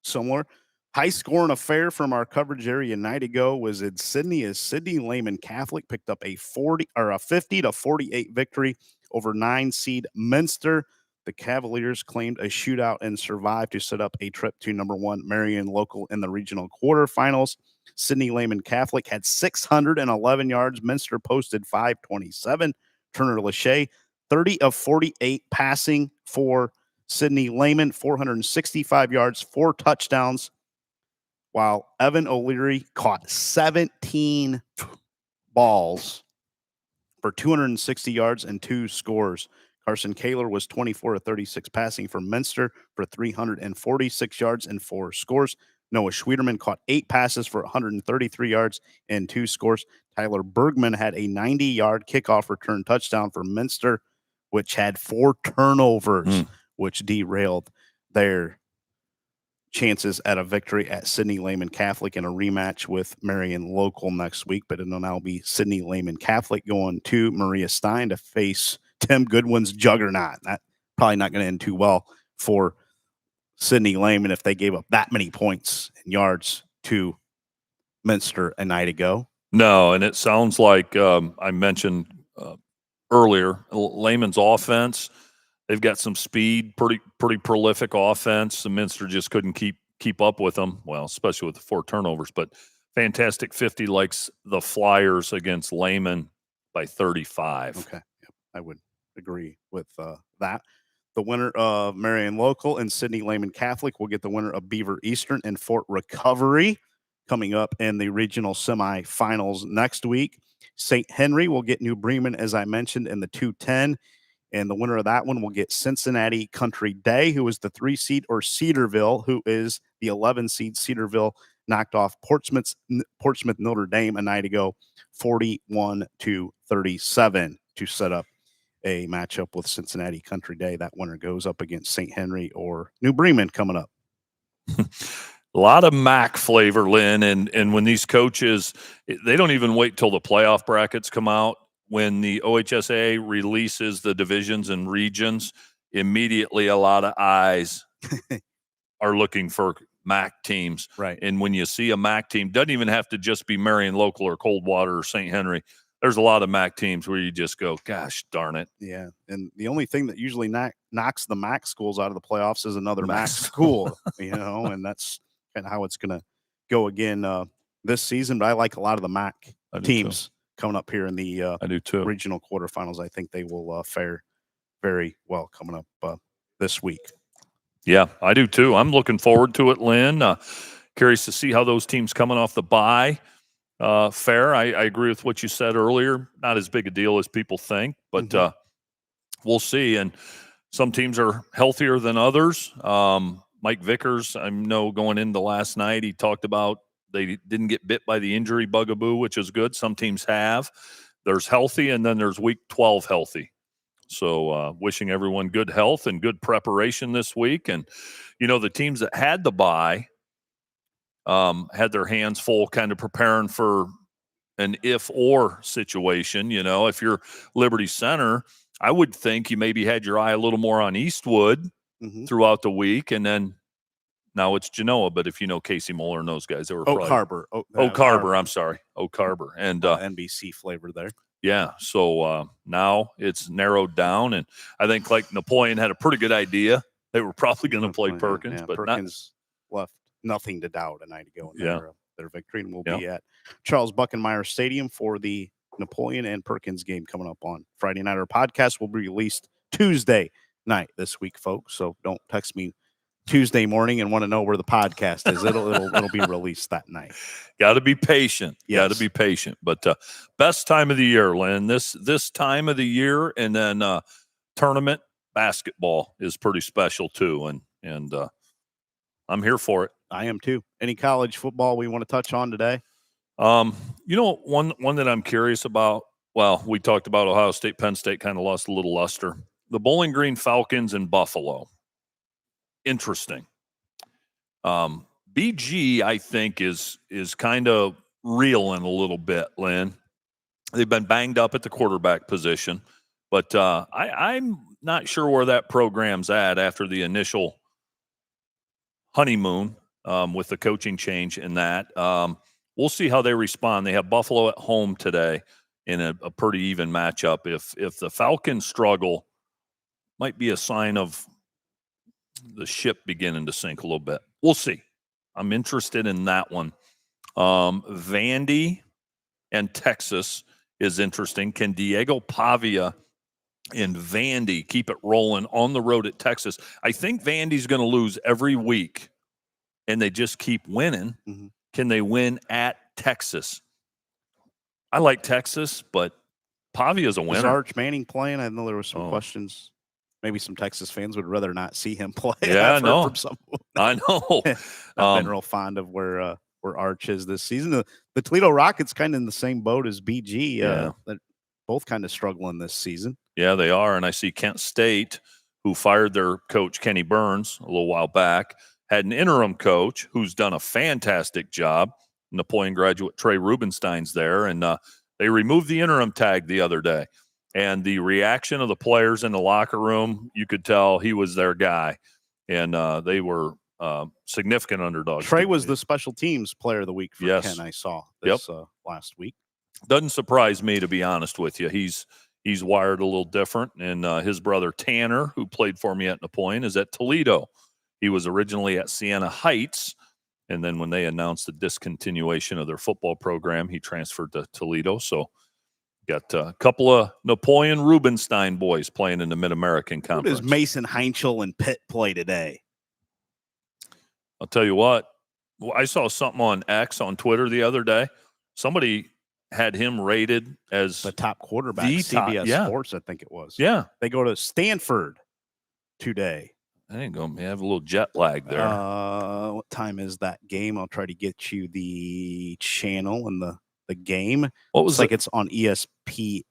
similar. High scoring affair from our coverage area a night ago was in Sydney, as Sydney Lehman Catholic picked up a 50-48 victory over 9 seed Minster. The Cavaliers claimed a shootout and survived to set up a trip to number 1 Marion Local in the regional quarterfinals. Sydney Lehman Catholic had 611 yards. Minster posted 527. Turner Lachey, 30 of 48 passing for Sydney Lehman, 465 yards, 4 touchdowns. while Evan O'Leary caught 17 balls for 260 yards and 2 scores. Carson Kaler was 24 of 36 passing for Minster for 346 yards and 4 scores. Noah Schwederman caught 8 passes for 133 yards and 2 scores. Tyler Bergman had a 90-yard kickoff return touchdown for Minster, which had 4 turnovers, which derailed their chances at a victory at Sidney Lehman Catholic in a rematch with Marion Local next week. But it'll now be Sidney Lehman Catholic going to Maria Stein to face Tim Goodwin's juggernaut. That probably not going to end too well for Sidney Lehman if they gave up that many points and yards to Minster a night ago. No, and it sounds like I mentioned earlier, Lehman's offense, they've got some speed, pretty prolific offense. The Minster just couldn't keep up with them. Well, especially with the 4 turnovers, but fantastic 50 likes the Flyers against Lehman by 35. Okay, yep, I would agree with that. The winner of Marion Local and Sidney Lehman Catholic will get the winner of Beaver Eastern and Fort Recovery coming up in the regional semifinals next week. St. Henry will get New Bremen, as I mentioned, in the 210. And the winner of that one will get Cincinnati Country Day, who is the 3 seed, or Cedarville, who is the 11 seed. Cedarville knocked off Portsmouth Notre Dame a night ago, 41-37, to set up a matchup with Cincinnati Country Day. That winner goes up against St. Henry or New Bremen coming up. A lot of MAC flavor, Lynn, and when these coaches, they don't even wait till the playoff brackets come out. When the OHSAA releases the divisions and regions, immediately a lot of eyes are looking for MAC teams. Right. And when you see a MAC team, doesn't even have to just be Marion Local or Coldwater or St. Henry. There's a lot of MAC teams where you just go, gosh darn it. Yeah, and the only thing that usually knocks the MAC schools out of the playoffs is another MAC school, and that's kind of how it's going to go again this season. But I like a lot of the MAC teams coming up here in the I do too. Regional quarterfinals. I think they will fare very well coming up this week. Yeah, I do too. I'm looking forward to it, Lynn. Curious to see how those teams coming off the bye fare. I agree with what you said earlier. Not as big a deal as people think, but we'll see. And some teams are healthier than others. Mike Vickers, I know going into last night, he talked about they didn't get bit by the injury bugaboo, which is good. Some teams have. There's healthy, and then there's week 12 healthy. So wishing everyone good health and good preparation this week. And, the teams that had the bye had their hands full kind of preparing for an if-or situation. If you're Liberty Center, I would think you maybe had your eye a little more on Eastwood throughout the week, and then now it's Genoa. But if you know Casey Moeller and those guys, they were Oak Harbor. Oak Harbor. I'm sorry, Oak Harbor, and NBC flavor there. Yeah, so now it's narrowed down, and I think like Napoleon had a pretty good idea. They were probably going to play Perkins, but Perkins left nothing to doubt a night ago in their victory, and we'll be at Charles Buckenmeyer Stadium for the Napoleon and Perkins game coming up on Friday night. Our podcast will be released Tuesday night this week, folks, so don't text me Tuesday morning and want to know where the podcast is. It'll be released that night. Got to be patient. Yes. Got to be patient. But best time of the year, Lynn. This time of the year, and then tournament basketball is pretty special too. And I'm here for it. I am too. Any college football we want to touch on today? One that I'm curious about. Well, we talked about Ohio State, Penn State kind of lost a little luster. The Bowling Green Falcons in Buffalo. Interesting. BG, I think, is kind of reeling a little bit, Lynn. They've been banged up at the quarterback position, but I'm not sure where that program's at after the initial honeymoon with the coaching change in that. We'll see how they respond. They have Buffalo at home today in a pretty even matchup. If the Falcons struggle, might be a sign of the ship beginning to sink a little bit. We'll see. I'm interested in that one. Vandy and Texas is interesting. Can Diego Pavia and Vandy keep it rolling on the road at Texas? I think Vandy's going to lose every week and they just keep winning, can they win at Texas? I like Texas, but Pavia's a winner. Is Arch Manning playing? I know there were some questions. Maybe some Texas fans would rather not see him play. Yeah, I know. I've been real fond of where Arch is this season. The Toledo Rockets kind of in the same boat as BG. They're both kind of struggling this season. Yeah, they are. And I see Kent State, who fired their coach Kenny Burns a little while back, had an interim coach who's done a fantastic job. Napoleon graduate Trey Rubenstein's there, and they removed the interim tag the other day. And the reaction of the players in the locker room, you could tell he was their guy. And they were significant underdogs. Trey was the special teams player of the week for Ken, I saw this last week. Doesn't surprise me, to be honest with you. He's wired a little different. And his brother Tanner, who played for me at Napoleon, is at Toledo. He was originally at Siena Heights. And then when they announced the discontinuation of their football program, he transferred to Toledo. So got a couple of Napoleon Rubenstein boys playing in the Mid-American Conference. Who does Mason Heinchel and Pitt play today? I'll tell you what. I saw something on X on Twitter the other day. Somebody had him rated as the top quarterback. CBS Sports, I think it was. Yeah. They go to Stanford today. I ain't going to have a little jet lag there. What time is that game? I'll try to get you the channel and the game. What was like it's on ESPN.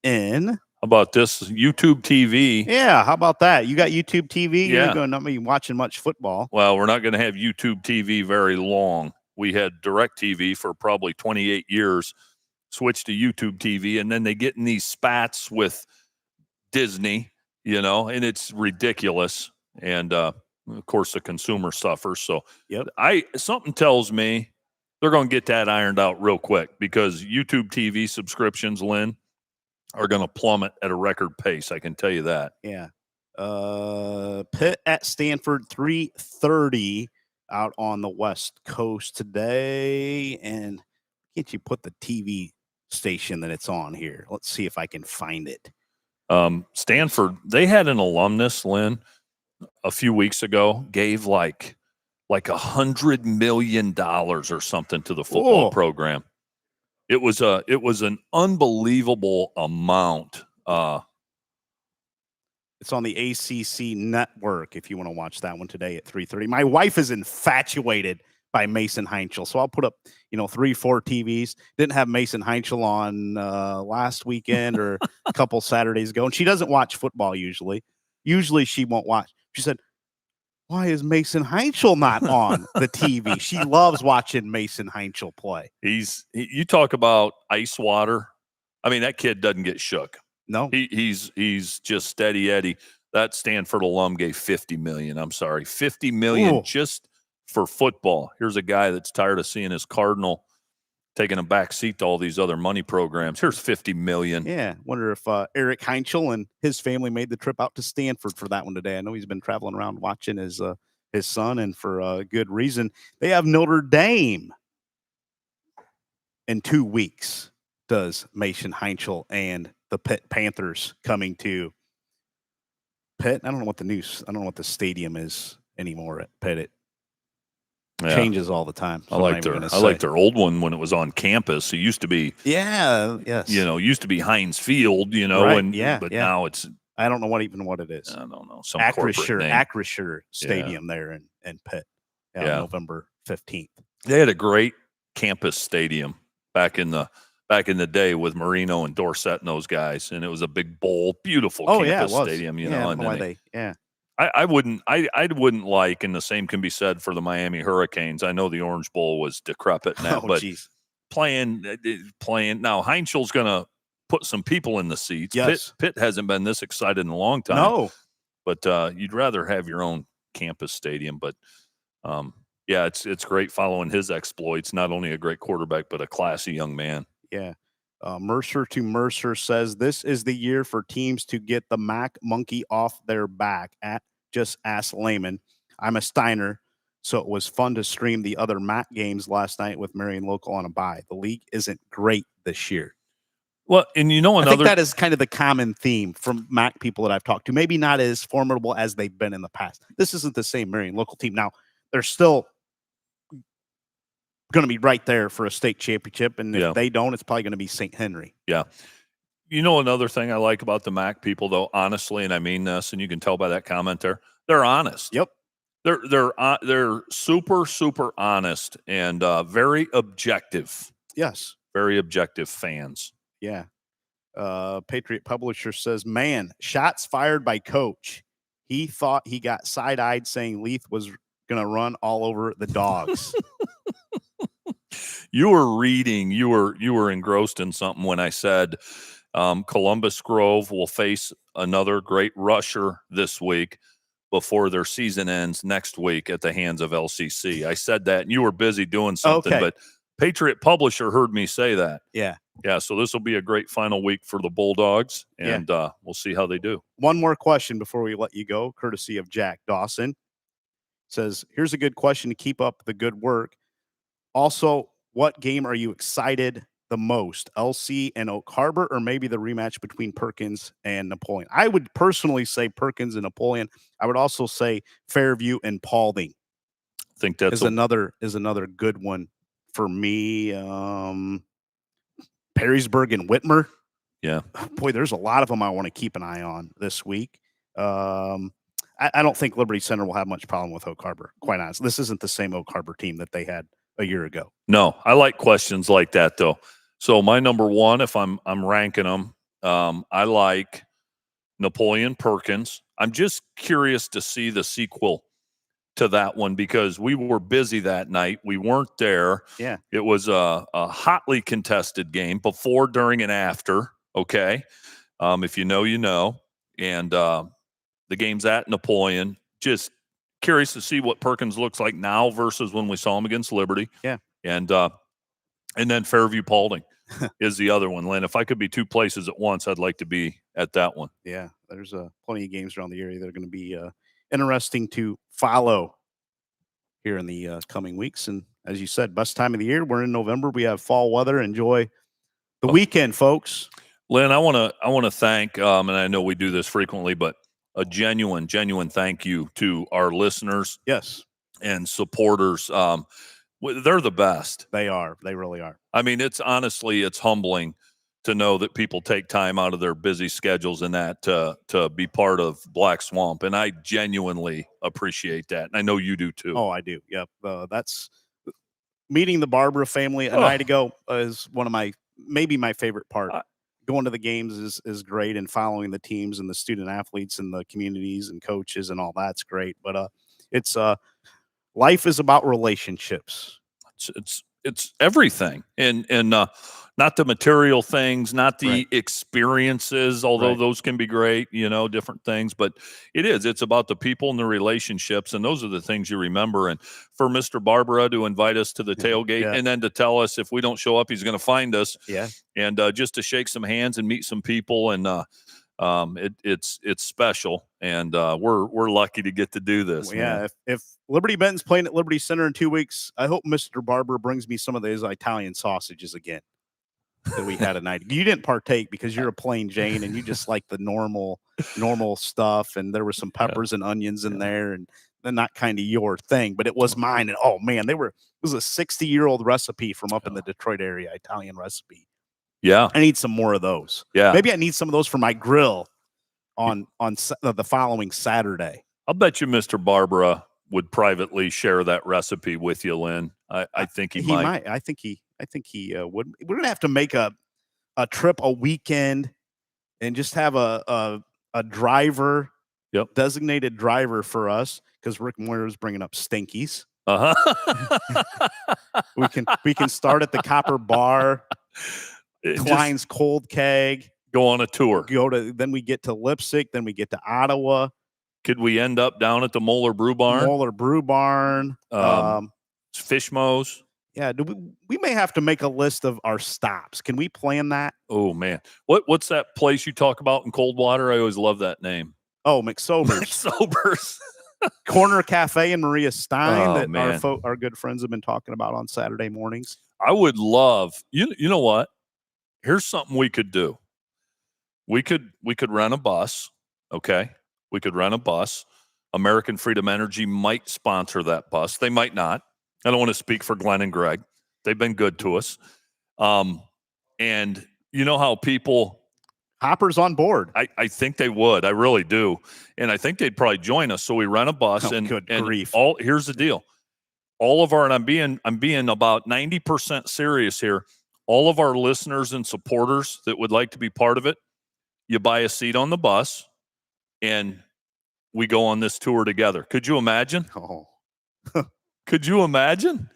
How about this? YouTube TV. Yeah, how about that? You got YouTube TV? Yeah. You're going to not be watching much football. Well, we're not going to have YouTube TV very long. We had DirecTV for probably 28 years, switched to YouTube TV, and then they get in these spats with Disney, and it's ridiculous. And, of course, the consumer suffers. So something tells me they're going to get that ironed out real quick because YouTube TV subscriptions, Lynn, are going to plummet at a record pace. I can tell you that. Yeah. Pitt at Stanford, 3:30 out on the West Coast today. And can't you put the TV station that it's on here? Let's see if I can find it. Stanford, they had an alumnus, Lynn, a few weeks ago, gave like $100 million or something to the football program. It was an unbelievable amount. It's on the ACC network if you want to watch that one today at 3:30. My wife is infatuated by Mason Heinchel, so I'll put up 3-4 TVs. Didn't have Mason Heinchel on last weekend or a couple Saturdays ago, and she doesn't watch football usually. Usually she won't watch. She said, "Why is Mason Heinchel not on the TV?" She loves watching Mason Heinchel play. You talk about ice water. I mean, that kid doesn't get shook. No, he's just steady Eddie. That Stanford alum gave $50 million. I'm sorry, $50 million just for football. Here's a guy that's tired of seeing his Cardinal taking a back seat to all these other money programs. Here's $50 million. Yeah, wonder if Eric Heinchel and his family made the trip out to Stanford for that one today. I know he's been traveling around watching his son, and for a good reason. They have Notre Dame in 2 weeks. Does Mason Heinchel and the Pitt Panthers coming to Pitt? I don't know what the stadium is anymore at Pitt. It changes all the time. So I like their old one when it was on campus. It used to be used to be Heinz Field, right, but now it's I don't know what it is. I don't know. Some corporate name. Acrisure Stadium there in Pitt. November 15th. They had a great campus stadium back in the day with Marino and Dorsett and those guys, and it was a big bowl, beautiful campus stadium. I wouldn't like, and the same can be said for the Miami Hurricanes. I know the Orange Bowl was decrepit now, but playing now, Heinzel's going to put some people in the seats. Yes. Pitt hasn't been this excited in a long time. No, but you'd rather have your own campus stadium. But it's great following his exploits. Not only a great quarterback, but a classy young man. Yeah. Mercer to Mercer says this is the year for teams to get the Mac monkey off their back. Just ask Layman. I'm a Steiner, so it was fun to stream the other Mac games last night with Marion Local on a bye. The league isn't great this year. Well, and I think that is kind of the common theme from Mac people that I've talked to. Maybe not as formidable as they've been in the past. This isn't the same Marion Local team. Now, they're still going to be right there for a state championship. And Yeah. if they don't, it's probably going to be St. Henry. Yeah. You know, another thing I like about the MAC people, though, honestly, and I mean this, and you can tell by that comment there, they're honest. Yep. They're super, super honest and very objective. Yes. Very objective fans. Yeah. Patriot Publisher says, man, shots fired by coach. He thought he got side-eyed saying Leith was going to run all over the dogs. You were reading, you were engrossed in something when I said Columbus Grove will face another great rusher this week before their season ends next week at the hands of LCC. I said that, and you were busy doing something, Okay. but Patriot Publisher heard me say that. Yeah. Yeah, so this will be a great final week for the Bulldogs, and we'll see how they do. One more question before we let you go, courtesy of Jack Dawson. Says, here's a good question to keep up the good work. Also, what game are you excited the most, LC and Oak Harbor, or maybe the rematch between Perkins and Napoleon? I would personally say Perkins and Napoleon. I would also say Fairview and Paulding. I think that's another good one for me. Perrysburg and Whitmer. Yeah. Boy, there's a lot of them I want to keep an eye on this week. I don't think Liberty Center will have much problem with Oak Harbor, quite honest. This isn't the same Oak Harbor team that they had a year ago. No, I like questions like that, though. So my number one, if I'm ranking them, I like Napoleon Perkins. I'm just curious to see the sequel to that one because we were busy that night. We weren't there. Yeah. It was a hotly contested game before, during, and after. Okay. If you know, you know. And the game's at Napoleon. Just curious to see what Perkins looks like now versus when we saw him against Liberty. Yeah. And then Fairview Paulding is the other one. Lynn, if I could be two places at once, I'd like to be at that one. Yeah. There's plenty of games around the area that are going to be interesting to follow here in the coming weeks. And as you said, best time of the year. We're in November. We have fall weather. Enjoy the weekend, folks. Lynn, I want to thank, and I know we do this frequently, but a genuine thank you to our listeners. Yes. And supporters. They're the best. They are. They really are. I mean, it's humbling to know that people take time out of their busy schedules and that to be part of Black Swamp. And I genuinely appreciate that. And I know you do too. Oh, I do. Yep. That's meeting the Barbara family a night ago is one of maybe my favorite part. Going to the games is great, and following the teams and the student athletes and the communities and coaches and all that's great. But it's life is about relationships. It's everything, and not the material things, not the experiences, although those can be great, different things, but it's about the people and the relationships. And those are the things you remember. And for Mr. Barbara to invite us to the tailgate and then to tell us if we don't show up, he's going to find us. Yeah. And just to shake some hands and meet some people. And it's special. And we're lucky to get to do this. Well, yeah. If Liberty Benton's playing at Liberty Center in 2 weeks, I hope Mr. Barber brings me some of those Italian sausages again that we had a night. You didn't partake because you're a plain Jane and you just like the normal stuff. And there were some peppers and onions in there, and then not kind of your thing, but it was mine. And oh man, it was a 60-year-old recipe from up in the Detroit area, Italian recipe. Yeah. I need some more of those. Yeah. Maybe I need some of those for my grill on the following Saturday. I'll bet you Mr. Barbara would privately share that recipe with you, Lynn. I think he might. I think he would. We're gonna have to make a trip, a weekend, and just have a driver, designated driver for us, because Rick Moyer is bringing up Stinkies. We can start at the Copper Bar, Klein's Cold Keg, go on a tour. Then we get to Lipsick, then we get to Ottawa. Could we end up down at the Moeller Brew Barn? Fishmo's. Yeah, we may have to make a list of our stops. Can we plan that? Oh man, what's that place you talk about in Coldwater? I always love that name. Oh, McSober's. McSober's. Corner Cafe in Maria Stein that our good friends have been talking about on Saturday mornings. I would love, you know what? Here's something we could do. We could rent a bus, okay? We could rent a bus. American Freedom Energy might sponsor that bus. They might not. I don't want to speak for Glenn and Greg. They've been good to us. And you know how people Hopper's on board. I think they would. I really do. And I think they'd probably join us. So we rent a bus and grief. Here's the deal. All of our, and I'm being about 90% serious here. All of our listeners and supporters that would like to be part of it, you buy a seat on the bus and we go on this tour together. Could you imagine? Oh. Could you imagine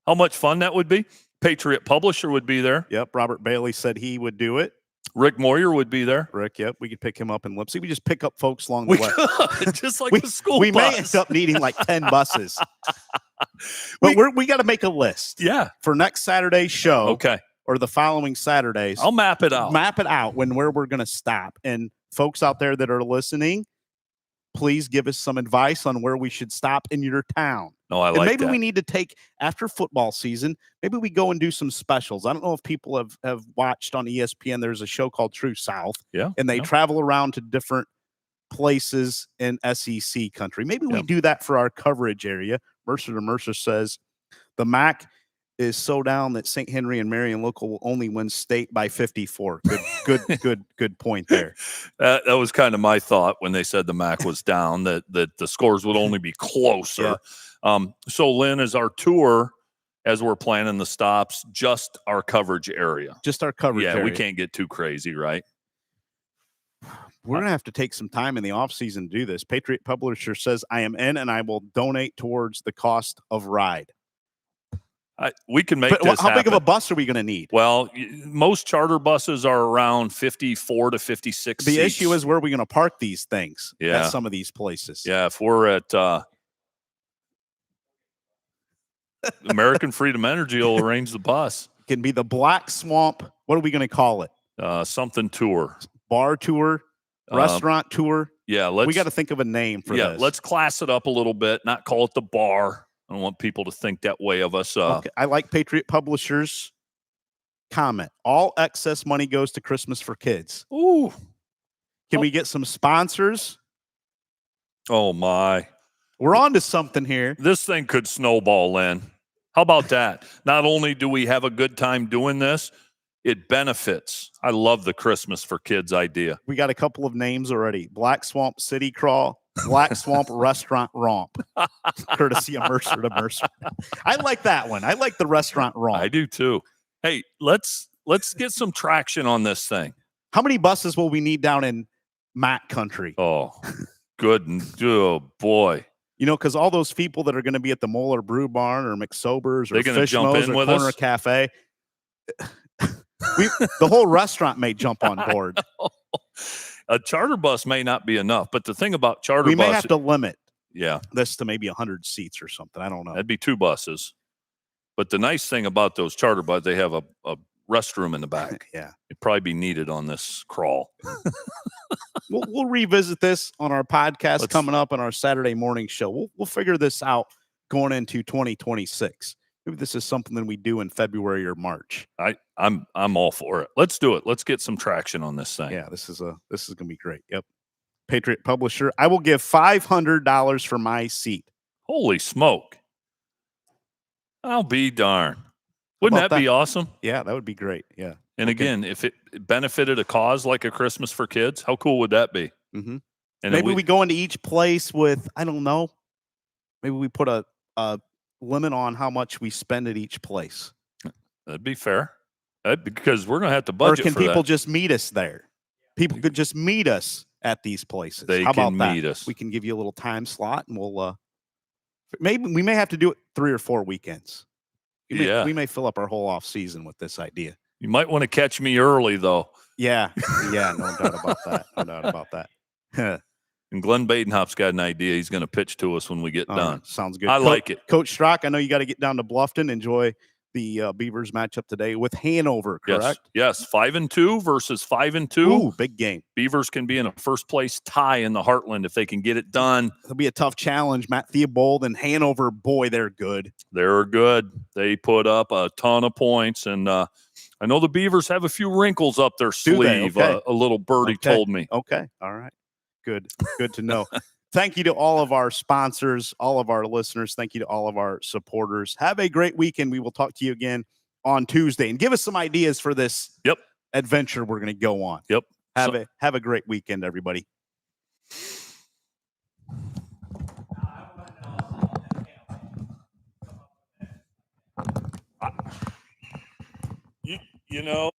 how much fun that would be? Patriot Publisher would be there. Yep. Robert Bailey said he would do it. Rick Moyer would be there. Rick, yep. We could pick him up in Lipsy. We just pick up folks along the way. Just like the school we bus. may end up needing like 10 buses. But we got to make a list. Yeah. For next Saturday's show. Okay. Or the following Saturdays. I'll map it out. Map it out where we're going to stop. And folks out there that are listening, please give us some advice on where we should stop in your town. No, I like maybe that. We need to take, after football season, maybe we go and do some specials. I don't know if people have watched on ESPN. There's a show called True South. Yeah. And they travel around to different places in SEC country. Maybe we do that for our coverage area. Mercer to Mercer says the MAC is so down that St. Henry and Marion Local will only win state by 54. Good point there. That was kind of my thought when they said the MAC was down, that the scores would only be closer. Yeah. So Lynn, is our tour, as we're planning the stops, just our coverage area? Just our coverage area. Yeah, we can't get too crazy, right? We're going to have to take some time in the offseason to do this. Patriot Publisher says, I am in and I will donate towards the cost of ride. We can make this How happen. big of a bus are we going to need? Well, most charter buses are around 54 to 56 The seats. issue is where are we going to park these things at some of these places? Yeah, if we're at American Freedom Energy will arrange the bus. It can be the Black Swamp. What are we going to call it? Something tour. Bar tour? Restaurant tour? Yeah. We got to think of a name for this. Yeah, let's class it up a little bit, not call it the bar. I don't want people to think that way of us. Okay. I like Patriot Publishers' comment. All excess money goes to Christmas for Kids. Ooh. Can we get some sponsors? Oh, my. We're on to something here. This thing could snowball, Lynn. How about that? Not only do we have a good time doing this, it benefits. I love the Christmas for Kids idea. We got a couple of names already. Black Swamp City Crawl. Black Swamp Restaurant Romp, courtesy of Mercer to Mercer. I like that one. I like the restaurant romp. I do too. Hey, let's get some traction on this thing. How many buses will we need down in Mac country? Oh, good. Oh, boy. You know, because all those people that are going to be at the Moeller Brew Barn or McSober's or Fish Mo's or Corner Cafe, the whole restaurant may jump on board. A charter bus may not be enough, but the thing about charter we bus, may have to limit yeah, this to maybe 100 seats or something. I don't know. That'd be 2 buses. But the nice thing about those charter buses, they have a restroom in the back. Yeah, it'd probably be needed on this crawl. We'll revisit this on our podcast coming up on our Saturday morning show. We'll figure this out going into 2026. Maybe this is something that we do in February or March. I'm all for it. Let's do it. Let's get some traction on this thing. Yeah, this is gonna be great. Yep. Patriot Publisher. I will give $500 for my seat. Holy smoke. I'll be darned. Wouldn't that be awesome? Yeah, that would be great. Yeah. And again, if it benefited a cause like a Christmas for Kids, how cool would that be? Mm-hmm. And maybe we go into each place with, I don't know, maybe we put a limit on how much we spend at each place. That'd be fair. Because we're going to have to budget for that. Or can people just meet us there? People could just meet us at these places. They How about can meet us. We can give you a little time slot, and we'll maybe we may have to do it 3 or 4 weekends. We may fill up our whole off season with this idea. You might want to catch me early, though. Yeah, no doubt about that. No doubt about that. And Glenn Badenhop's got an idea he's going to pitch to us when we get done. Sounds good. I like it. Coach Strock, I know you got to get down to Bluffton. Enjoy the Beavers matchup today with Hanover, correct? Yes. 5-2 versus 5-2. Ooh, big game. Beavers can be in a first-place tie in the Heartland if they can get it done. It'll be a tough challenge. Matt Theobald and Hanover, boy, they're good. They're good. They put up a ton of points, and I know the Beavers have a few wrinkles up their sleeve. Okay. A little birdie told me. Okay, all right. Good to know. Thank you to all of our sponsors, all of our listeners. Thank you to all of our supporters. Have a great weekend. We will talk to you again on Tuesday, and give us some ideas for this adventure we're going to go on. Have a great weekend, everybody. You know.